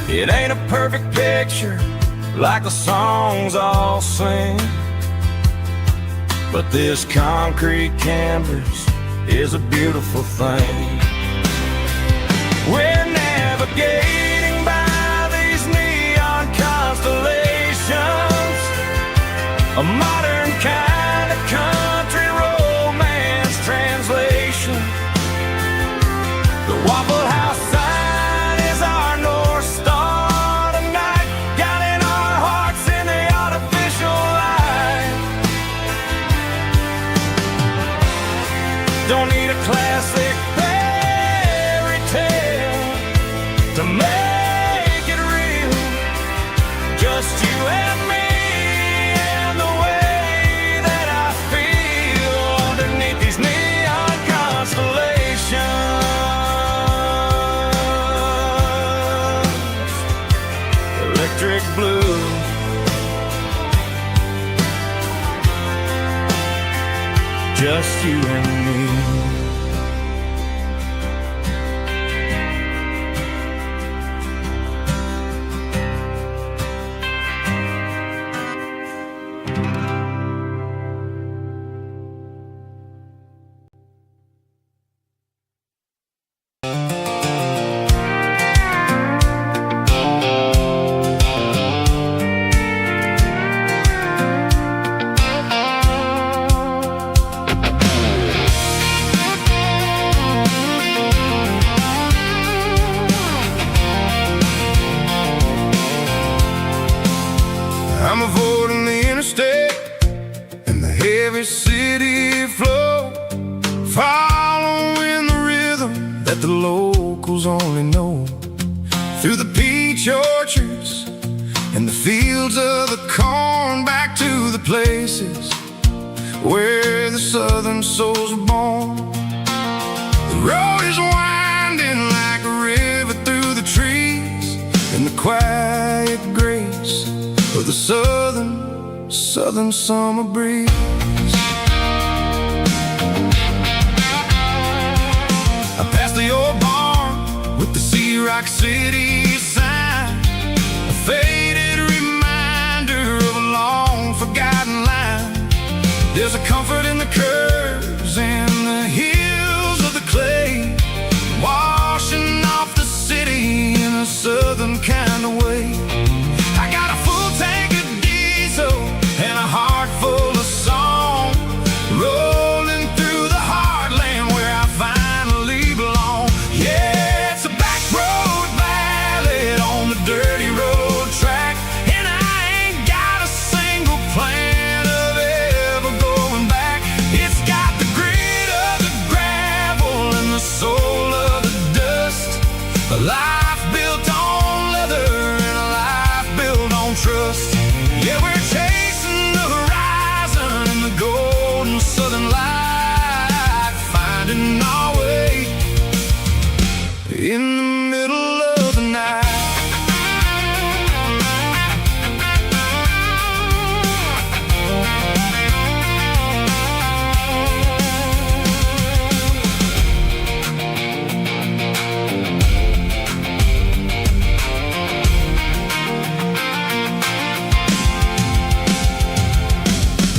It ain't a perfect picture like the songs all sing, but this concrete canvas is a beautiful thing. We're navigating by these neon constellations, a modern kind of country romance translation. The Waffle House sign is our North Star tonight, guiding our hearts in the artificial light. Don't need a classic fairy tale to make it real. Just you and me and the way that I feel underneath these neon constellations. Electric blue. Just you and me. I'm avoiding the interstate and the heavy city flow, following the rhythm that the locals only know. Through the peach orchards and the fields of the corn, back to the places where the southern souls are born. The road is winding like a river through the trees, in the quiet grace of the southern summer breeze. I passed the old barn with the Sea Rock City sign, a faded reminder of a long forgotten line. There's a comfort in the curves and the hills of the clay, washing off the city in a southern kind of way. I got a full tank of diesel and a heart full of song, rolling through the heartland where I finally belong. Yeah, it's a back road ballad on the dirty road track, and I ain't got a single plan of ever going back. It's got the grit of the gravel and the soul of the dust, a life built on leather and a life built on trust. Yeah, we're chasing the horizon in the golden southern light, finding our way in the middle of the night.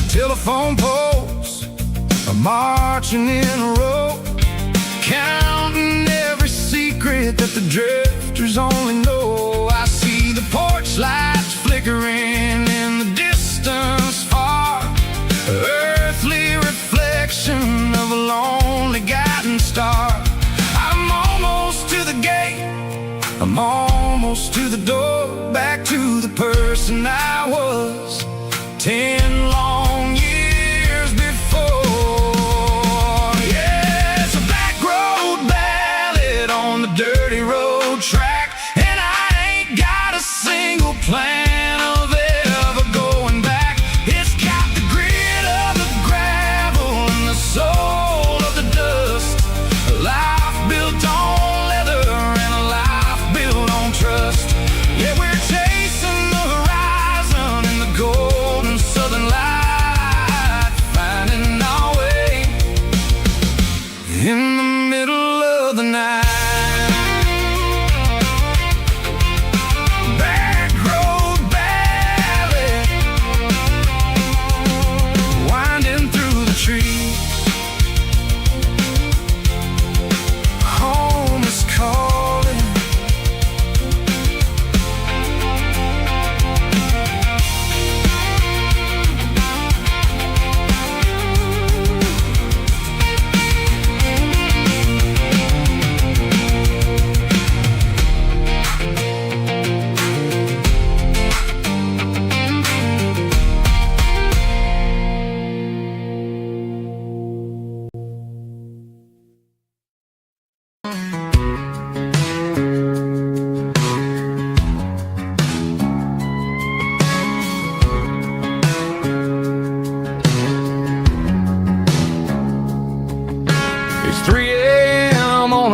Telephone poles are marching in a row, counting every secret that the drifters only know. I see the porch lights flickering in the distance far, earthly reflection of a lonely guiding star. I'm almost to the gate, I'm almost to the door, back to the person I was 10 long years before. Yeah, it's a back road ballad on the dirty road track, and I ain't got a single plan of ever going back. It's got the grit of the gravel and the soul of the dust, a life built on leather and a life built on trust. Yeah, we're chasing the horizon in the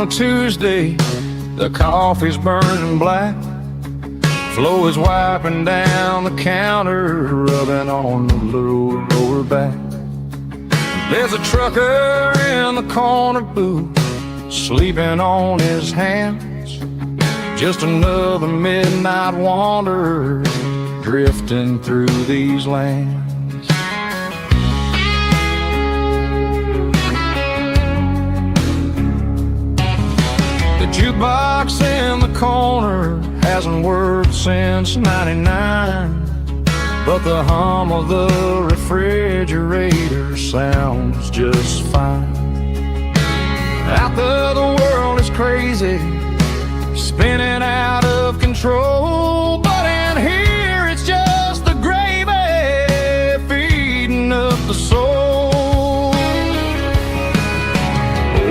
a Tuesday, the coffee's burning black. Flo is wiping down the counter, rubbing on the little lower back. There's a trucker in the corner booth, sleeping on his hands. Just another midnight wanderer, drifting through these lands. The jukebox in the corner hasn't worked since '99, but the hum of the refrigerator sounds just fine. Out there the world is crazy, spinning out of control, but in here it's just the gravy feeding up the soul.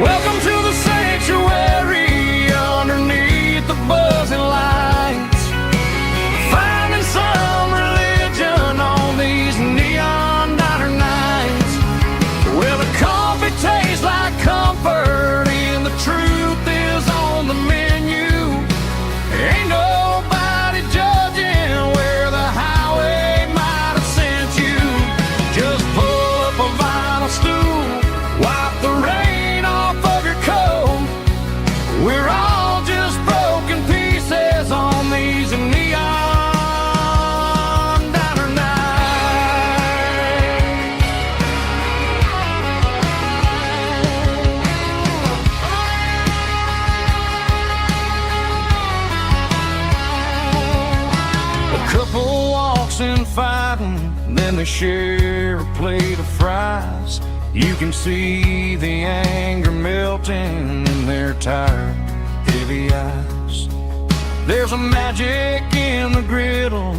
Welcome to the sanctuary underneath the buzzing lights, finding some religion on these neon diner nights, where the coffee tastes like comfort and the truth is on the menu. Ain't nobody judging where the highway might have sent you. Just pull up a vinyl stool, wipe the rain off of your coat. We're all just broken pieces on these neon diner nights. A couple walks in fighting, then they share a plate of fries. You can see the anger melting in their tired, heavy eyes. There's a magic in the griddle,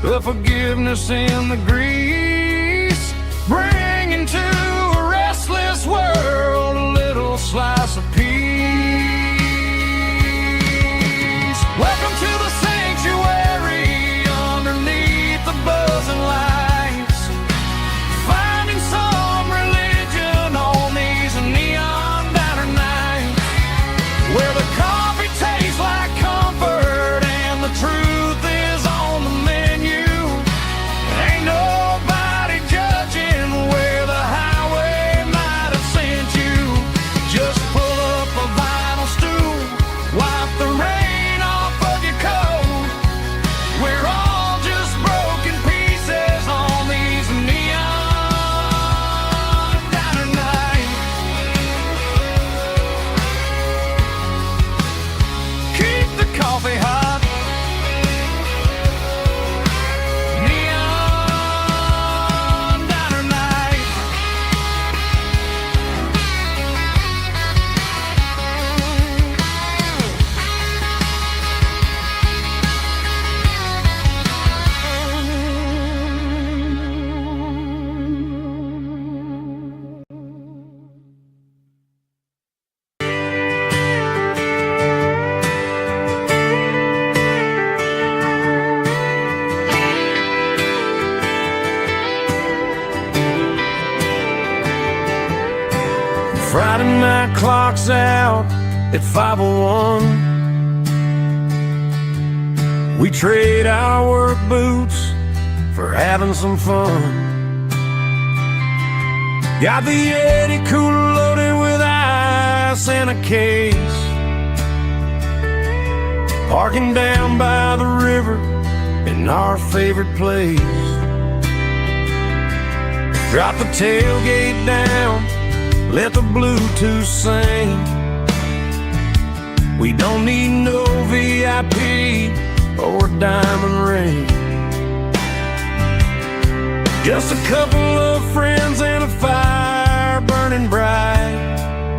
a forgiveness in the grease, bringing to a restless world a little slice of peace. Welcome to the sanctuary underneath the buzzing lights, finding some religion on these neon diner nights, where the coffee tastes like comfort and the truth is on the menu. Ain't nobody judging where the highway might have sent you. Just pull up a vinyl stool, wipe the rain off of your coat. We're all just broken pieces on these neon diner nights. Keep the coffee hot. Neon diner nights. Friday night clock's out at 5:01. We trade our work boots for having some fun. Got the Yeti cooler loaded with ice and a case, parking down by the river in our favorite place. Drop the tailgate down, let the Bluetooth sing. We don't need no VIP or diamond ring. Just a couple of friends and a fire burning bright,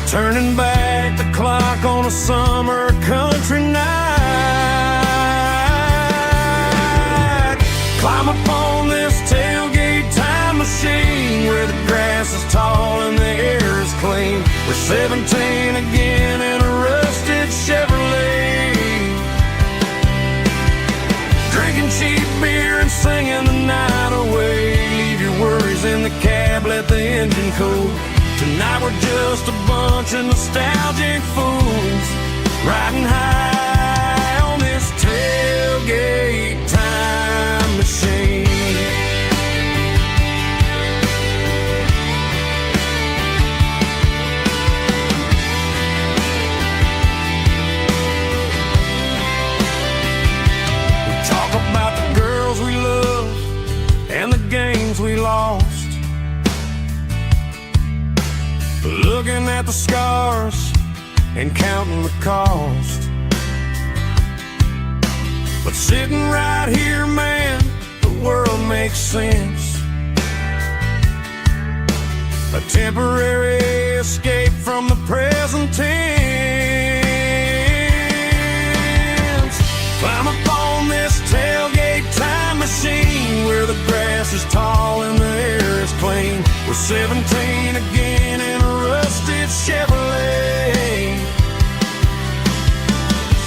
turning back the clock on a summer country night. Climb up on this tailgate time machine, where the grass is tall and the air is clean. We're 17 again in a rusted Chevrolet, drinking cheap beer and singing the night away. Leave your worries in the cab, let the engine cool. Tonight we're just a bunch of nostalgic fools riding high on this tailgate time machine. We talk about the girls we love and the games we lost, looking at the scars and counting the cost. But sitting right here, man, the world makes sense. A temporary escape from the present tense. Climb up on this tailgate time machine where the grass is tall and the air is clean. We're 17 again in a rusted Chevrolet,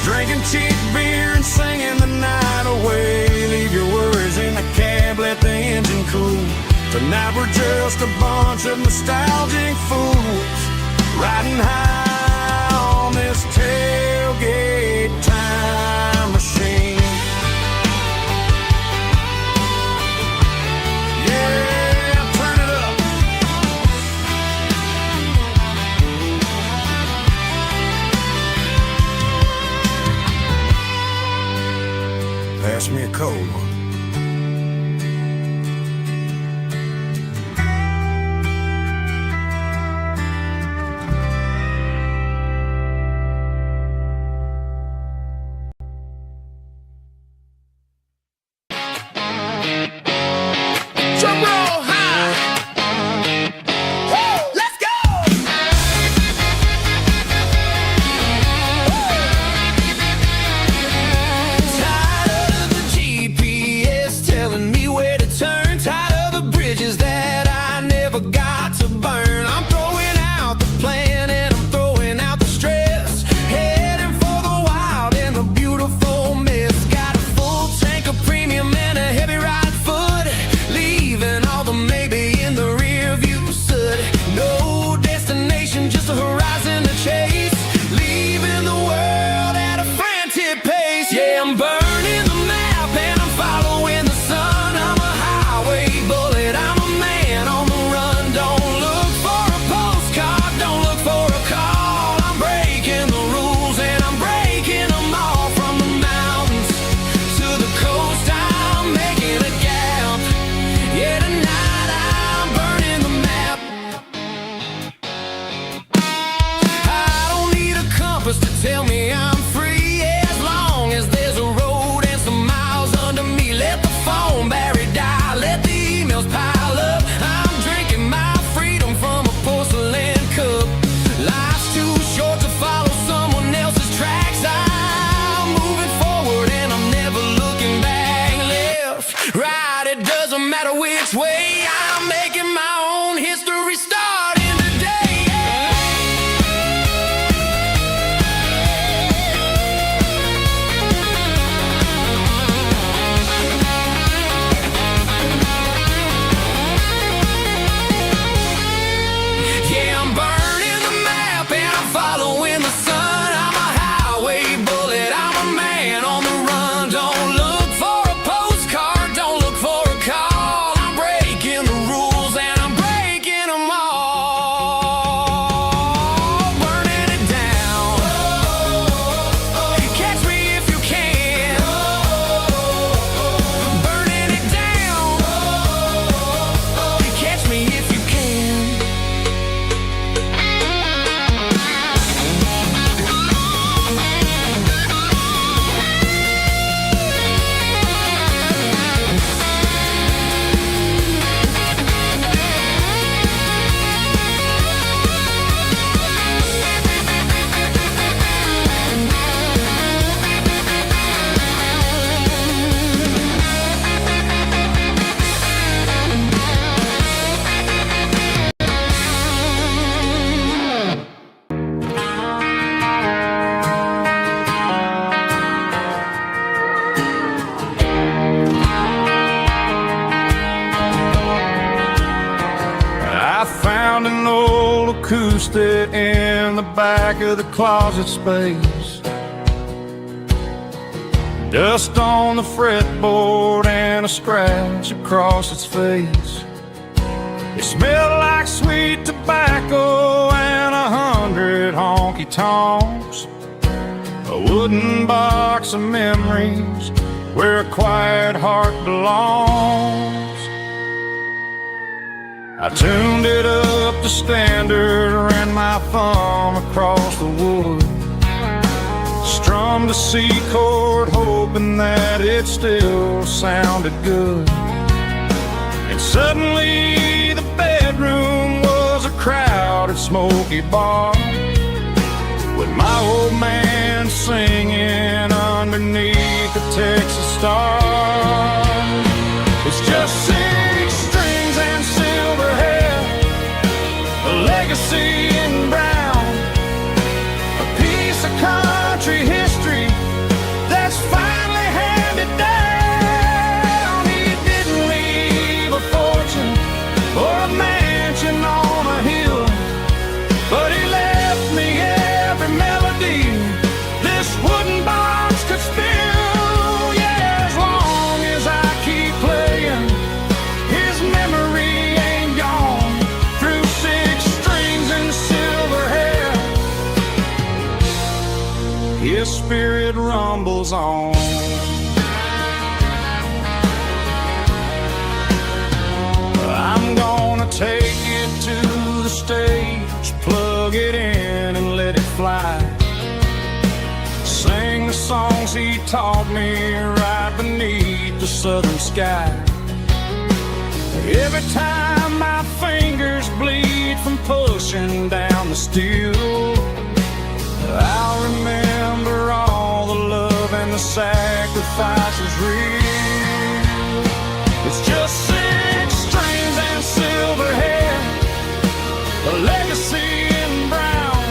drinking cheap beer and singing the night away. Leave your worries in the cab, let the engine cool. Tonight we're just a bunch of nostalgic fools riding high on this tailgate time machine. Yeah, turn it up. Pass me a cold one. Drum roll high. Woo, let's go. Tired of the GPS telling me where to turn. Tired of the bridges that I never got to burn. I'm throwing out the plan and I'm throwing out the stress. Heading for the wild and the beautiful mist. Got a full tank of premium and a heavy right foot. Leaving all the maybe in the rear view soot. No destination, just a horizon to chase. Leaving the world at a frantic pace. Yeah, I'm burning the map and I'm following the sun. I'm a highway bullet, I'm a man on the run. Don't look for a postcard, don't look for a call. I'm breaking the rules and I'm breaking them all. From the mountains to the coast, I'm making a gap. Yeah, tonight I'm burning the map. I don't need a compass to tell me I'm free, as long as there's a road and some miles under me. Let the phone battery die, let the emails pile up. I'm drinking my freedom from a porcelain cup. Life's too short to follow someone else's tracks. I'm moving forward and I'm never looking back. Left, right, it doesn't matter which way. I'm making my own history starting today. Yeah, I'm burning the map and I'm following the sun. I'm a highway bullet, I'm a man on the run. Don't look for a postcard, don't look for a call. I'm breaking the rules and I'm breaking old acoustic in the back of the closet space. Dust on the fretboard and a scratch across its face. It smelled like sweet tobacco and 100 honky-tonks. A wooden box of memories where a quiet heart belongs. I tuned it up to standard, ran my thumb across the wood, strummed a C chord hoping that it still sounded good. And suddenly the bedroom was a crowded smoky bar, with my old man singing underneath the Texas star. It's just 6 strings and silver hair, a legacy in brown, a piece of country history that's finally handed down. He didn't leave a fortune or a mansion on a hill, but he left me every melody this wooden box could spill. Yeah, as long as I keep playing, his memory ain't gone. Through 6 strings and silver hair, his spirit rumbles on. I'm gonna take it to the stage, plug it in and let it fly. Sing the songs he taught me right beneath the southern sky. Every time my fingers bleed from pushing down the steel, I'll remember all the love and the sacrifices real. It's just 6 strings and silver hair, a legacy in brown,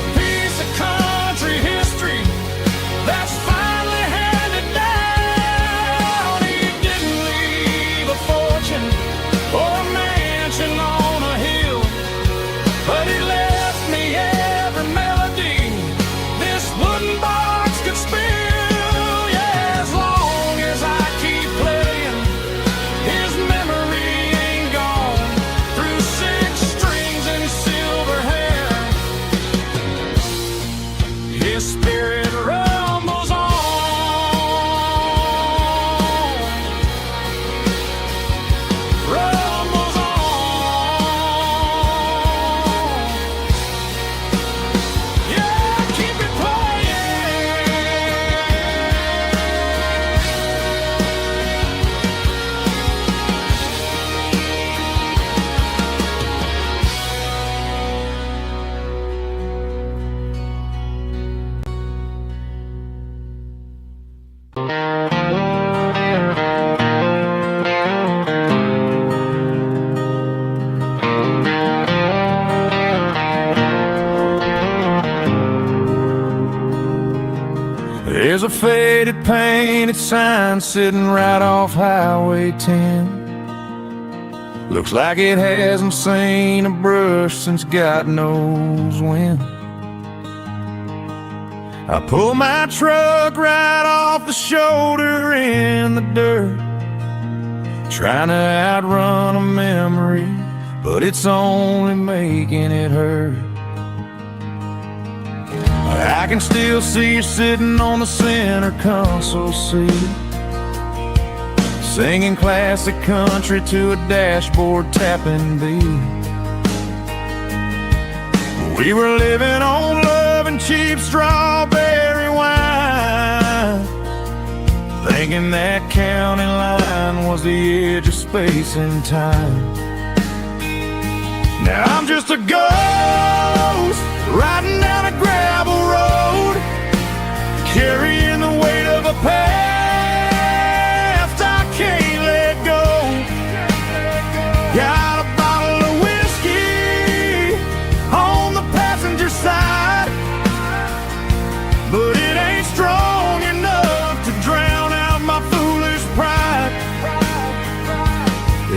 a piece of country history that's finally handed down. He didn't leave a fortune or a mansion on a hill, but he left me every melody this wooden box could spill. Yeah, as long as I keep playing, his memory ain't gone. Through 6 strings and silver hair, his spirit rumbles on. Rumbles on. Yeah, keep it playing. There's a faded painted sign sitting right off Highway 10. Looks like it hasn't seen a brush since God knows when. I pull my truck right off the shoulder in the dirt, trying to outrun a memory, but it's only making it hurt. I can still see you sitting on the center console seat, singing classic country to a dashboard tapping beat. We were living on love and cheap strawberry wine, thinking that county line was the edge of space and time. Now I'm just a ghost riding down a gravel road, carrying the weight of a past I can't let go. Got a bottle of whiskey on the passenger side, but it ain't strong enough to drown out my foolish pride.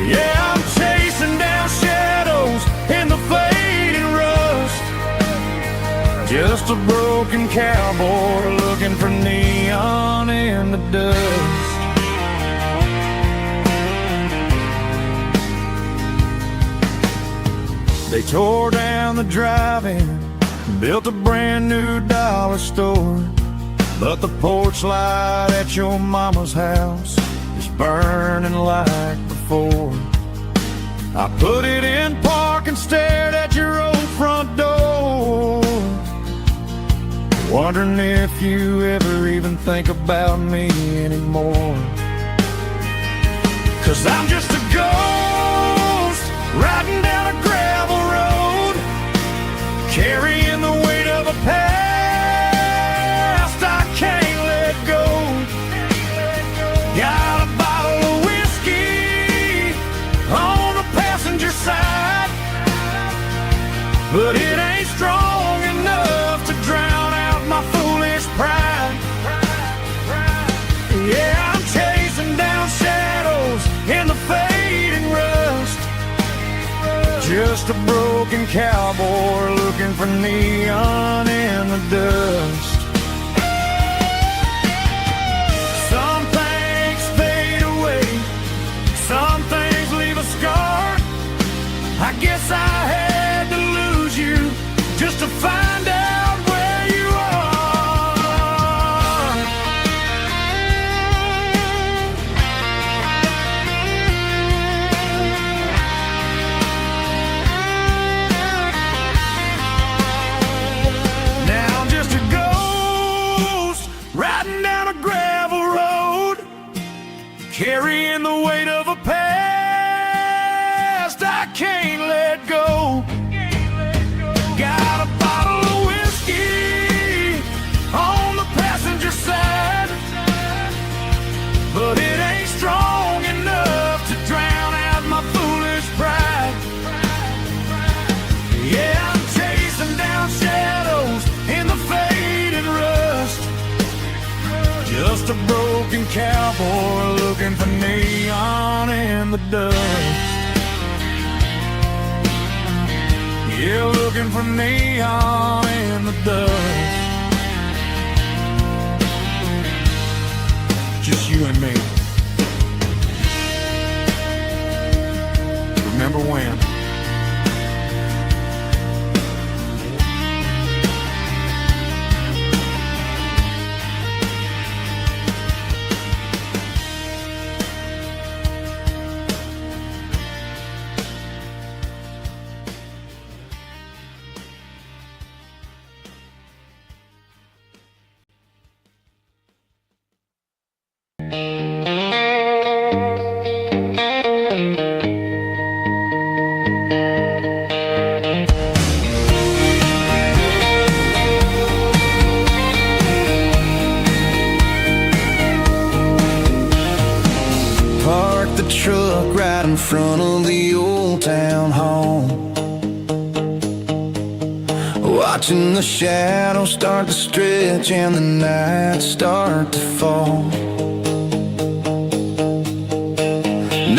Yeah, I'm chasing down shadows in the a broken cowboy looking for neon in the dust. They tore down the drive-in, built a brand new dollar store, but the porch light at your mama's house is burning like before. I put it in park and stared at your old front door, wondering if you ever even think about me anymore. 'Cause I'm just a ghost riding down a gravel road, carrying the weight of a past I can't let go. Got a bottle of whiskey on the passenger side, but it ain't strong enough to drown out my foolish pride. Yeah, I'm chasing down shadows in the fading rust, just a broken cowboy looking for neon in the dust. Some things fade away, some things leave a scar. I guess I had to lose you just to find out where you are. Now I'm just a ghost riding down a gravel road, carrying the weight of a past I can't let go. Got a bottle of whiskey on the passenger side, but it ain't strong enough to drown out my foolish pride. Yeah, I'm chasing down shadows in the faded rust, just a broken cowboy looking for neon in the dust. Yeah, looking for neon in the dust. Just you and me. Remember when? Parked the truck right in front of the old town hall, watching the shadows start to stretch and the night start to fall.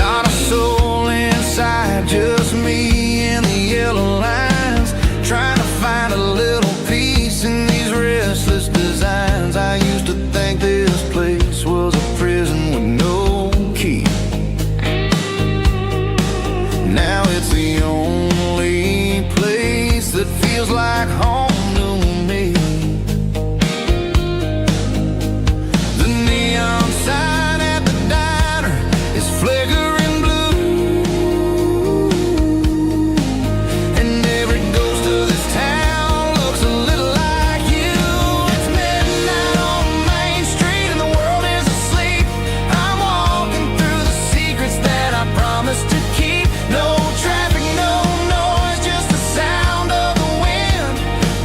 Not a soul inside, just me and the yellow lines, trying to find a little peace in these restless designs. I used to think this place was a prison with no key. Now it's the only place that feels like home to me. The neon sign at the diner is flickering blue, and every ghost of this town looks a little like you. It's midnight on Main Street and the world is asleep. I'm walking through the secrets that I promised to keep. No traffic, no noise, just the sound of the wind,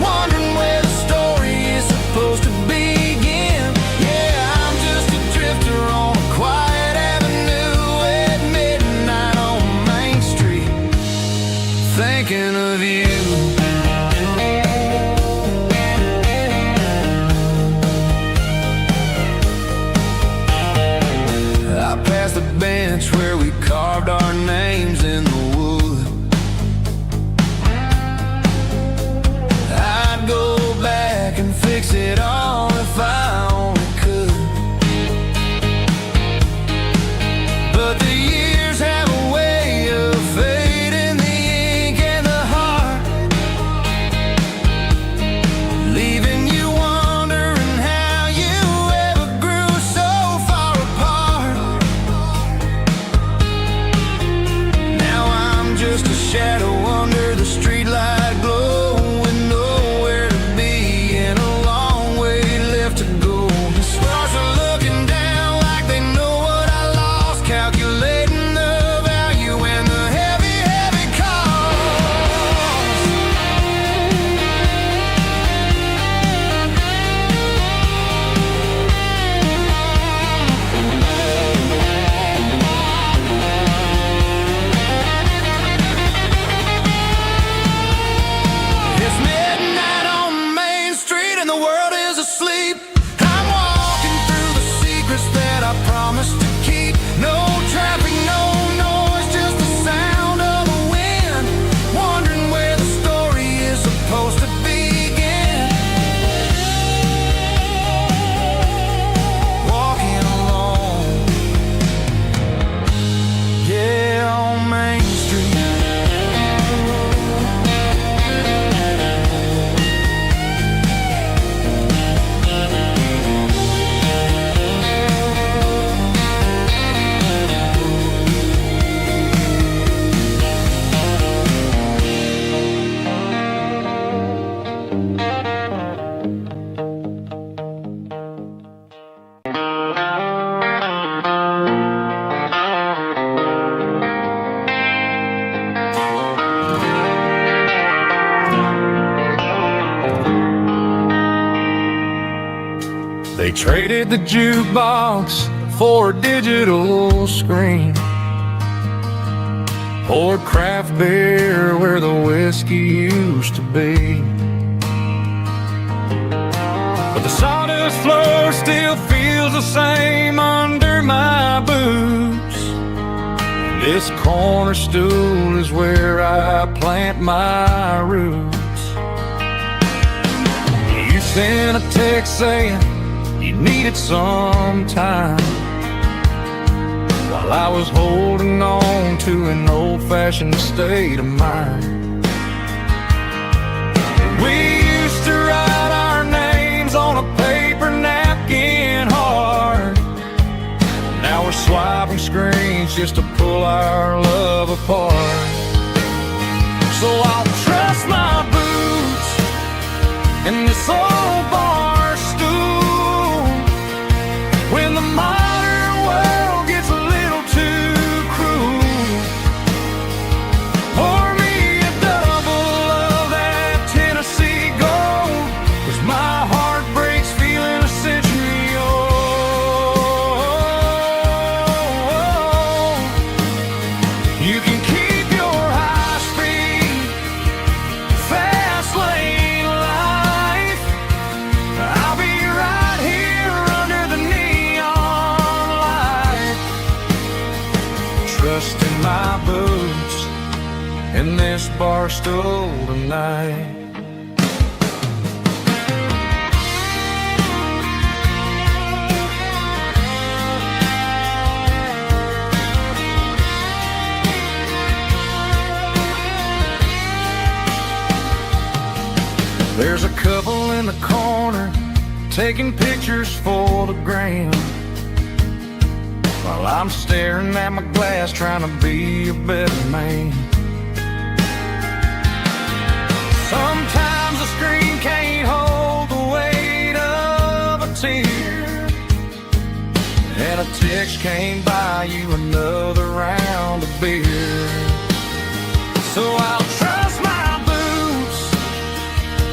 wondering where the story is supposed to begin. Yeah, I'm just a drifter on a quiet avenue at midnight on Main Street, thinking of you. I passed the bench where we carved our names in the wood. I'd go back shadow under the streetlight glow, with nowhere to be and a long way left to go. The stars are looking down like they know what I lost, calculating the value and the heavy, heavy cost. It's midnight on Main Street and the world is asleep. I'm walking through the secrets that I promised to keep. No traffic, no noise, just the sound of the wind. Wondering where the story is supposed to begin. Walking alone, yeah, on Main Street. They traded the jukebox for a digital screen, poured craft beer where the whiskey used to be. But the sawdust floor still feels the same under my boots. This corner stool is where I plant my roots. You sent a text saying you needed some time, while I was holding on to an old-fashioned state of mind. We used to write our names on a paper napkin hard. Now we're swiping screens just to pull our love apart. So I'll trust my boots in this old bar stool when the modern world gets a little too cruel. Pour me a double of that Tennessee Gold, 'cause my heart breaks feeling a century old. You can keep your high-speed, fast lane life. I'll be right here under the neon light, trusting my boots in this bar stool tonight. There's a couple in the corner taking pictures for the gram, while I'm staring at my glass trying to be a better man. Sometimes the screen can't hold the weight of a tear, and a text can't buy you another round of beer. So I'll trust my boots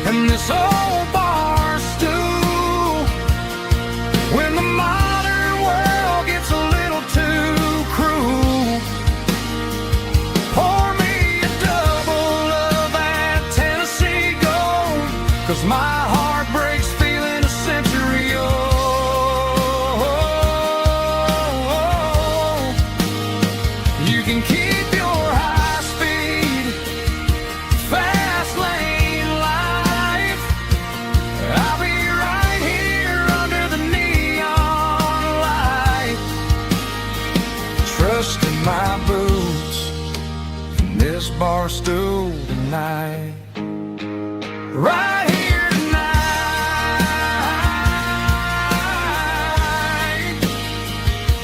and this old bar stool when the modern world gets a little too cruel. Pour me a double of that Tennessee Gold, 'cause my heart breaks feeling a century old. You can keep your high-speed, fast lane life. I'll be right here under the neon light, trusting my boots in this bar stool tonight. Right here tonight,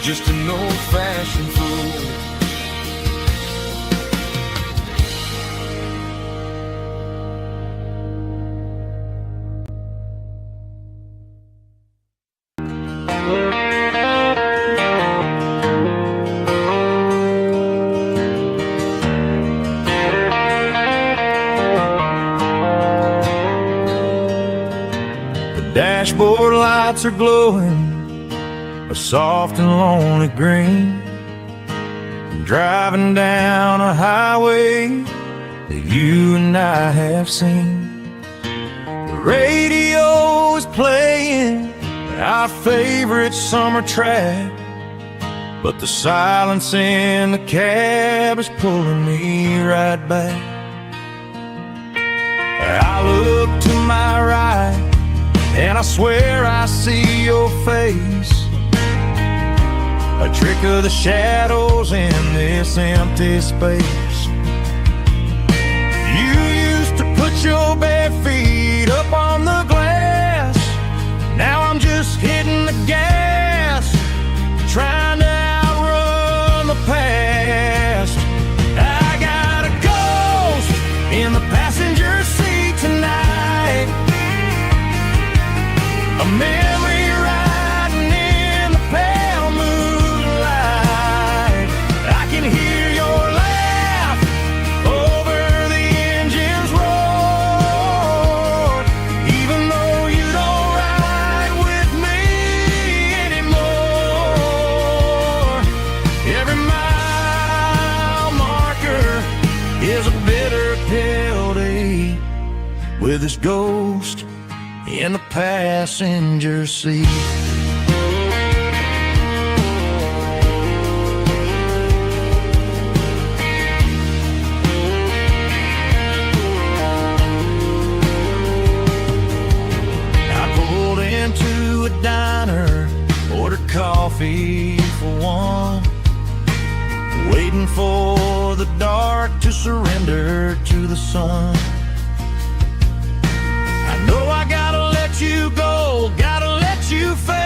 just an old-fashioned fool. dashboard lights are glowing a soft and lonely green. Driving down a highway that you and I have seen. The radio is playing our favorite summer track, but the silence in the cab is pulling me right back. I look to my right and I swear I see your face, a trick of the shadows in this empty space. You used to put your bare feet up on the glass. Now I'm just hitting the gas, trying to outrun the past. I got a ghost in the passenger seat tonight, a memory riding in the pale moonlight. I can hear your laugh over the engine's roar, even though you don't ride with me anymore. Every mile marker is a bitter pill to eat, with this ghost in the passenger seat. I pulled into a diner, ordered coffee for one, waiting for the dark to surrender to the sun. I know I gotta let you go, gotta let you fade,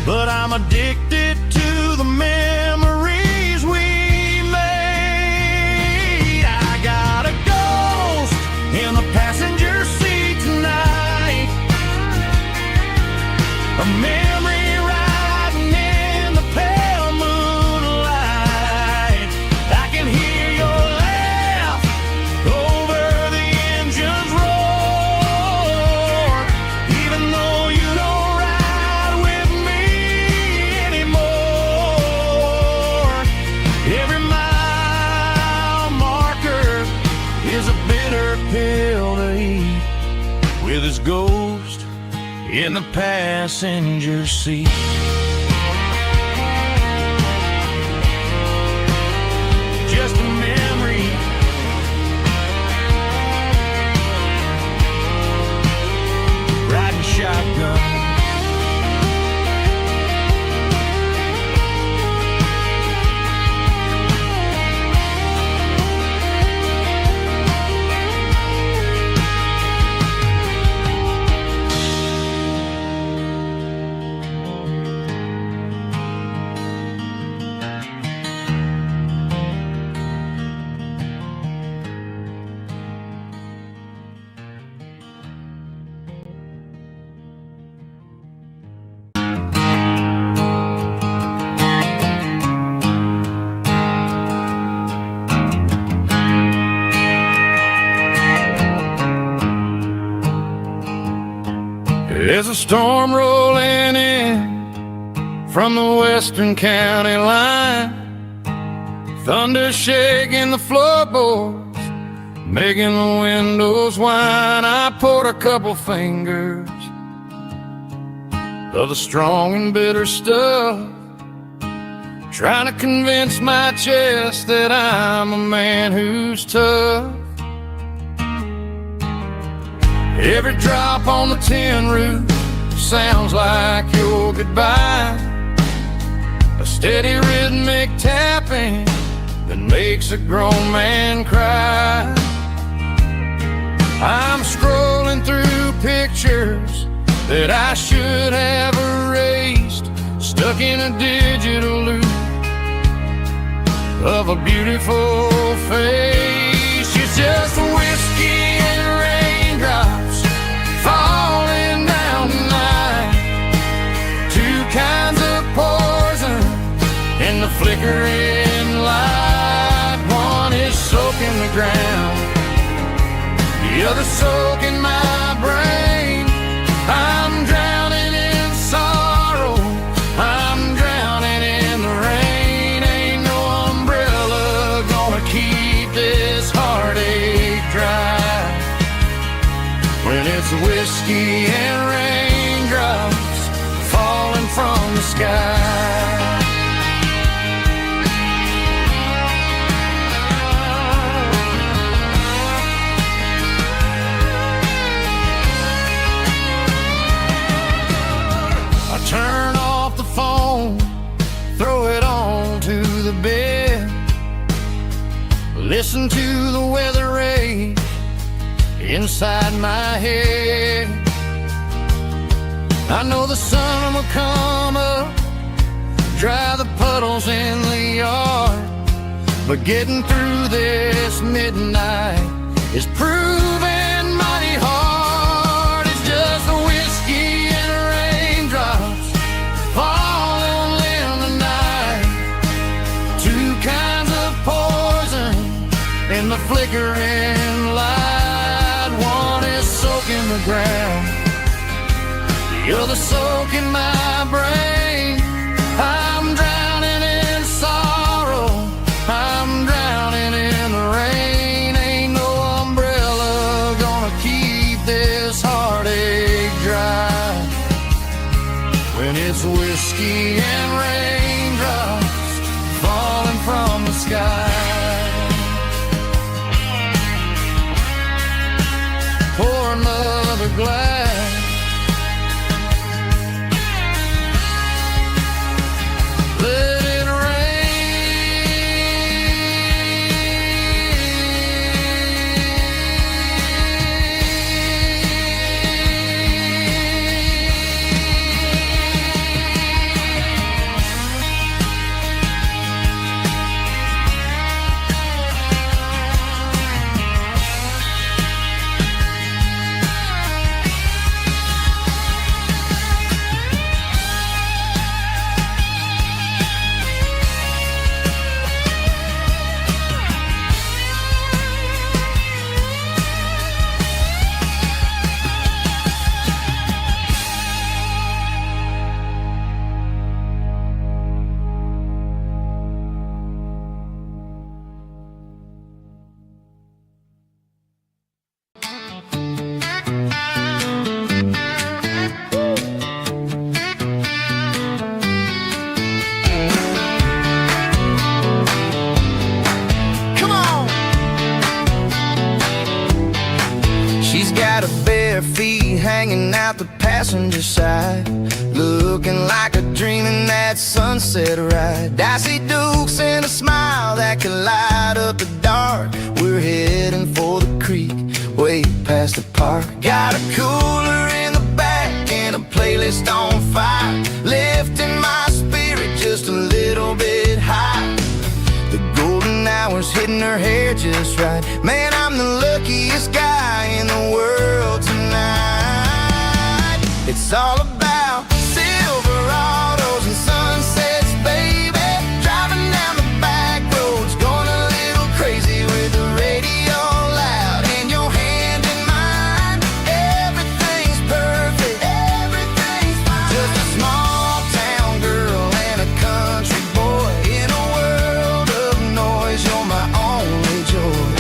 but I'm addicted to the memories we made. I got a ghost in the passenger seat tonight, a memory riding in the pale moonlight. I can hear your laugh over the engine's roar, even though you don't ride with me anymore. Every mile marker is a bitter pill to eat, with his ghost in the passenger seat. Just a memory, riding shotgun. There's a storm rolling in from the western county line, thunder shaking the floorboards, making the windows whine. I poured a couple fingers of the strong and bitter stuff, trying to convince my chest that I'm a man who's tough. Every drop on the tin roof sounds like your goodbye, a steady rhythmic tapping that makes a grown man cry. I'm scrolling through pictures that I should have erased, stuck in a digital loop of a beautiful face. It's just whiskey and raindrops falling down tonight, two kinds of poison in the flickering light. One is soaking the ground, the other soaking my brain. it's whiskey and raindrops falling from the sky. I turn off the phone, throw it on to the bed, listen to the weather rage inside my head. I know the sun will come up, dry the puddles in the yard, but getting through this midnight is proving mighty hard. It's just a whiskey and raindrops falling in the night, two kinds of poison in the flickering light. One is soaking the ground, the other soaking my brain. I'm drowning in sorrow, I'm drowning in the rain. Ain't no umbrella gonna keep this heartache dry when it's whiskey and raindrops falling from the sky. Pour another glass, let it hanging out the passenger side, looking like a dream in that sunset ride. I see Dukes and a smile that can light up the dark. We're heading for the creek, way past the park. Got a cooler in the back and a playlist on fire, lifting my spirit just a little bit high. The golden hour's hitting her hair just right. Man, I'm the luckiest guy in the world tonight. It's all about Silverados and sunsets, baby. Driving down the back roads, going a little crazy with the radio loud and your hand in mine. Everything's perfect, everything's fine. Just a small town girl and a country boy in a world of noise. You're my only joy.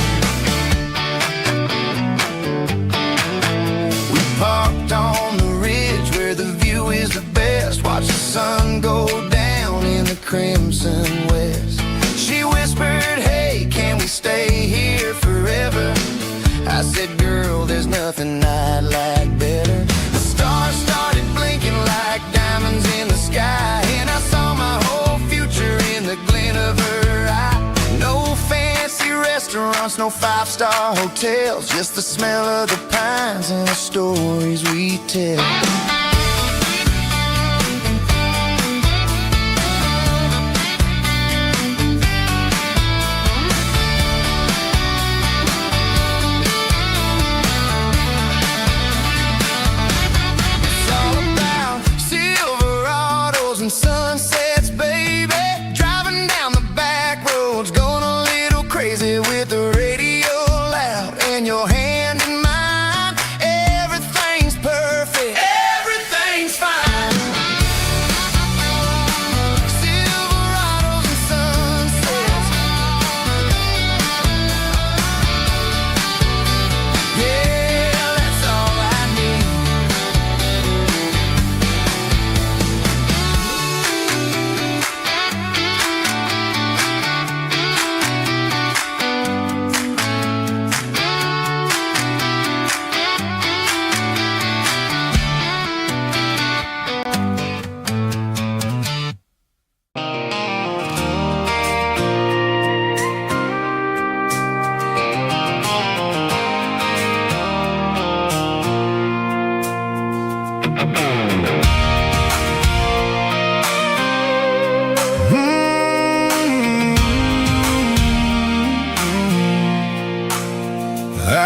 We parked on the the view is the best. Watch the sun go down in the crimson west. She whispered, hey, can we stay here forever? I said, girl, there's nothing I'd like better. The stars started blinking like diamonds in the sky, and I saw my whole future in the glint of her eye. No fancy restaurants, no five-star hotels, just the smell of the pines and the stories we tell. Sunsets, baby, driving down the back roads, going a little crazy with the radio loud and your hand in mine. Everything's perfect, everything's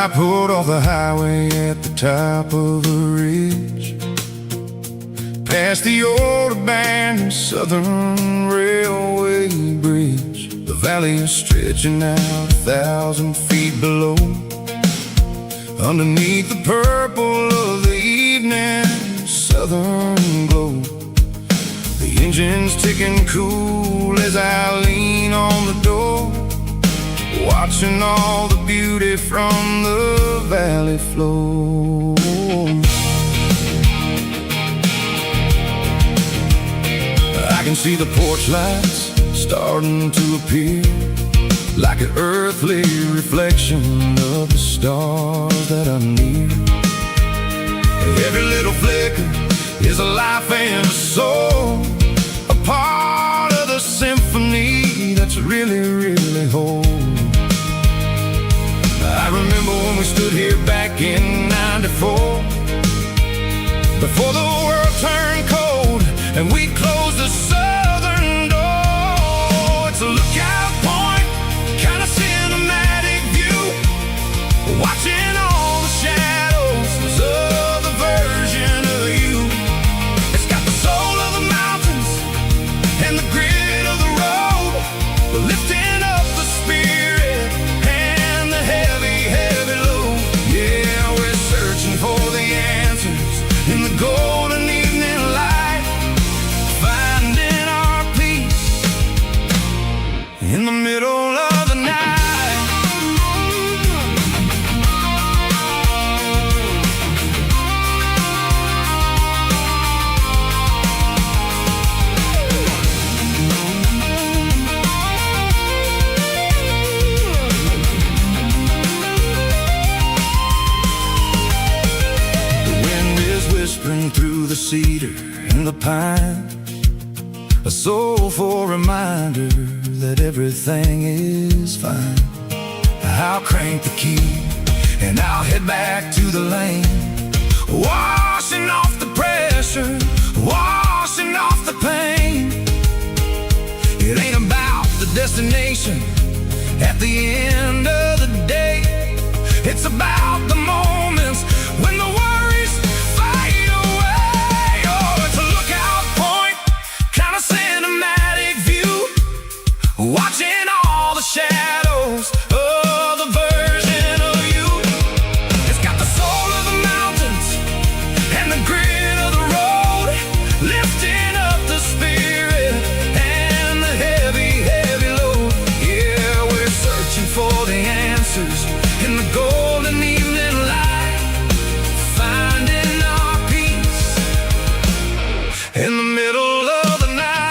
I pulled off the highway at the top of a ridge, past the old abandoned Southern Railway bridge. The valley is stretching out 1,000 feet below, underneath the purple of the evening southern glow. The engine's ticking cool as I lean on the door, watching all the beauty from the valley flow. I can see the porch lights starting to appear, like an earthly reflection of the stars that are near. Every little flicker is a life and a soul, a part of the symphony that's really, really whole. I remember when we stood here back in '94, before the world turned cold and we closed the southern door. It's a lookout point, kind of cinematic view, watching all the shadows of the version of you. It's got the soul of the mountains and the grit of the road, lifting up the spirit and the heavy, heavy load. Yeah, we're searching for the answers in the golden evening light, finding our peace in the middle of the night. Whispering through the cedar and the pine, a soulful reminder that everything is fine. I'll crank the key and I'll head back to the lane, washing off the pressure, washing off the pain. It ain't about the destination at the end of the day, it's about the moments when the worries fade away. Oh, it's a lookout point, kind of cinematic view, watching all the shadows of the version of you. It's got the soul of the mountains and the grit of the road, lifting up the spirit and the heavy, heavy load. Yeah, we're searching for the answers in the golden evening light, finding our peace in the middle of the night.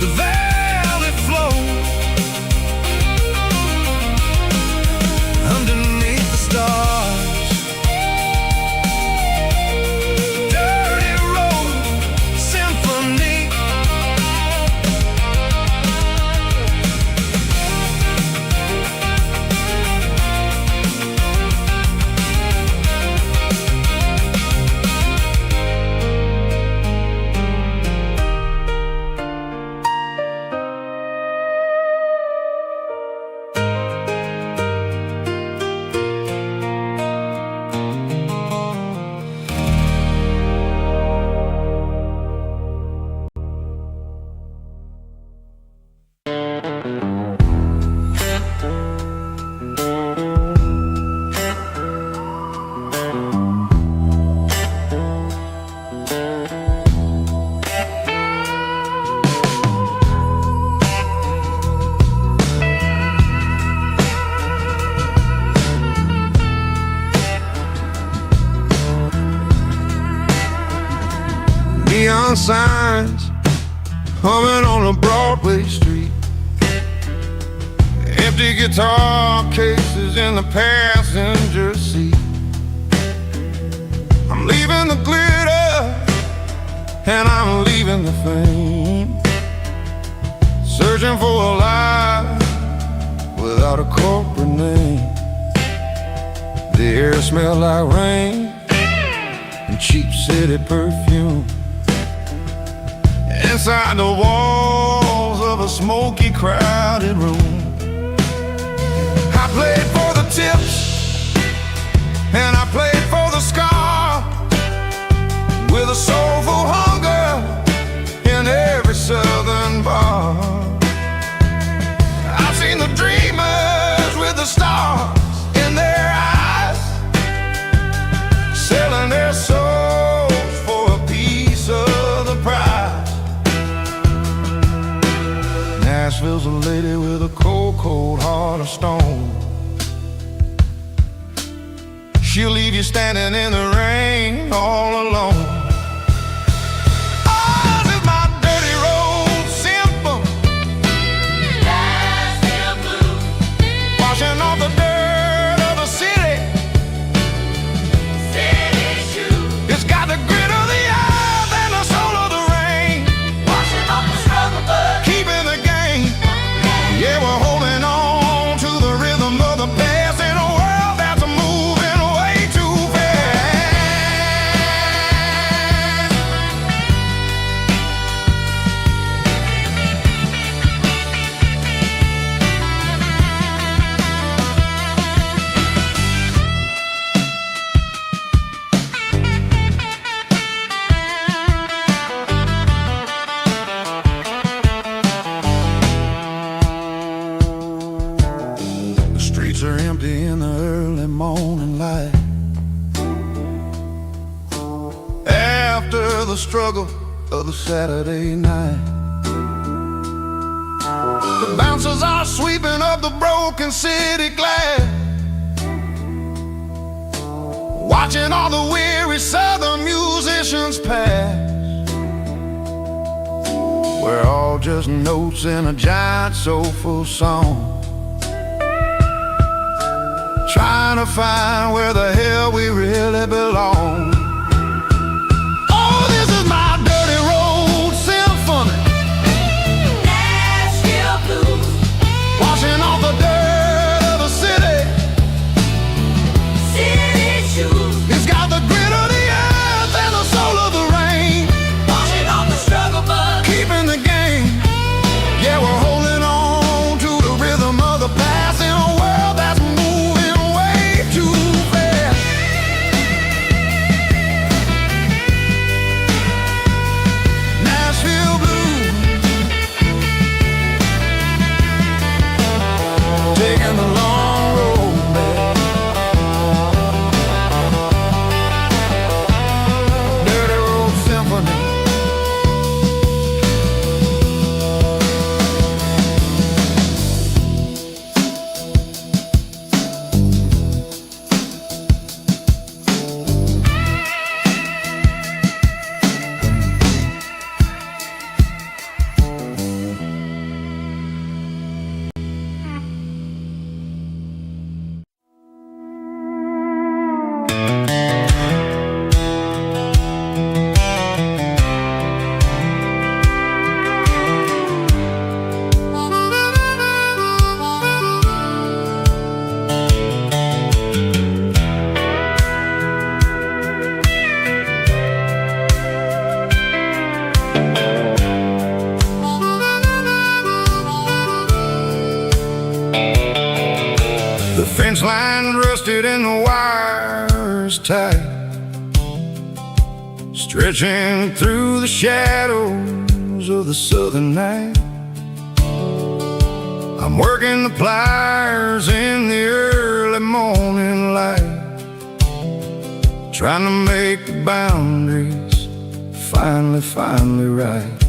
The valley flow underneath the stars, dirty road symphony. Neon signs humming on a Broadway street, empty guitar cases in the passenger seat. I'm leaving the glitter and I'm leaving the fame, searching for a life without a corporate name. The air smelled like rain and cheap city perfume. Inside the walls of a smoky, crowded room, I played for the tips, and I played for the scar, with a soulful hunger in every southern bar. I've seen the dreamers with the stars in their eyes, selling their souls for a piece of the prize. Nashville's a lady with a cold, cold heart of stone. She'll leave you standing in the rain all alone. Oh, this is my dirty road symphony. Nashville blues. Washing off the dirt of the city. City shoes. It's got the grit of the earth and the soul of the rain. Washing off the struggle, but keeping the game. Yeah, we're holding on to the rhythm of the past in a world that's moving way too fast. The streets are empty in the early morning light, after the struggle of the Saturday night. The bouncers are sweeping up the broken city glass, watching all the weary southern musicians pass. We're all just notes in a giant soulful song, trying to find where the hell we really belong. Oh, this is my dirty road symphony. Nashville blues. Washing off the dirt of the city. City shoes. It's got the grit of the earth and the soul of the rain. Washing off the struggle, but keeping the game. Yeah, we're holding on to the rhythm of the past in a world that's moving way too fast. Nashville blues, taking the long road back. Dirty road symphony. The fence line rusted and the wires tight, stretching through the shadows of the southern night. I'm working the pliers in the early morning light, trying to make the boundaries finally right.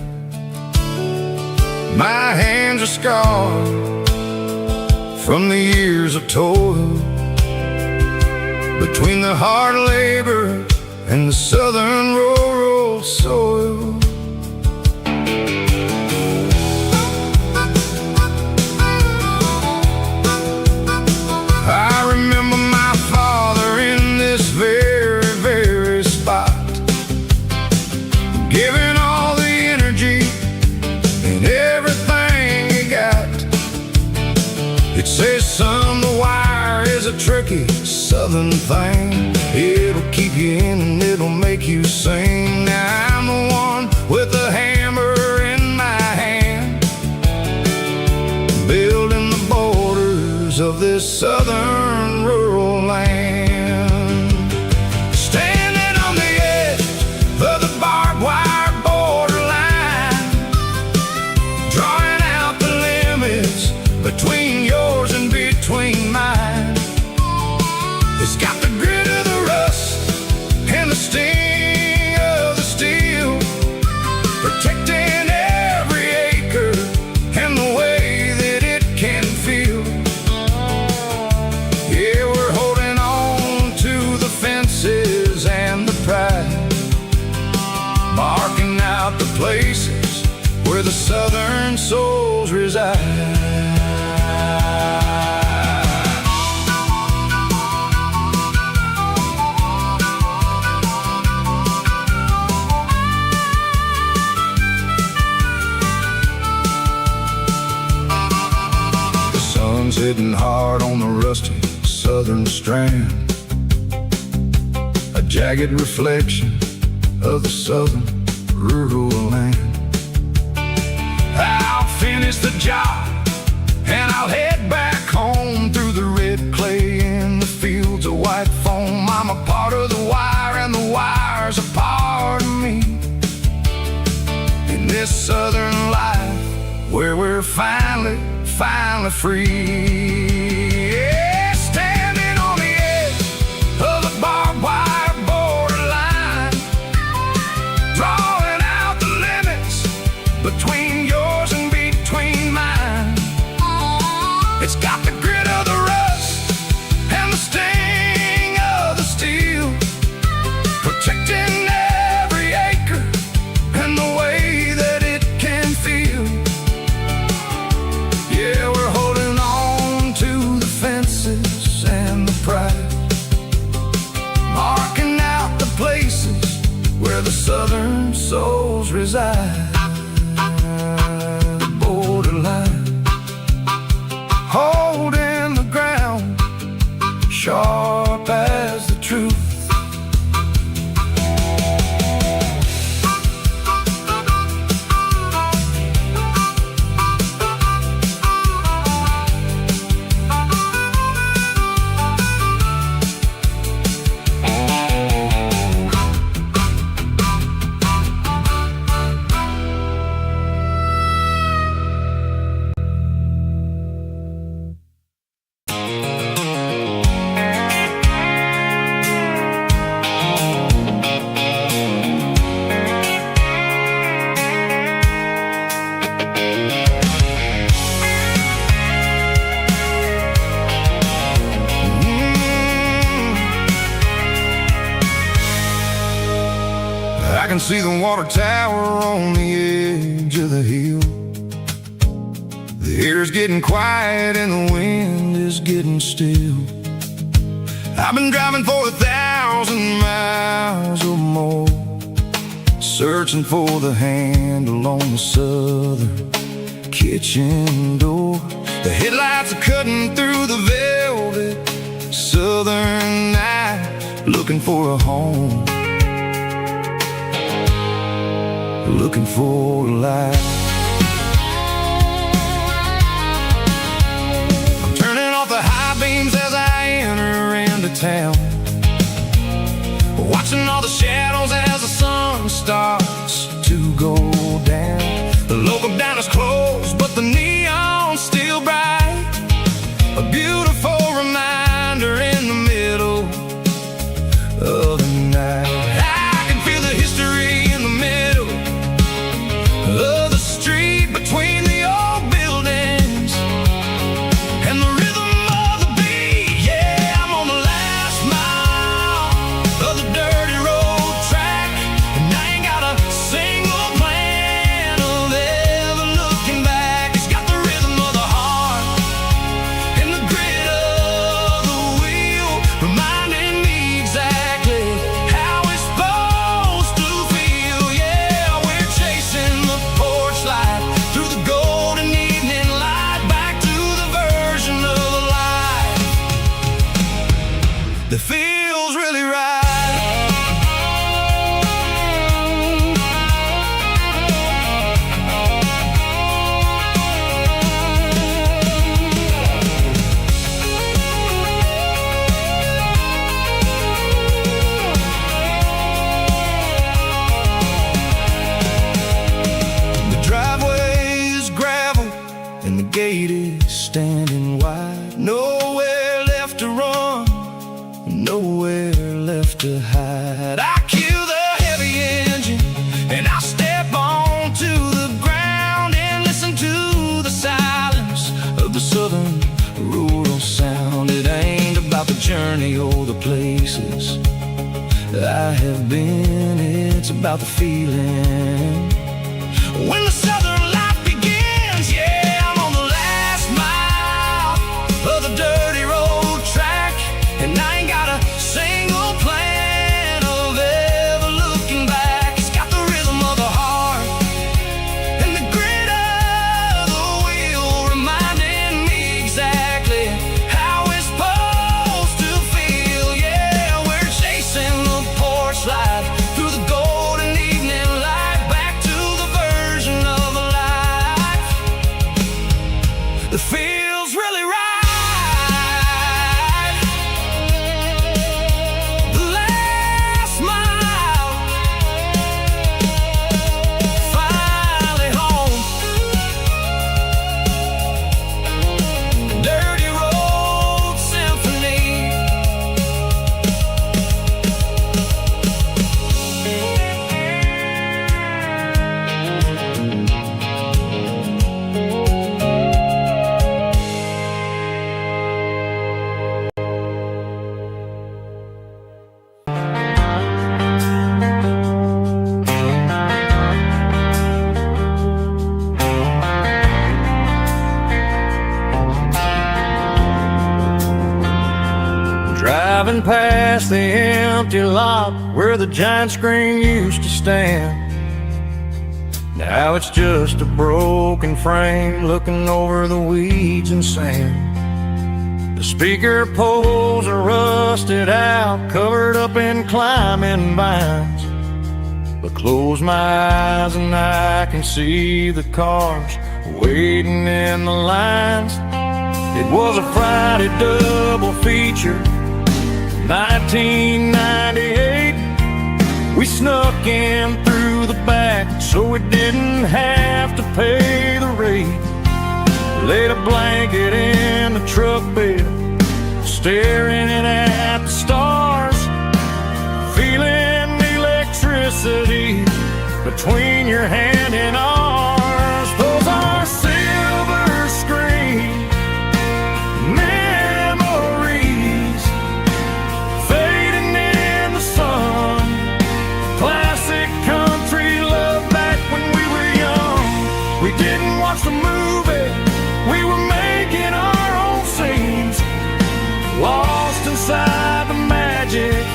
My hands are scarred from the years of toil, between the hard labor and the southern rural soil. I remember my father in this very spot, giving all the energy and everything he got. It says, son, the wire is a tricky southern thing. It'll keep you in and it'll make you sing. Now I'm the one with the hammer in my hand, building the borders winds of this southern rural land. Standing on the edge of the barbed wire borderline, drawing out the limits between yours and between mine. It's got the grit of the rust and the sting of the steel, protecting every acre and the way that it can feel. Yeah, we're holding on to the fences and the pride, marking out the places where the southern souls reside. Hitting hard on the rusty southern strand, a jagged reflection of the southern rural land. I'll finish the job and I'll head back home through the red clay in the fields of white foam. I'm a part of the wire and the wire's a part of me. In this southern life where we're finally free. Yeah, standing on the edge of the barbed wire borderline, drawing out the limits between yours and between mine. It's got the grit of the rust and the sting of the steel, protecting every acre and the way that it can feel. Yeah, we're holding on to the fences and the pride, marking out the places where the southern souls reside. The borderline, holding the ground, sharp as the truth. I can see the water tower on the edge of the hill. The air's getting quiet and the wind is getting still. I've been driving for 1,000 miles or more, searching for the handle on the southern kitchen door. The headlights are cutting through the velvet southern night, looking for a home, looking for a life. I'm turning off the high beams as I enter into town, watching all the shadows as the sun starts to go down. The local diner's closed, but the neon's still bright, a beautiful reminder in the middle of the night. I can feel the history in the middle of the street between the old buildings and the rhythm of the beat. Yeah, I'm on the last mile of the dirty road track, and I ain't got a single plan of ever looking back. It's got the rhythm of the heart and the grit of the wheel, reminding me exactly how it's supposed to feel. Yeah, we're chasing the porch light through the golden evening light, back to the version of life that feels really right. the places I have been. It's about the feeling when the southern life begins. Yeah, I'm on the last mile of the dirty road track, and I ain't got a single plan of ever looking back. It's got the rhythm of the heart and the grit of the wheel, reminding me exactly how it's supposed to feel. Yeah, we're chasing the porch life through the golden evening light, back to the version of a life that feels really right. The last mile, finally home. Dirty road symphony. Driving past the empty lot where the giant screen used to stand. Now it's just a broken frame looking over the weeds and sand. The speaker poles are rusted out, covered up in climbing vines. But close my eyes and I can see the cars waiting in the lines. It was a Friday double feature, 1998. We snuck in through the back so we didn't have to pay the rate. Laid a blanket in the truck bed, staring at the stars, feeling the electricity between your hand and ours. Those are silver screen memories fading in the sun. Classic country love back when we were young. We didn't watch the movie, we were making our own scenes, lost inside the magic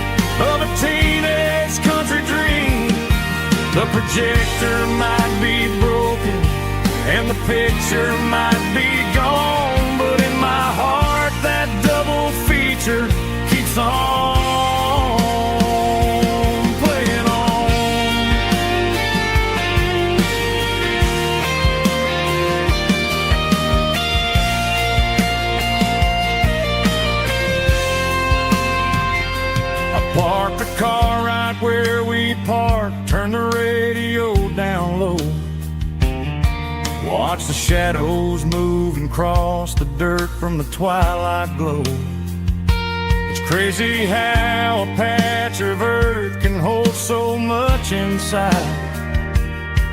of a teenage country dream. The projector might be broken and the picture might be gone, but in my heart that double feature keeps on playing on. I parked the car right where we parked, turned the radio down low, watch the shadows move and cross the dirt from the twilight glow. It's crazy how a patch of earth can hold so much inside.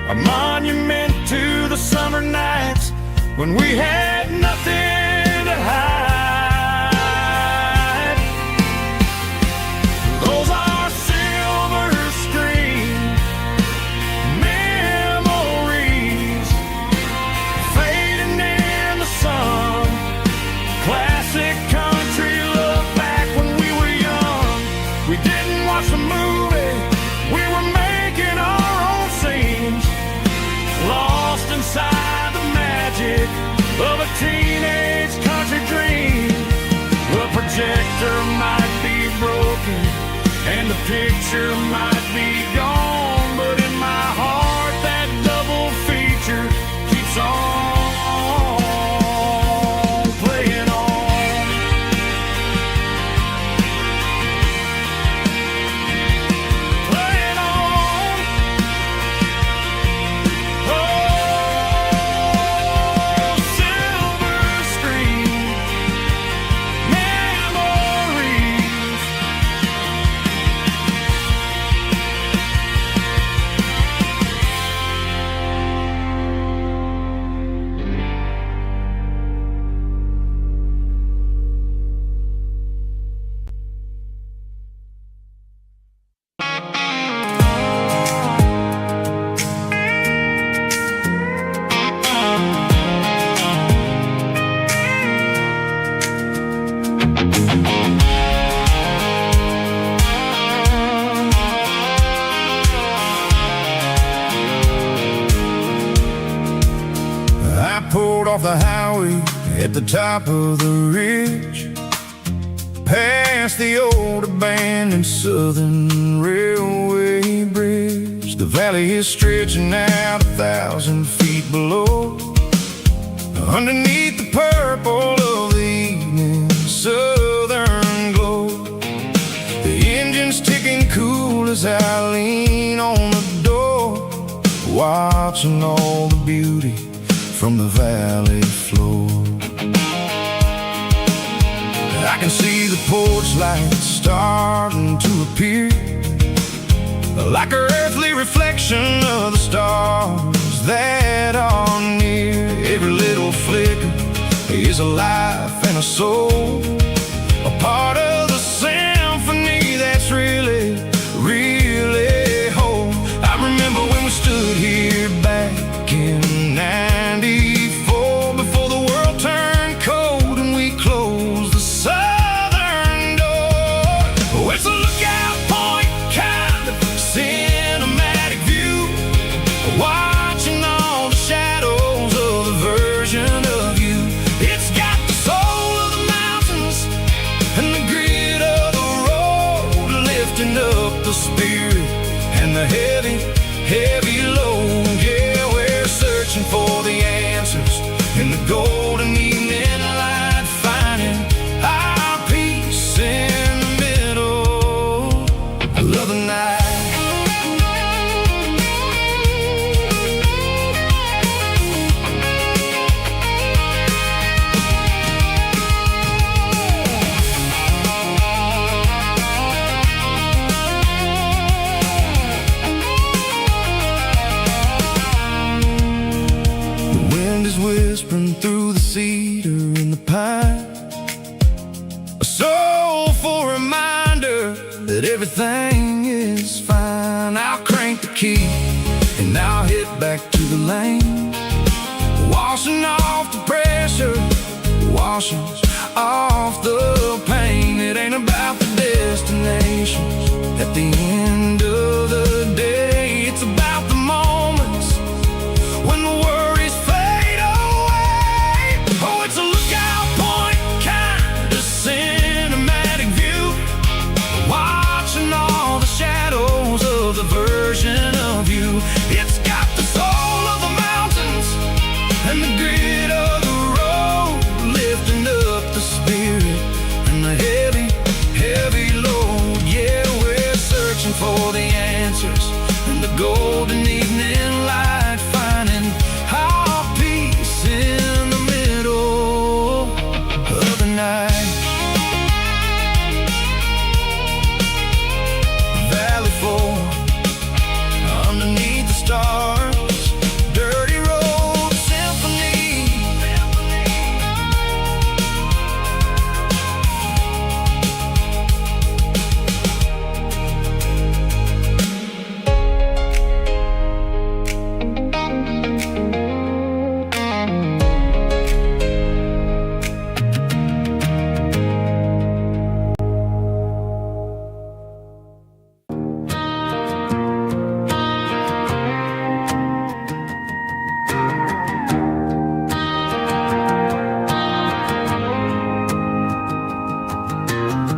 A monument to the summer nights when we had nothing to hide. Those are silver screen memories fading in the sun. Classic country love back when we were young. We didn't watch the movie, we were making our own scenes, lost inside the magic of a teenage country dream. The projector might be broken and the picture might be gone, but in my heart that double feature keeps on playing on. Playing on. Oh, silver screen memories. pulled off the highway at the top of the ridge, past the old abandoned Southern Railway bridge. The valley is stretching out 1,000 feet below, underneath the purple of the evening southern glow. The engine's ticking cool as I lean on the door, watching all the beauty from the valley floor. I can see the porch lights starting to appear, like an earthly reflection of the stars that are near. Every little flicker is a life and a soul, a part of the symphony that's really, really whole. I remember when we stood here back in '94, before the world turned cold and we closed the southern door. Oh, it's a lookout point, kind of cinematic view, watching all the shadows of the version of you. It's got the soul of the mountains and the grit of the road, lifting up the spirit and the heavy, heavy load. Yeah, we're searching for the answers in the golden evening light, finding our peace in the middle of the night. Whispering through the cedar and the pine, a soulful reminder that everything is fine. I'll crank the key and I'll head back to the lane, washing off the pressure, washing off the pain. It ain't about the destinations at the end of the day, it's about the moments when the worries fade away. Oh, it's a lookout point, kind of cinematic view, watching all the shadows of the version of you. It's got the soul of the mountains and the grit of the road, lifting up the spirit and the heavy, heavy load. Yeah, we're searching for the answers in the golden evening light, finding our peace in the middle of the night. Valley floor, underneath the stars, dirty road symphony.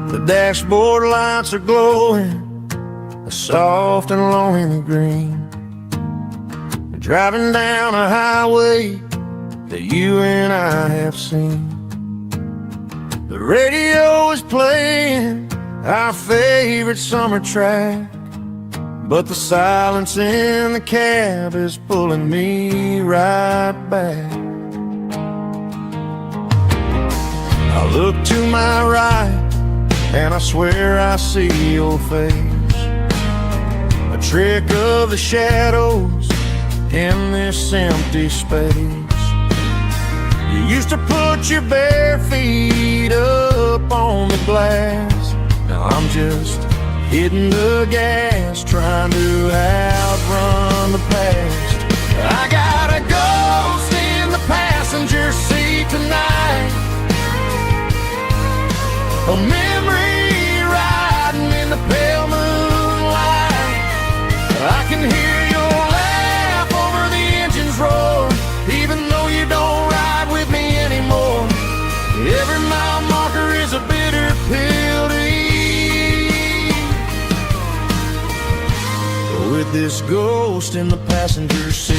The dashboard lights are glowing, a soft and lonely green. Driving down a highway that you and I have seen. The radio is playing our favorite summer track, but the silence in the cab is pulling me right back. I look to my right and I swear I see your face, a trick of the shadows in this empty space. You used to put your bare feet up on the glass. Now I'm just hitting the gas, trying to outrun the past. I got a ghost in the passenger seat tonight, a memory riding in the pale moonlight. I can hear your laugh over the engine's roar, even though you don't this ghost in the passenger seat.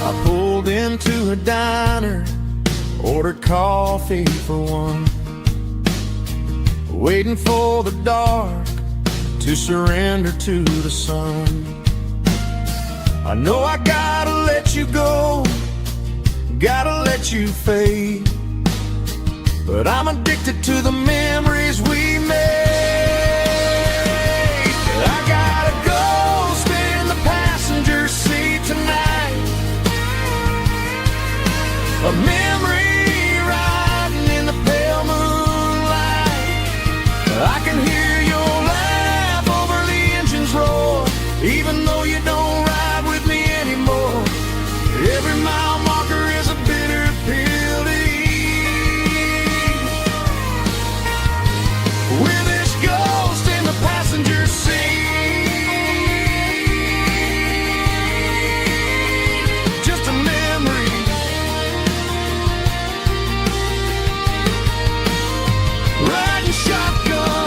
I pulled into a diner, ordered coffee for one, waiting for the dark to surrender to the sun. I know I gotta let you go, gotta let you fade, but I'm addicted to the memories we made. I got a ghost in the passenger seat tonight, a memory riding in the pale moonlight. I can hear your laugh over the engine's roar, even though you don't ride with me anymore. Every mile marker is a bitter pill to eat. With this ghost in the passenger seat, just a memory. Riding shotgun.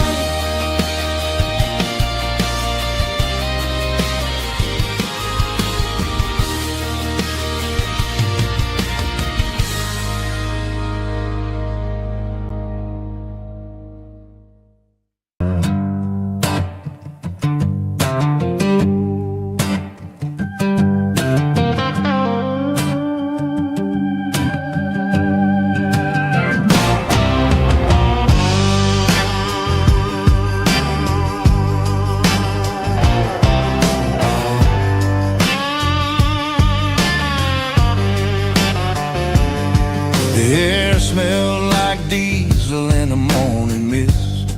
The air smelled like diesel in the morning mist,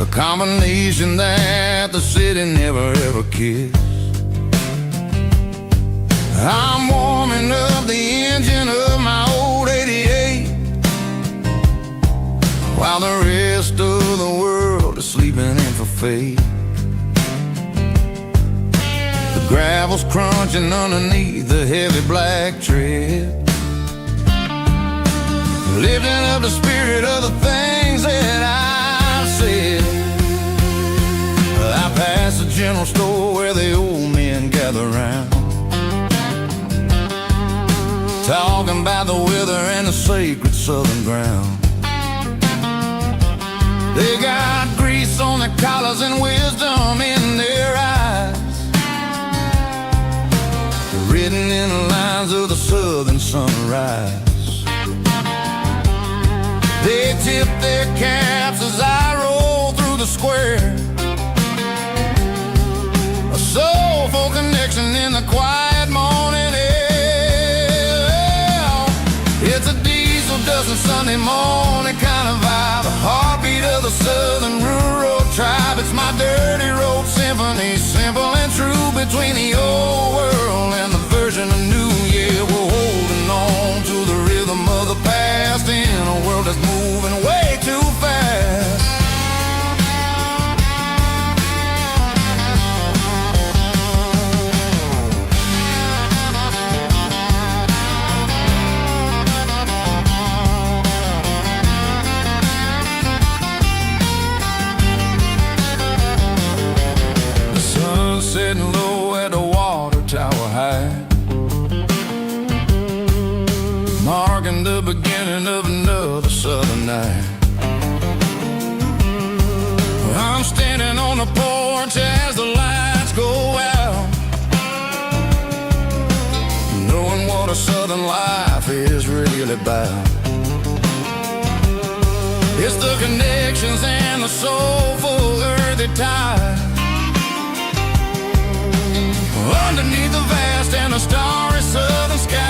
a combination that the city never ever kissed. I'm warming up the engine of my old 88, while the rest of the world is sleeping in for fate. The gravel's crunching underneath the heavy black tread, lifting up the spirit of the things that I've said. I pass the general store where the old men gather round, talking about the weather and the sacred southern ground. They got grease on their collars and wisdom in their eyes, written in the lines of the southern sunrise. They tip their caps as I roll through the square, a soulful connection in the quiet morning air. It's a diesel dusting Sunday morning kind of vibe, the heartbeat of the southern rural tribe. It's my dirty road symphony, simple and true, between the old world and the version of new. Yeah, we're holding on to the rhythm of the past in a world that's moving way too fast. The sun's setting low at the water tower high, marking the beginning of another southern night. I'm standing on the porch as the lights go out, knowing what a southern life is really about. It's the connections and the soulful earthy ties, underneath the vast and the starry southern skies.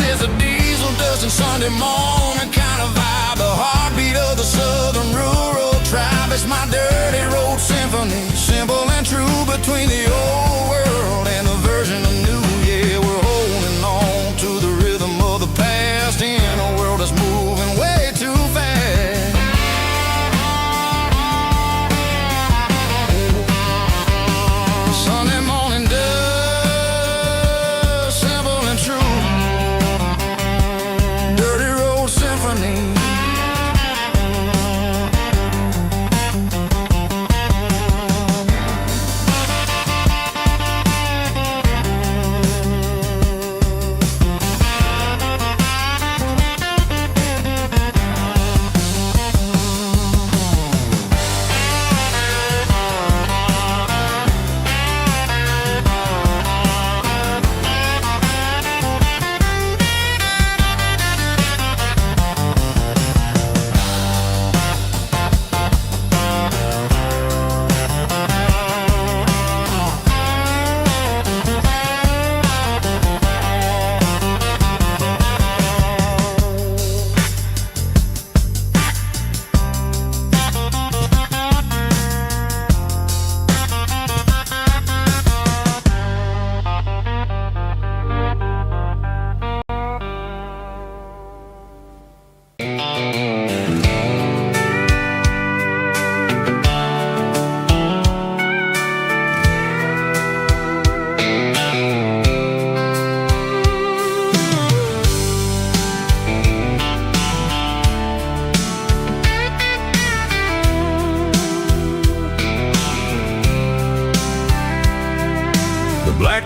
It's a diesel dusting Sunday morning kind of vibe, the heartbeat of the southern rural tribe. It's my dirty road symphony, simple and true, between the old world and the version of new. Yeah, we're holding on to the rhythm of the past in a world that's moving way too fast. Sunday morning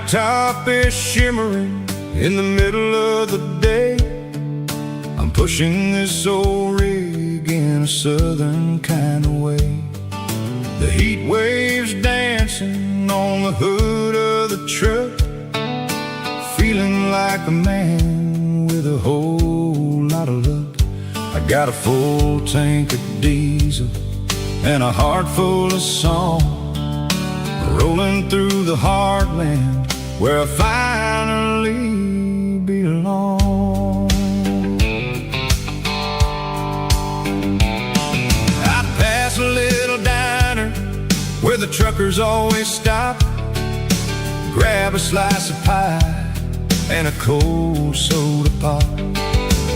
top is shimmering in the middle of the day. I'm pushing this old rig in a southern kind of way. The heat waves dancing on the hood of the truck, feeling like a man with a whole lot of luck. I got a full tank of diesel and a heart full of song, rolling through the heartland where I finally belong. I pass a little diner where the truckers always stop, grab a slice of pie and a cold soda pop.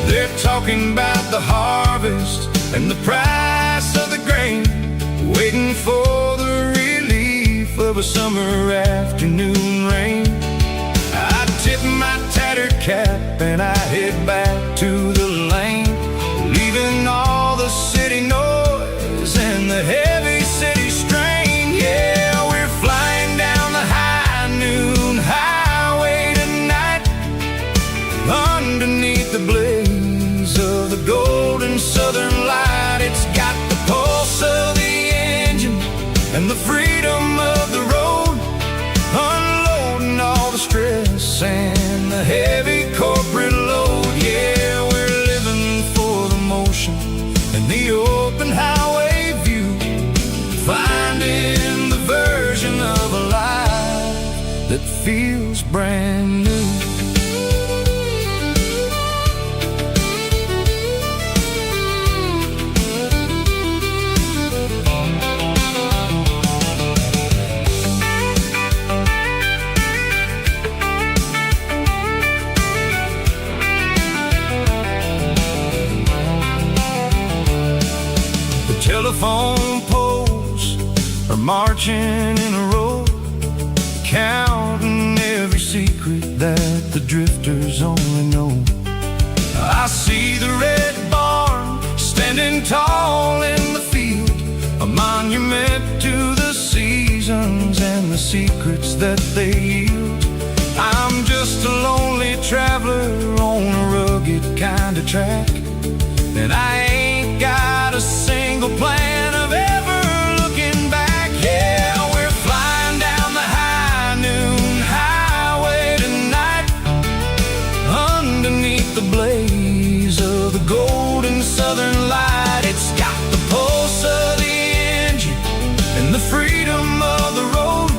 They're talking about the harvest and the price of the grain, waiting for the relief of a summer afternoon rain. I tip my tattered cap and I head back to the lane, leaving all the city noise and the heavy city strain. Yeah, we're flying down the high noon highway tonight, underneath the blaze of the golden southern light. It's got the pulse of the engine and the freedom of the road, unloading all the stress and the heavy corporate load. Yeah, we're living for the motion and the open highway view, finding the version of a life that feels brand new. Telephone poles are marching in a row, counting every secret that the drifters only know. I see the red barn standing tall in the field, a monument to the seasons and the secrets that they yield. I'm just a lonely traveler on a rugged kind of track, and I ain't got a single plan of ever looking back. Yeah, we're flying down the high noon highway tonight, underneath the blaze of the golden southern light. It's got the pulse of the engine and the freedom of the road,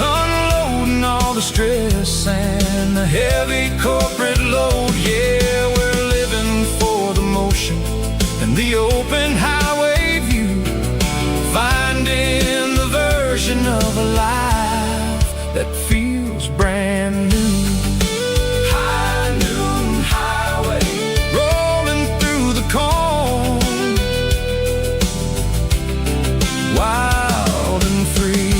unloading all the stress and the heavy corporate load. Yeah, we're living for the motion and the open highway view, finding the version of a life that feels brand new. High noon highway, rolling through the corn, wild and free.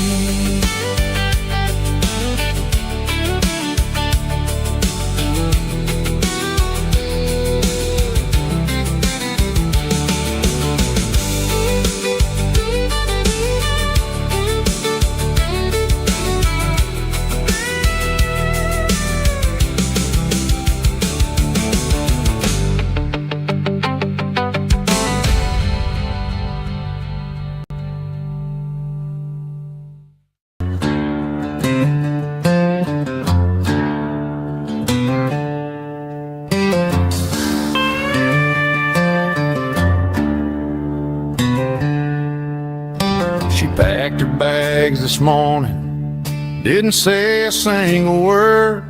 Packed her bags this morning, didn't say a single word,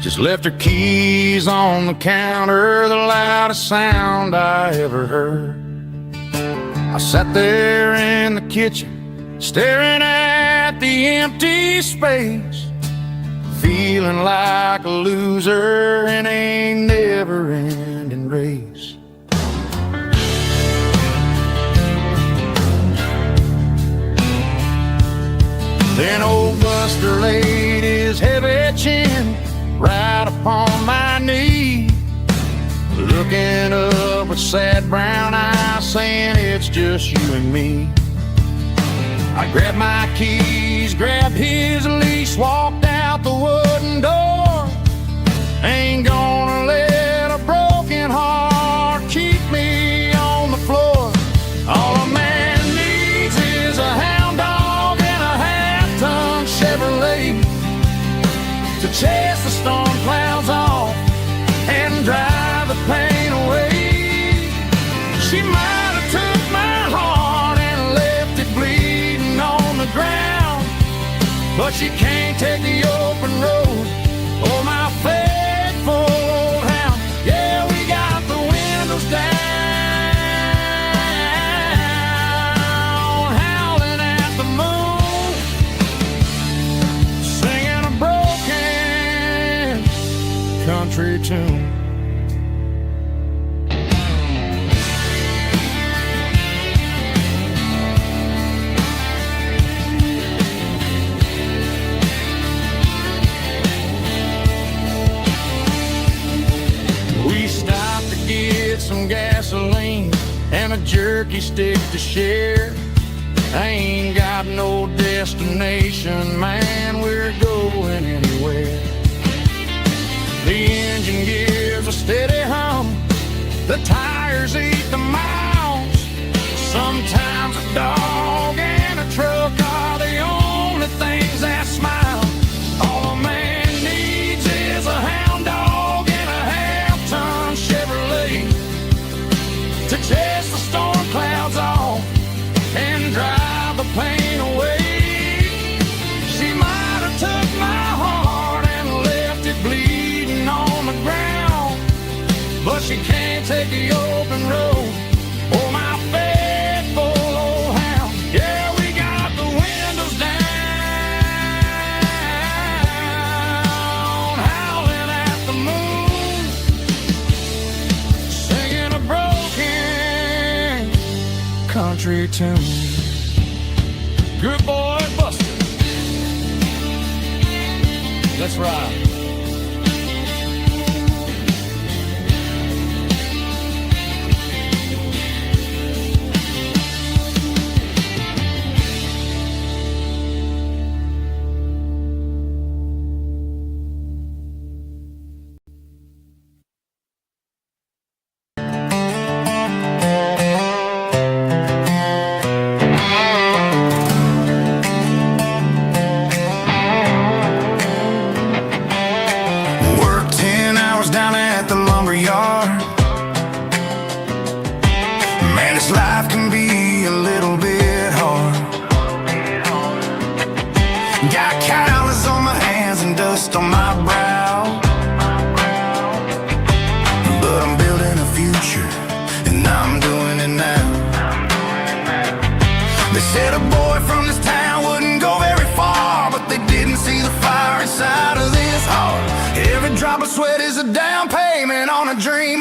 just left her keys on the counter, the loudest sound I ever heard. I sat there in the kitchen, staring at the empty space, feeling like a loser in a never-ending race. Then old Buster laid his heavy chin right upon my knee, looking up with sad brown eyes, saying it's just you and me. I grabbed my keys, grabbed his leash, walked out the wooden door. Ain't gonna let a broken heart keep me on the floor. All a man needs is a hound dog and a half-ton Chevrolet to chase the storm clouds off and drive the pain away. She might have took my heart and left it bleeding on the ground, but she can't take the open road or my faithful old hound. Yeah, we got the windows down, howling at the moon, singing a broken country tune. Some gasoline and a jerky stick to share. I ain't got no destination, man, we're going anywhere. The engine gives a steady hum, the tires eat the miles. Sometimes a dog and a truck are the only things that smile. All a man needs is a hound dog and a half-ton Chevrolet to chase the storm clouds off and drive the pain away. She might have took my heart and left it bleeding on the ground, but she can't take the open road or my faithful old hound. Yeah, we got the windows down, howling at the moon, singing a broken country tune. Good boy, Buster. Let's ride.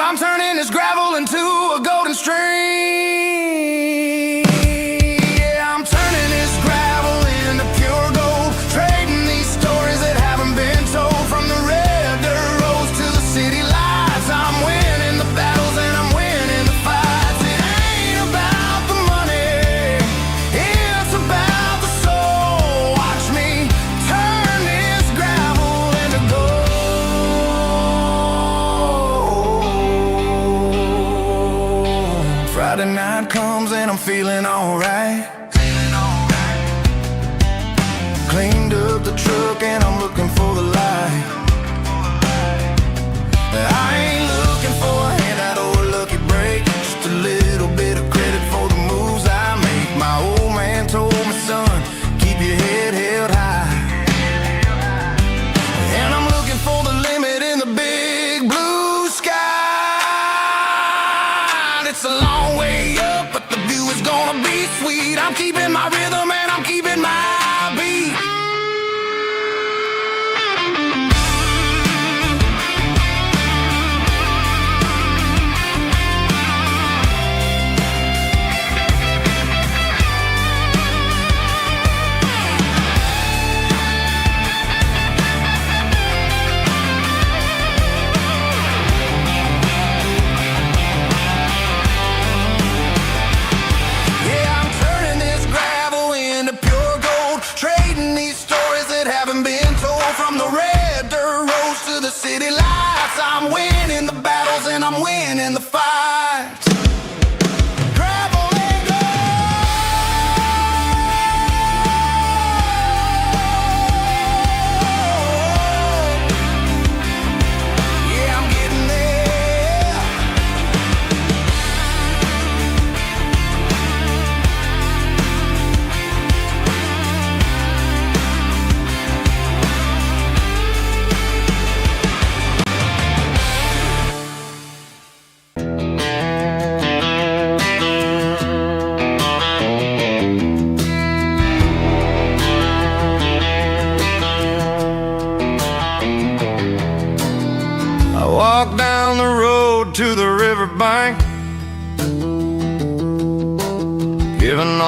I'm turning this gravel into a golden stream. Yeah, I'm turning this gravel into pure gold, trading these stories that haven't been told. From the red dirt roads to the city lights, I'm winning the battles and I'm winning the fights. It ain't about the money, it's about the soul. Watch me turn this gravel into gold. Friday night comes and I'm feeling alright. Cleaned up the truck and I'm looking for the light. I ain't looking for a handout or a lucky break, just a little bit of credit for the moves I make. My old man told me, son, keep your head held high. And I'm looking for the limit in the big blue sky. It's a long way up, but the view is gonna be sweet. I'm keeping my rhythm and I'm keeping my beat. Yeah, I'm turning this gravel I'm winning the fight. Gravel and gold. Yeah, I'm getting there. I walk down the road to the riverbank, giving